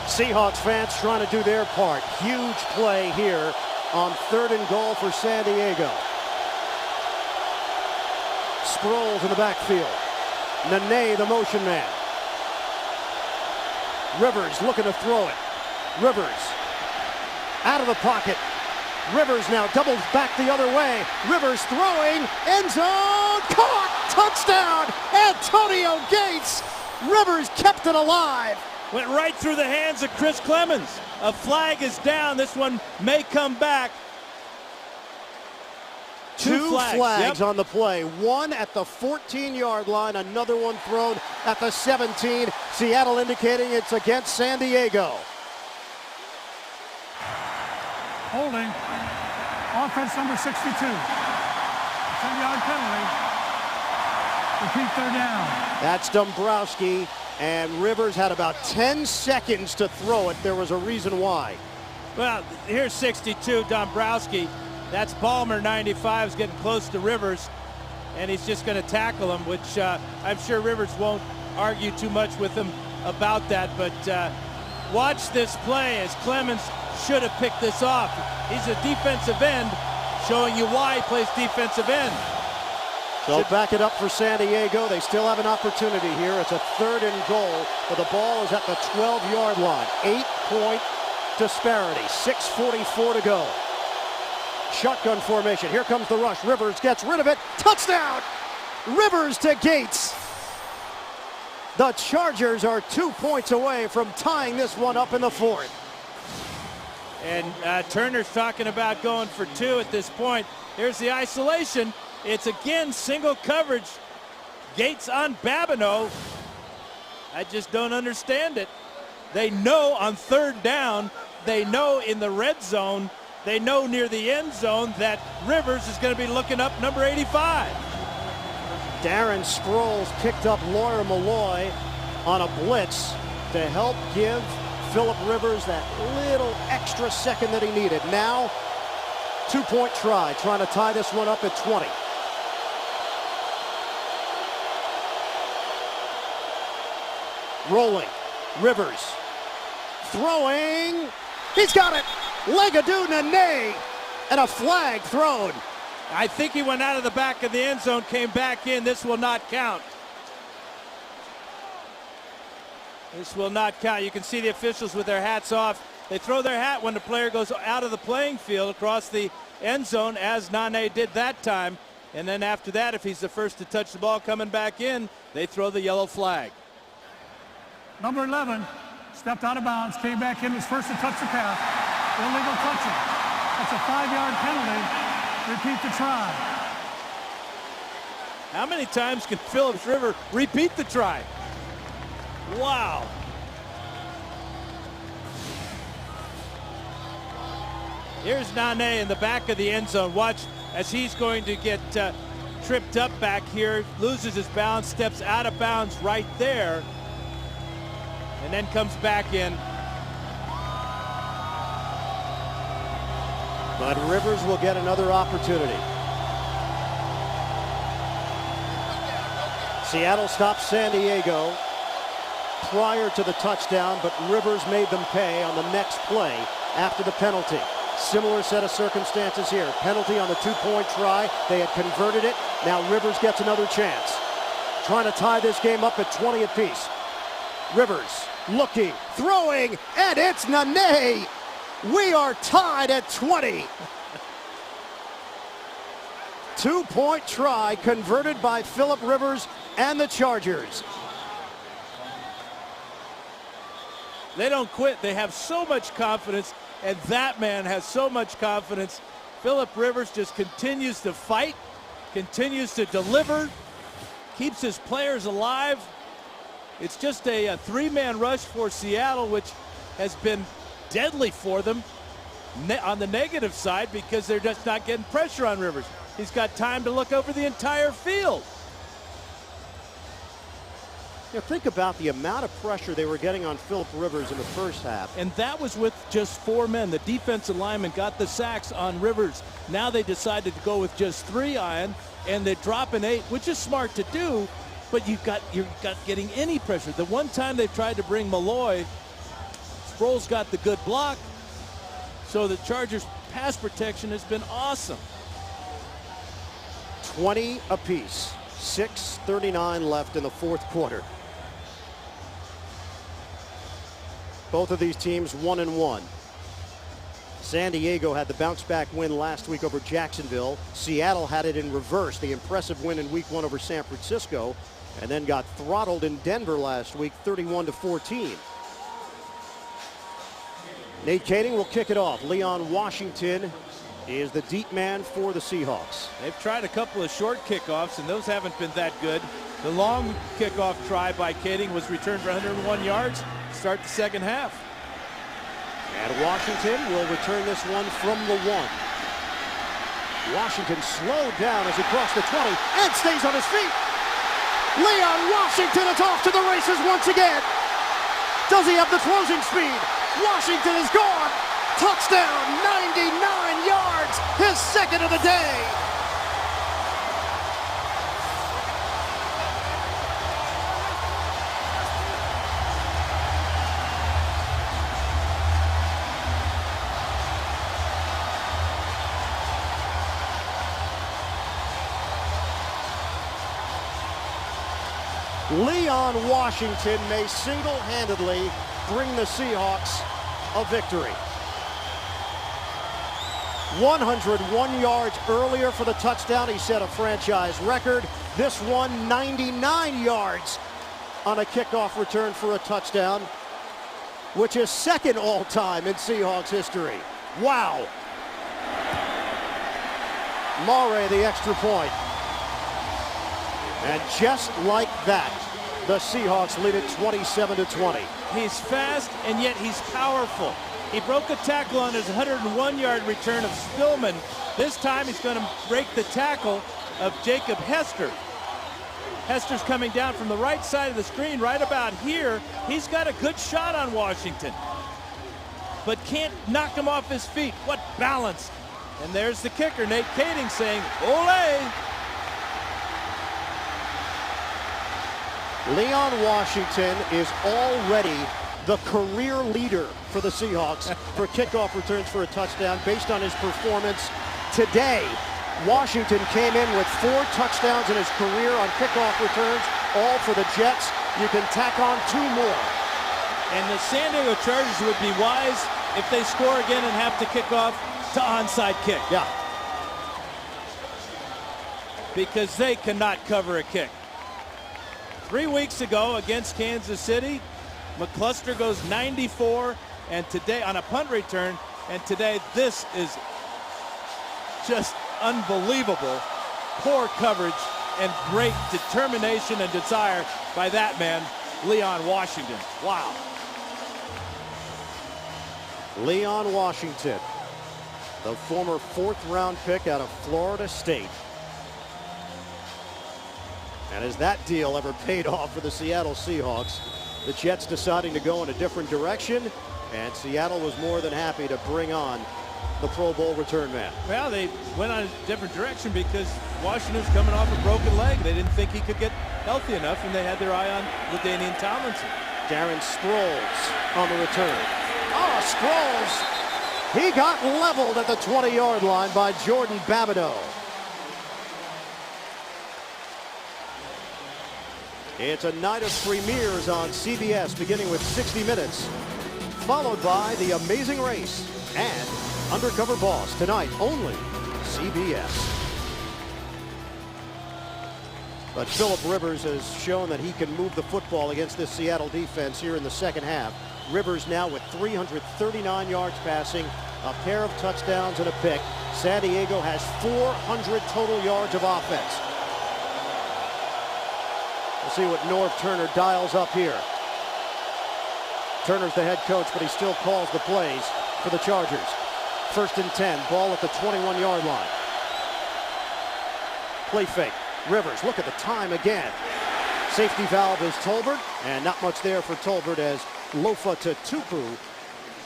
Seahawks fans trying to do their part. Huge play here on third and goal for San Diego. Sproles in the backfield. Nene, the motion man. Rivers looking to throw it. Rivers out of the pocket. Rivers now doubles back the other way. Rivers throwing, end zone, caught, touchdown, Antonio Gates. Rivers kept it alive. Went right through the hands of Chris Clemens. A flag is down. This one may come back. Two flags yep. on the play. One at the 14-yard line, another one thrown at the 17. Seattle indicating it's against San Diego. Holding. Offense number 62. 10-yard penalty. Repeat, third down. That's Dombrowski, and Rivers had about 10 seconds to throw it. There was a reason why. Well, here's 62, Dombrowski. That's Ballmer, 95, is getting close to Rivers, and he's just going to tackle him, which I'm sure Rivers won't argue too much with him about that. But watch this play as Clemens should have picked this off. He's a defensive end, showing you why he plays defensive end. They'll back it up for San Diego. They still have an opportunity here. It's a third and goal, but the ball is at the 12-yard line. 8-point disparity, 6:44 to go. Shotgun formation. Here comes the rush. Rivers gets rid of it. Touchdown! Rivers to Gates. The Chargers are 2 points away from tying this one up in the fourth. And Turner's talking about going for 2 at this point. Here's the isolation. It's again single coverage. Gates on Babineau. I just don't understand it. They know on third down, they know in the red zone, they know near the end zone that Rivers is going to be looking up number 85. Darren Sproles picked up Lawyer Malloy on a blitz to help give Phillip Rivers that little extra second that he needed. Now, 2-point try, trying to tie this one up at 20. Rolling, Rivers, throwing, he's got it! Legadou Nene, and a flag thrown. I think he went out of the back of the end zone, came back in. This will not count. This will not count. You can see the officials with their hats off They throw their hat when the player goes out of the playing field across the end zone, as Nane did that time. And then after that, if he's the first to touch the ball coming back in, they throw the yellow flag. Number 11 stepped out of bounds, came back in, was first to touch the pass. Illegal touching. That's a 5-yard penalty. Repeat the try. How many times can Phillips River repeat the try? Wow. Here's Nane in the back of the end zone. Watch as he's going to get tripped up back here, loses his balance, steps out of bounds right there, and then comes back in. But Rivers will get another opportunity. Seattle stopped San Diego prior to the touchdown, but Rivers made them pay on the next play after the penalty. Similar set of circumstances here. Penalty on the 2-point try. They had converted it. Now Rivers gets another chance. Trying to tie this game up at 20 apiece. Rivers looking, throwing, and it's Nane. We are tied at 20. 2-point try converted by Philip Rivers and the Chargers. They don't quit. They have so much confidence, and that man has so much confidence. Philip Rivers just continues to fight, continues to deliver, keeps his players alive. It's just a 3-man rush for Seattle, which has been deadly for them on the negative side because they're just not getting pressure on Rivers. He's got time to look over the entire field. You know, think about the amount of pressure they were getting on Philip Rivers in the first half. And that was with just 4 men. The defensive lineman got the sacks on Rivers. Now they decided to go with just 3 iron, and they drop an 8, which is smart to do, but you're not getting any pressure. The one time they tried to bring Malloy, Sproles got the good block, so the Chargers' pass protection has been awesome. 20 apiece. 6:39 left in the fourth quarter. Both of these teams 1-1. San Diego had the bounce-back win last week over Jacksonville. Seattle had it in reverse, the impressive win in Week 1 over San Francisco, and then got throttled in Denver last week, 31-14. Nate Kading will kick it off. Leon Washington is the deep man for the Seahawks. They've tried a couple of short kickoffs, and those haven't been that good. The long kickoff try by Kading was returned for 101 yards to start the second half. And Washington will return this one from the 1. Washington slowed down as he crossed the 20 and stays on his feet. Leon Washington is off to the races once again. Does he have the closing speed? Washington is gone. Touchdown, 99 yards, his second of the day. Leon Washington may single-handedly bring the Seahawks a victory. 101 yards earlier for the touchdown. He set a franchise record. This one, 99 yards on a kickoff return for a touchdown, which is second all-time in Seahawks history. Wow. Maury, the extra point. And just like that, the Seahawks lead it 27-20. He's fast, and yet he's powerful. He broke a tackle on his 101-yard return of Spillman. This time he's going to break the tackle of Jacob Hester. Hester's coming down from the right side of the screen right about here. He's got a good shot on Washington, but can't knock him off his feet. What balance. And there's the kicker, Nate Kading, saying, "Ole!" Leon Washington is already the career leader for the Seahawks for kickoff returns for a touchdown based on his performance today. Washington came in with 4 touchdowns in his career on kickoff returns, all for the Jets. You can tack on 2 more. And the San Diego Chargers would be wise if they score again and have to kick off to onside kick. Yeah. Because they cannot cover a kick. 3 weeks ago against Kansas City, McCluster goes 94, and today on a punt return, and today this is just unbelievable. Poor coverage and great determination and desire by that man, Leon Washington. Wow. Leon Washington, the former 4th-round pick out of Florida State. And has that deal ever paid off for the Seattle Seahawks? The Jets deciding to go in a different direction, and Seattle was more than happy to bring on the Pro Bowl return man. Well, they went on a different direction because Washington's coming off a broken leg. They didn't think he could get healthy enough, and they had their eye on LaDainian Tomlinson. Darren Sproles on the return. Oh, Sproles! He got leveled at the 20-yard line by Jordan Babineau. It's a night of premieres on CBS, beginning with 60 Minutes, followed by The Amazing Race and Undercover Boss, tonight only CBS. But Philip Rivers has shown that he can move the football against this Seattle defense here in the second half. Rivers now with 339 yards passing, a pair of touchdowns and a pick. San Diego has 400 total yards of offense. We'll see what Norv Turner dials up here. Turner's the head coach, but he still calls the plays for the Chargers. 1st and 10, ball at the 21-yard line. Play fake. Rivers, look at the time again. Safety valve is Tolbert, and not much there for Tolbert as Lofa Tatupu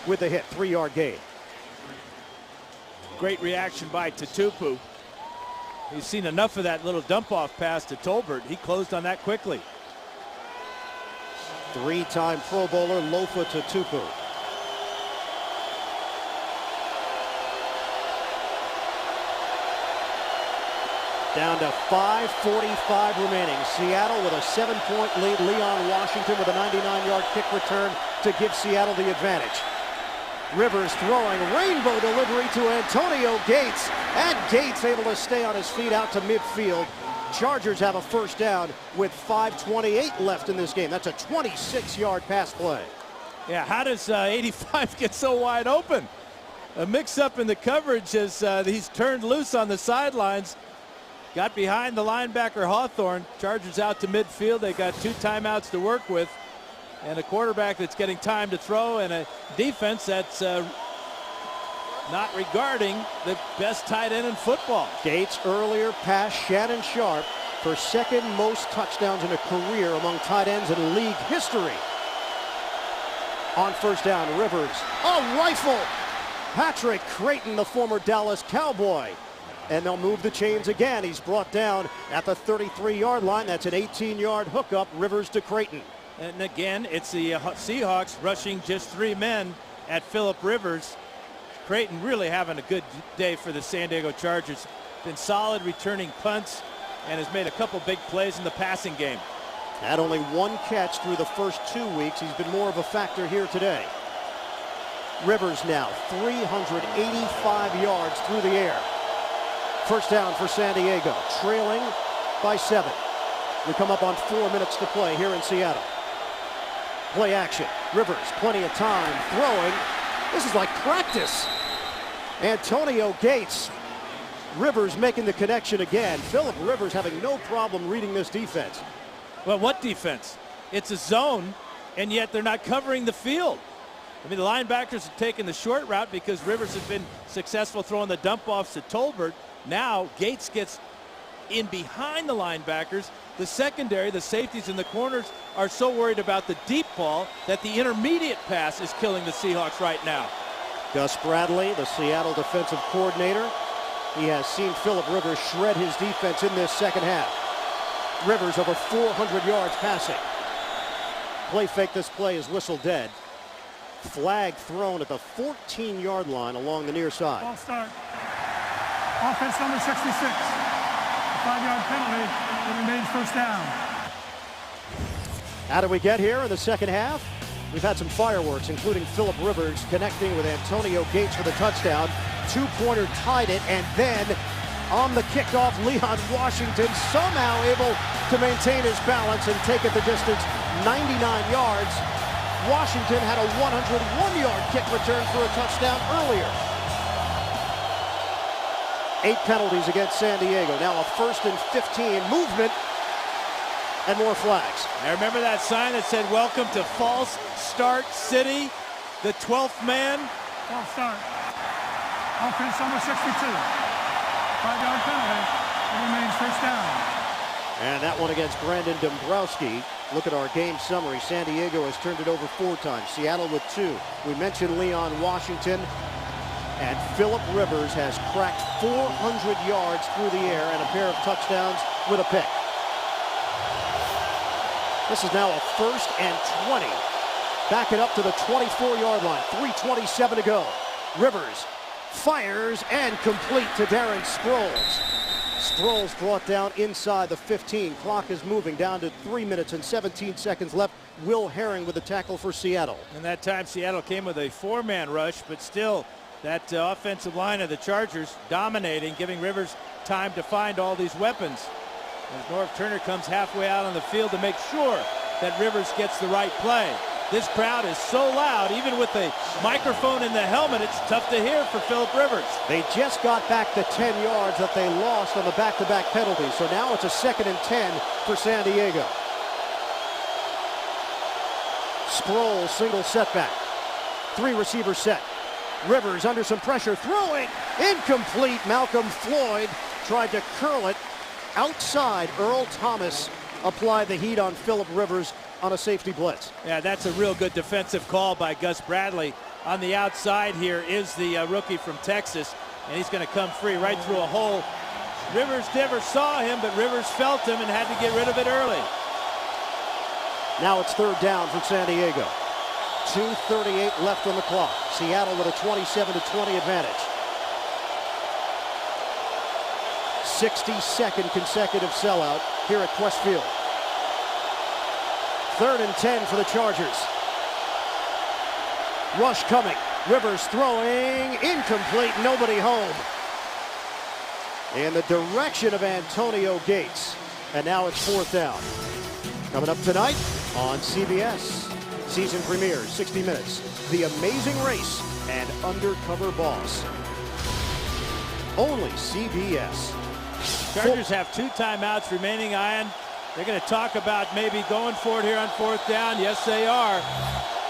with a hit, 3-yard gain. Great reaction by Tatupu. He's seen enough of that little dump-off pass to Tolbert. He closed on that quickly. 3-time Pro Bowler Lofa Tatupu. Down to 5:45 remaining. Seattle with a 7-point lead. Leon Washington with a 99-yard kick return to give Seattle the advantage. Rivers throwing rainbow delivery to Antonio Gates. And Gates able to stay on his feet out to midfield. Chargers have a first down with 5:28 left in this game. That's a 26-yard pass play. Yeah, how does 85 get so wide open? A mix-up in the coverage as he's turned loose on the sidelines. Got behind the linebacker Hawthorne. Chargers out to midfield. They got 2 timeouts to work with. And a quarterback that's getting time to throw, and a defense that's not regarding the best tight end in football. Gates earlier passed Shannon Sharp for 2nd most touchdowns in a career among tight ends in league history. On first down, Rivers, a rifle. Patrick Creighton, the former Dallas Cowboy. And they'll move the chains again. He's brought down at the 33-yard line. That's an 18-yard hookup, Rivers to Creighton. And again, it's the Seahawks rushing just 3 men at Philip Rivers. Creighton really having a good day for the San Diego Chargers. Been solid returning punts and has made a couple big plays in the passing game. Had only 1 catch through the first 2 weeks. He's been more of a factor here today. Rivers now 385 yards through the air. First down for San Diego, trailing by 7. We come up on 4 minutes to play here in Seattle. Play action. Rivers, plenty of time, throwing. This is like practice. Antonio Gates. Rivers making the connection again. Philip Rivers having no problem reading this defense. Well, what defense? It's a zone, and yet they're not covering the field. I mean, the linebackers have taken the short route because Rivers has been successful throwing the dump-offs to Tolbert. Now Gates gets in behind the linebackers. The secondary, the safeties and the corners are so worried about the deep ball that the intermediate pass is killing the Seahawks right now. Gus Bradley, the Seattle defensive coordinator, he has seen Philip Rivers shred his defense in this second half. Rivers over 400 yards passing. Play fake, this play is whistled dead. Flag thrown at the 14-yard line along the near side. Ball start. Offense number 66. A 5-yard penalty. It remains first down. How did we get here in the second half? We've had some fireworks, including Philip Rivers connecting with Antonio Gates for the touchdown. Two-pointer tied it, and then on the kickoff, Leon Washington somehow able to maintain his balance and take it the distance 99 yards. Washington had a 101-yard kick return for a touchdown earlier. 8 penalties against San Diego. Now a 1st and 15 movement and more flags. I remember that sign that said, "Welcome to False Start City." The 12th man. False start. Offense number 62. 5-yard penalty. It remains first down. And that one against Brandon Dombrowski. Look at our game summary. San Diego has turned it over 4 times. Seattle with 2. We mentioned Leon Washington. And Philip Rivers has cracked 400 yards through the air and a pair of touchdowns with a pick. This is now a 1st and 20. Back it up to the 24-yard line. 3:27 to go. Rivers fires and complete to Darren Sproles. Sproles brought down inside the 15. Clock is moving down to 3 minutes and 17 seconds left. Will Herring with the tackle for Seattle. And that time Seattle came with a 4-man rush, but still that offensive line of the Chargers dominating, giving Rivers time to find all these weapons. As Norv Turner comes halfway out on the field to make sure that Rivers gets the right play. This crowd is so loud, even with the microphone in the helmet, it's tough to hear for Philip Rivers. They just got back the 10 yards that they lost on the back-to-back penalties. So now it's a 2nd and 10 for San Diego. Sproles, single setback. 3 receiver set. Rivers under some pressure, throwing, incomplete. Malcolm Floyd tried to curl it outside. Earl Thomas applied the heat on Philip Rivers on a safety blitz. Yeah, that's a real good defensive call by Gus Bradley. On the outside here is the rookie from Texas, and he's going to come free right through a hole. Rivers never saw him, but Rivers felt him and had to get rid of it early. Now it's 3rd down for San Diego. 2:38 left on the clock. Seattle with a 27-20 advantage. 62nd consecutive sellout here at Qwest Field. 3rd and 10 for the Chargers. Rush coming. Rivers throwing, incomplete, nobody home. In the direction of Antonio Gates. And now it's 4th down. Coming up tonight on CBS. Season premiere, 60 Minutes. The Amazing Race and Undercover Boss. Only CBS. Chargers have 2 timeouts remaining, Ian. They're going to talk about maybe going for it here on 4th down. Yes, they are.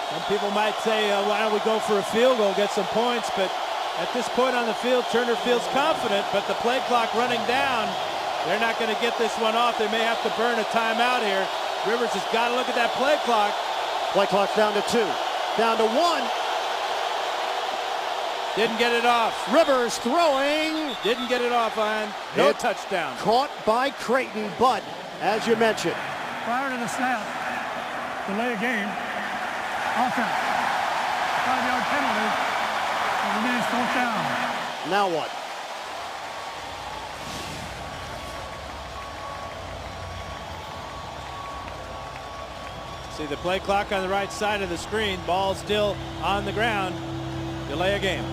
Some people might say, why don't we go for a field goal, get some points, but at this point on the field, Turner feels confident, but the play clock running down, they're not going to get this one off. They may have to burn a timeout here. Rivers has got to look at that play clock. Play clock's down to 2. Down to 1. Didn't get it off. Rivers throwing. Didn't get it off, Ian. No touchdown. Caught by Creighton, but as you mentioned, Prior to the snap, delay a game. Offense. 5-yard penalty. It remains 4th down. now what? See the play clock on the right side of the screen. Ball still on the ground. Delay a game.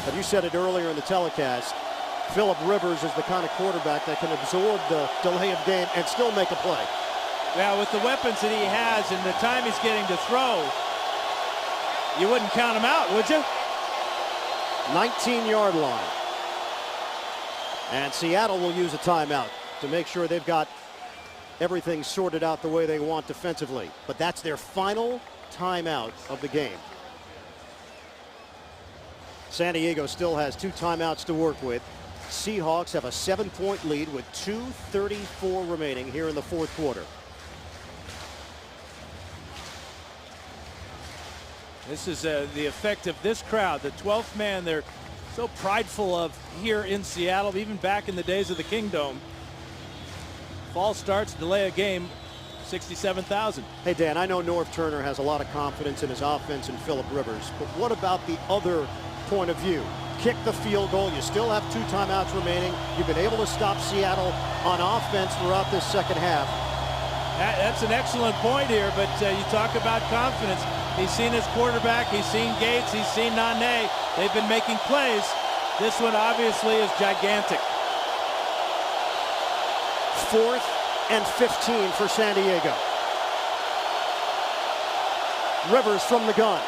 But you said it earlier in the telecast. Philip Rivers is the kind of quarterback that can absorb the delay of game and still make a play. Yeah, with the weapons that he has and the time he's getting to throw, you wouldn't count him out, would you? 19-yard line. And Seattle will use a timeout to make sure they've got everything sorted out the way they want defensively. But that's their final timeout of the game. San Diego still has 2 timeouts to work with. Seahawks have a 7-point lead with 2:34 remaining here in the 4th quarter. This is the effect of this crowd. The 12th man they're so prideful of here in Seattle, even back in the days of the Kingdome. Fall starts, delay a game, 67,000. Hey, Dan, I know Norv Turner has a lot of confidence in his offense and Philip Rivers, but what about the other point of view? Kick the field goal. You still have 2 timeouts remaining. You've been able to stop Seattle on offense throughout this second half. That's an excellent point here, but you talk about confidence. He's seen his quarterback, he's seen Gates, he's seen Nane. They've been making plays. This one obviously is gigantic. 4th and 15 for San Diego. Rivers from the gun.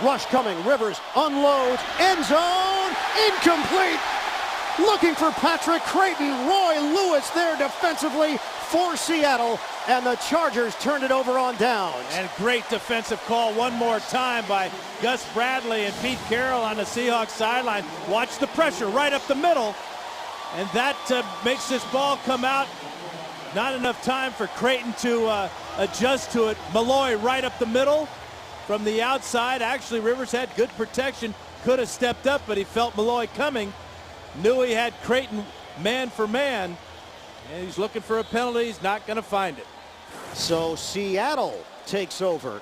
Rush coming, Rivers unloads, end zone, incomplete. Looking for Patrick Creighton. Roy Lewis there defensively for Seattle, and the Chargers turned it over on downs. And great defensive call one more time by Gus Bradley and Pete Carroll on the Seahawks sideline. Watch the pressure right up the middle, and that makes this ball come out. Not enough time for Creighton to adjust to it. Malloy right up the middle from the outside. Actually, Rivers had good protection, could have stepped up, but he felt Malloy coming. Knew he had Creighton man for man, and he's looking for a penalty. He's not going to find it. So Seattle takes over.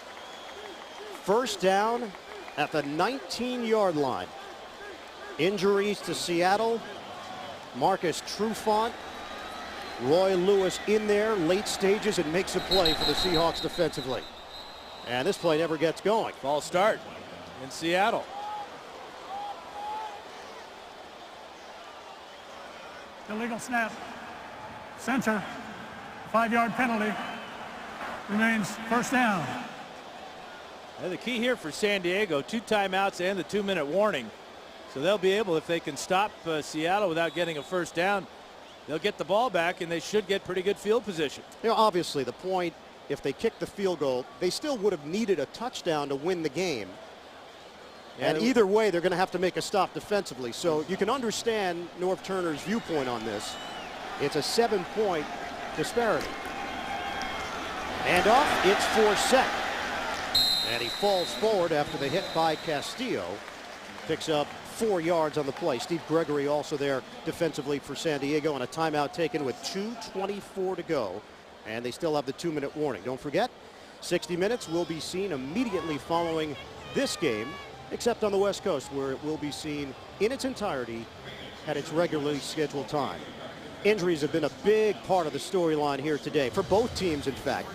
First down at the 19-yard line. Injuries to Seattle. Marcus Trufant, Roy Lewis in there, late stages, and makes a play for the Seahawks defensively. And this play never gets going. False start in Seattle. Illegal snap. Center. 5-yard penalty. Remains first down. Now the key here for San Diego, 2 timeouts and the 2-minute warning. So they'll be able, if they can stop Seattle without getting a first down, they'll get the ball back, and they should get pretty good field position. You know, obviously the point, if they kick the field goal, they still would have needed a touchdown to win the game. And either way, they're going to have to make a stop defensively. So you can understand Norv Turner's viewpoint on this. It's a 7-point disparity. And off, it's Forsett. And he falls forward after the hit by Castillo. Picks up 4 yards on the play. Steve Gregory also there defensively for San Diego, and a timeout taken with 2:24 to go. And they still have the 2-minute warning. Don't forget, 60 Minutes will be seen immediately following this game, except on the West Coast, where it will be seen in its entirety at its regularly scheduled time. Injuries have been a big part of the storyline here today, for both teams, in fact.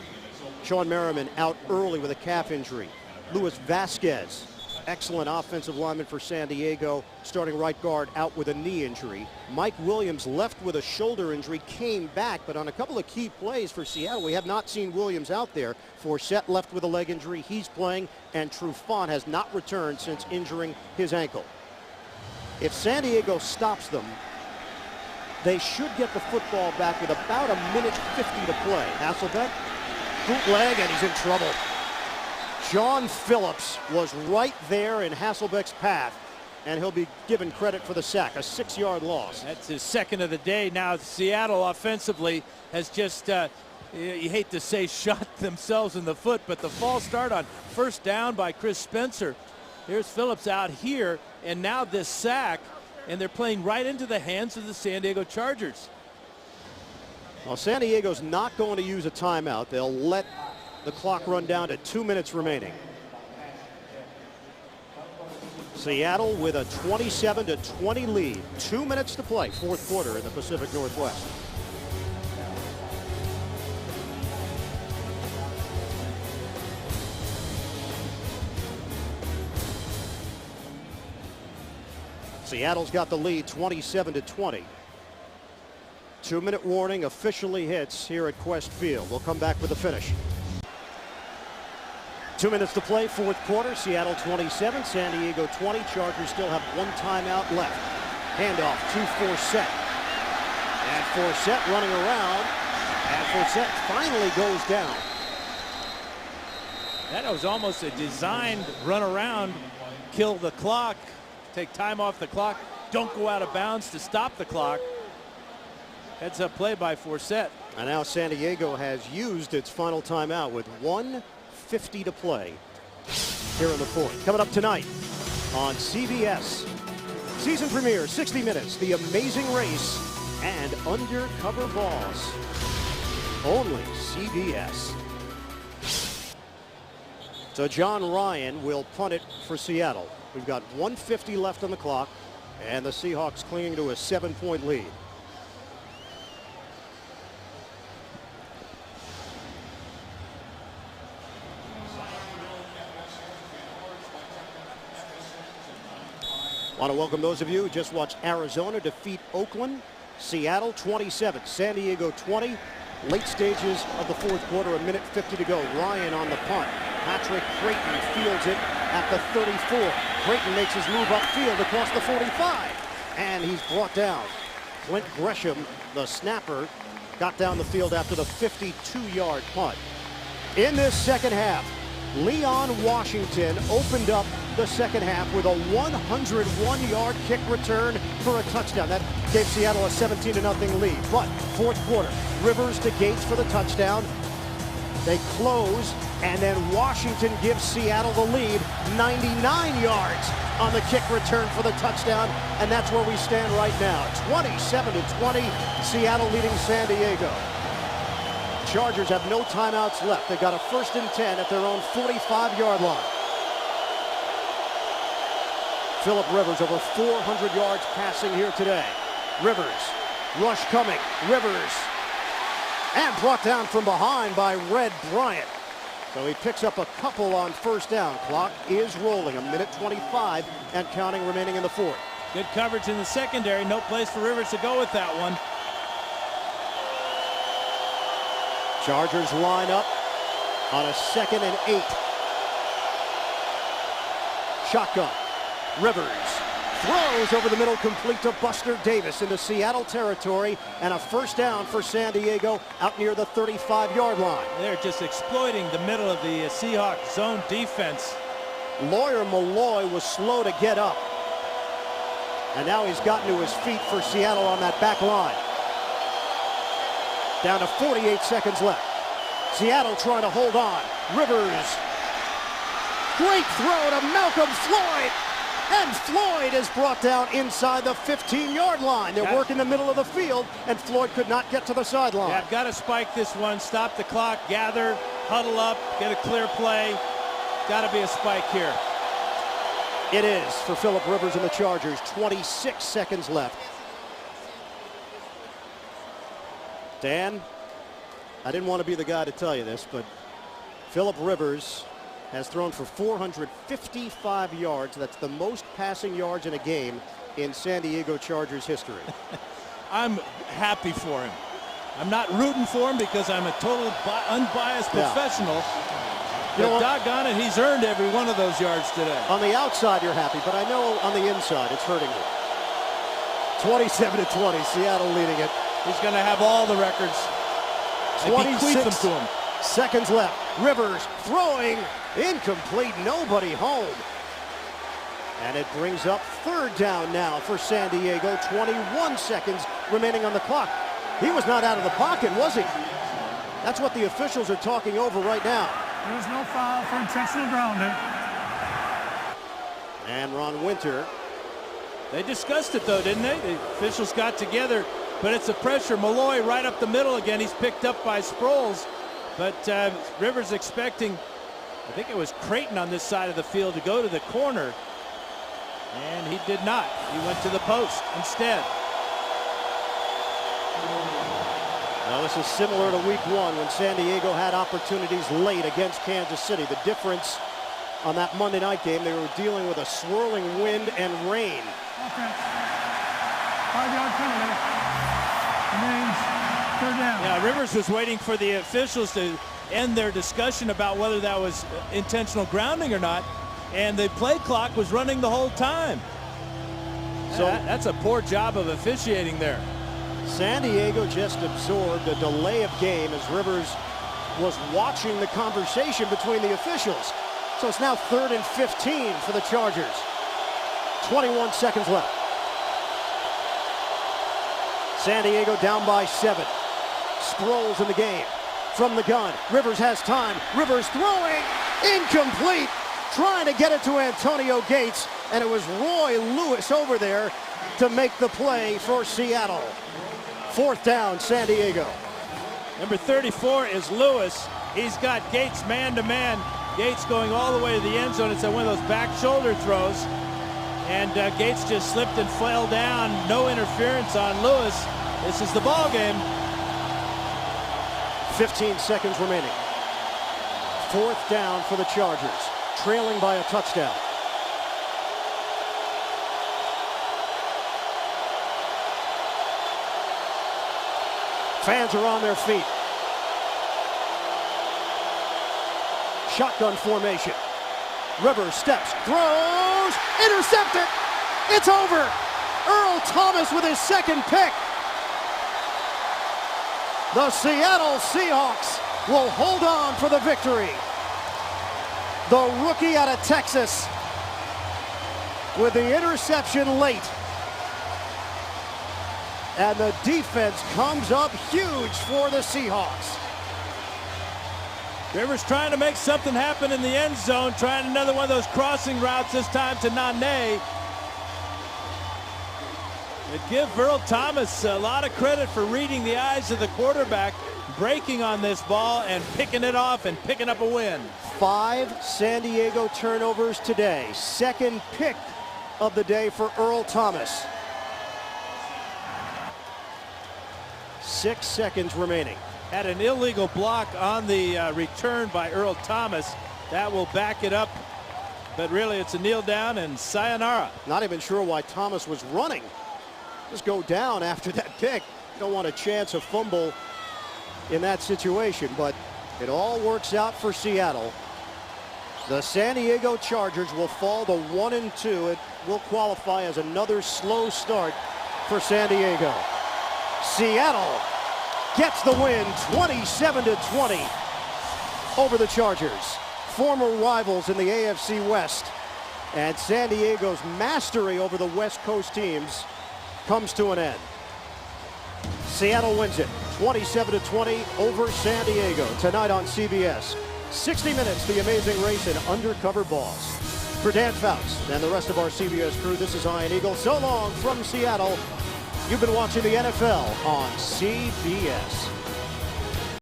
Sean Merriman out early with a calf injury. Luis Vasquez, excellent offensive lineman for San Diego, starting right guard, out with a knee injury. Mike Williams left with a shoulder injury, came back, but on a couple of key plays for Seattle, we have not seen Williams out there. Forsett left with a leg injury, he's playing, and Trufant has not returned since injuring his ankle. If San Diego stops them, they should get the football back with about 1:50 to play. Hasselbeck, bootleg, and he's in trouble. John Phillips was right there in Hasselbeck's path, and he'll be given credit for the sack, a 6-yard loss. That's his second of the day. Now Seattle offensively has just, you hate to say, shot themselves in the foot, but the false start on first down by Chris Spencer. Here's Phillips out here, and now this sack, and they're playing right into the hands of the San Diego Chargers. Well, San Diego's not going to use a timeout. They'll let the clock run down to 2 minutes remaining. Seattle with a 27-20 lead. 2 minutes to play, fourth quarter in the Pacific Northwest. Seattle's got the lead, 27-20. 2-minute warning officially hits here at Quest Field. We'll come back with the finish. 2 minutes to play, fourth quarter. Seattle 27, San Diego 20. Chargers still have 1 timeout left. Handoff to Forsett. And Forsett running around. And Forsett finally goes down. That was almost a designed run around, kill the clock, take time off the clock, don't go out of bounds to stop the clock. Heads up play by Forsett. And now San Diego has used its final timeout with 1:50 to play here in the fourth. Coming up tonight on CBS, season premiere, 60 Minutes, The Amazing Race, and Undercover Boss. Only CBS. So John Ryan will punt it for Seattle. We've got 1:50 left on the clock, and the Seahawks clinging to a 7-point lead. Want to welcome those of you who just watched Arizona defeat Oakland. Seattle 27, San Diego 20. Late stages of the fourth quarter, 1:50 to go. Ryan on the punt. Patrick Creighton fields it at the 34. Creighton makes his move upfield across the 45. And he's brought down. Clint Gresham, the snapper, got down the field after the 52-yard punt. In this second half, Leon Washington opened up the second half with a 101-yard kick return for a touchdown. That gave Seattle a 17-0 lead. But fourth quarter, Rivers to Gates for the touchdown. They close, and then Washington gives Seattle the lead, 99 yards on the kick return for the touchdown, and that's where we stand right now. 27-20, Seattle leading San Diego. Chargers have no timeouts left. They got a 1st and 10 at their own 45-yard line. Phillip Rivers over 400 yards passing here today. Rivers, rush coming, Rivers, and brought down from behind by Red Bryant. So he picks up a couple on first down. Clock is rolling, 1:25 and counting remaining in the fourth. Good coverage in the secondary. No place for Rivers to go with that one. Chargers line up on a 2nd and 8. Shotgun. Rivers throws over the middle, complete to Buster Davis into Seattle territory, and a first down for San Diego out near the 35-yard line. They're just exploiting the middle of the Seahawks zone defense. Lawyer Malloy was slow to get up, and now he's gotten to his feet for Seattle on that back line. Down to 48 seconds left. Seattle trying to hold on. Rivers. Great throw to Malcolm Floyd. And Floyd is brought down inside the 15-yard line. They're working the middle of the field, and Floyd could not get to the sideline. Yeah, got to spike this one, stop the clock, gather, huddle up, get a clear play. Got to be a spike here. It is for Phillip Rivers and the Chargers. 26 seconds left. Dan, I didn't want to be the guy to tell you this, but Phillip Rivers has thrown for 455 yards. That's the most passing yards in a game in San Diego Chargers history. I'm happy for him. I'm not rooting for him because I'm a total unbiased professional. But doggone it, he's earned every one of those yards today. On the outside, you're happy, but I know on the inside, it's hurting you. 27-20, Seattle leading it. He's going to have all the records. 26 seconds left. Rivers throwing, incomplete, nobody home. And it brings up third down now for San Diego. 21 seconds remaining on the clock. He was not out of the pocket, was he? That's what the officials are talking over right now. There was no foul for intentional grounding. And Ron Winter. They discussed it, though, didn't they? The officials got together, but it's a pressure. Malloy right up the middle again. He's picked up by Sproles, but Rivers expecting, I think it was Creighton on this side of the field to go to the corner, and he did not. He went to the post instead. Now, this is similar to week one when San Diego had opportunities late against Kansas City. The difference on that Monday night game, they were dealing with a swirling wind and rain. Okay. 5-yard penalty. Remains third down. Yeah, Rivers was waiting for the officials to end their discussion about whether that was intentional grounding or not, and the play clock was running the whole time. So that's a poor job of officiating there. San Diego just absorbed a delay of game as Rivers was watching the conversation between the officials. So it's now 3rd and 15 for the Chargers. 21 seconds left. San Diego down by 7. Sproles in the game. From the gun. Rivers has time. Rivers throwing. Incomplete. Trying to get it to Antonio Gates. And it was Roy Lewis over there to make the play for Seattle. 4th down, San Diego. Number 34 is Lewis. He's got Gates man-to-man. Gates going all the way to the end zone. It's one of those back shoulder throws. And Gates just slipped and fell down. No interference on Lewis. This is the ball game. 15 seconds remaining. 4th down for the Chargers. Trailing by a touchdown. Fans are on their feet. Shotgun formation. Rivers steps, throws, intercepted. It's over. Earl Thomas with his second pick. The Seattle Seahawks will hold on for the victory. The rookie out of Texas with the interception late. And the defense comes up huge for the Seahawks. Rivers trying to make something happen in the end zone, trying another one of those crossing routes, this time to Nane. But give Earl Thomas a lot of credit for reading the eyes of the quarterback, breaking on this ball and picking it off and picking up a win. 5 San Diego turnovers today. Second pick of the day for Earl Thomas. 6 seconds remaining. Had an illegal block on the return by Earl Thomas. That will back it up. But really, it's a kneel down and sayonara. Not even sure why Thomas was running. Just go down after that pick. Don't want a chance of fumble in that situation, but it all works out for Seattle. The San Diego Chargers will fall to 1-2. It will qualify as another slow start for San Diego. Seattle gets the win 27-20 over the Chargers, former rivals in the AFC West. And San Diego's mastery over the West Coast teams comes to an end. Seattle wins it 27-20 over San Diego tonight on CBS. 60 Minutes, the amazing race in Undercover Boss. For Dan Fouts and the rest of our CBS crew, this is Ian Eagle. So long from Seattle. You've been watching the NFL on CBS.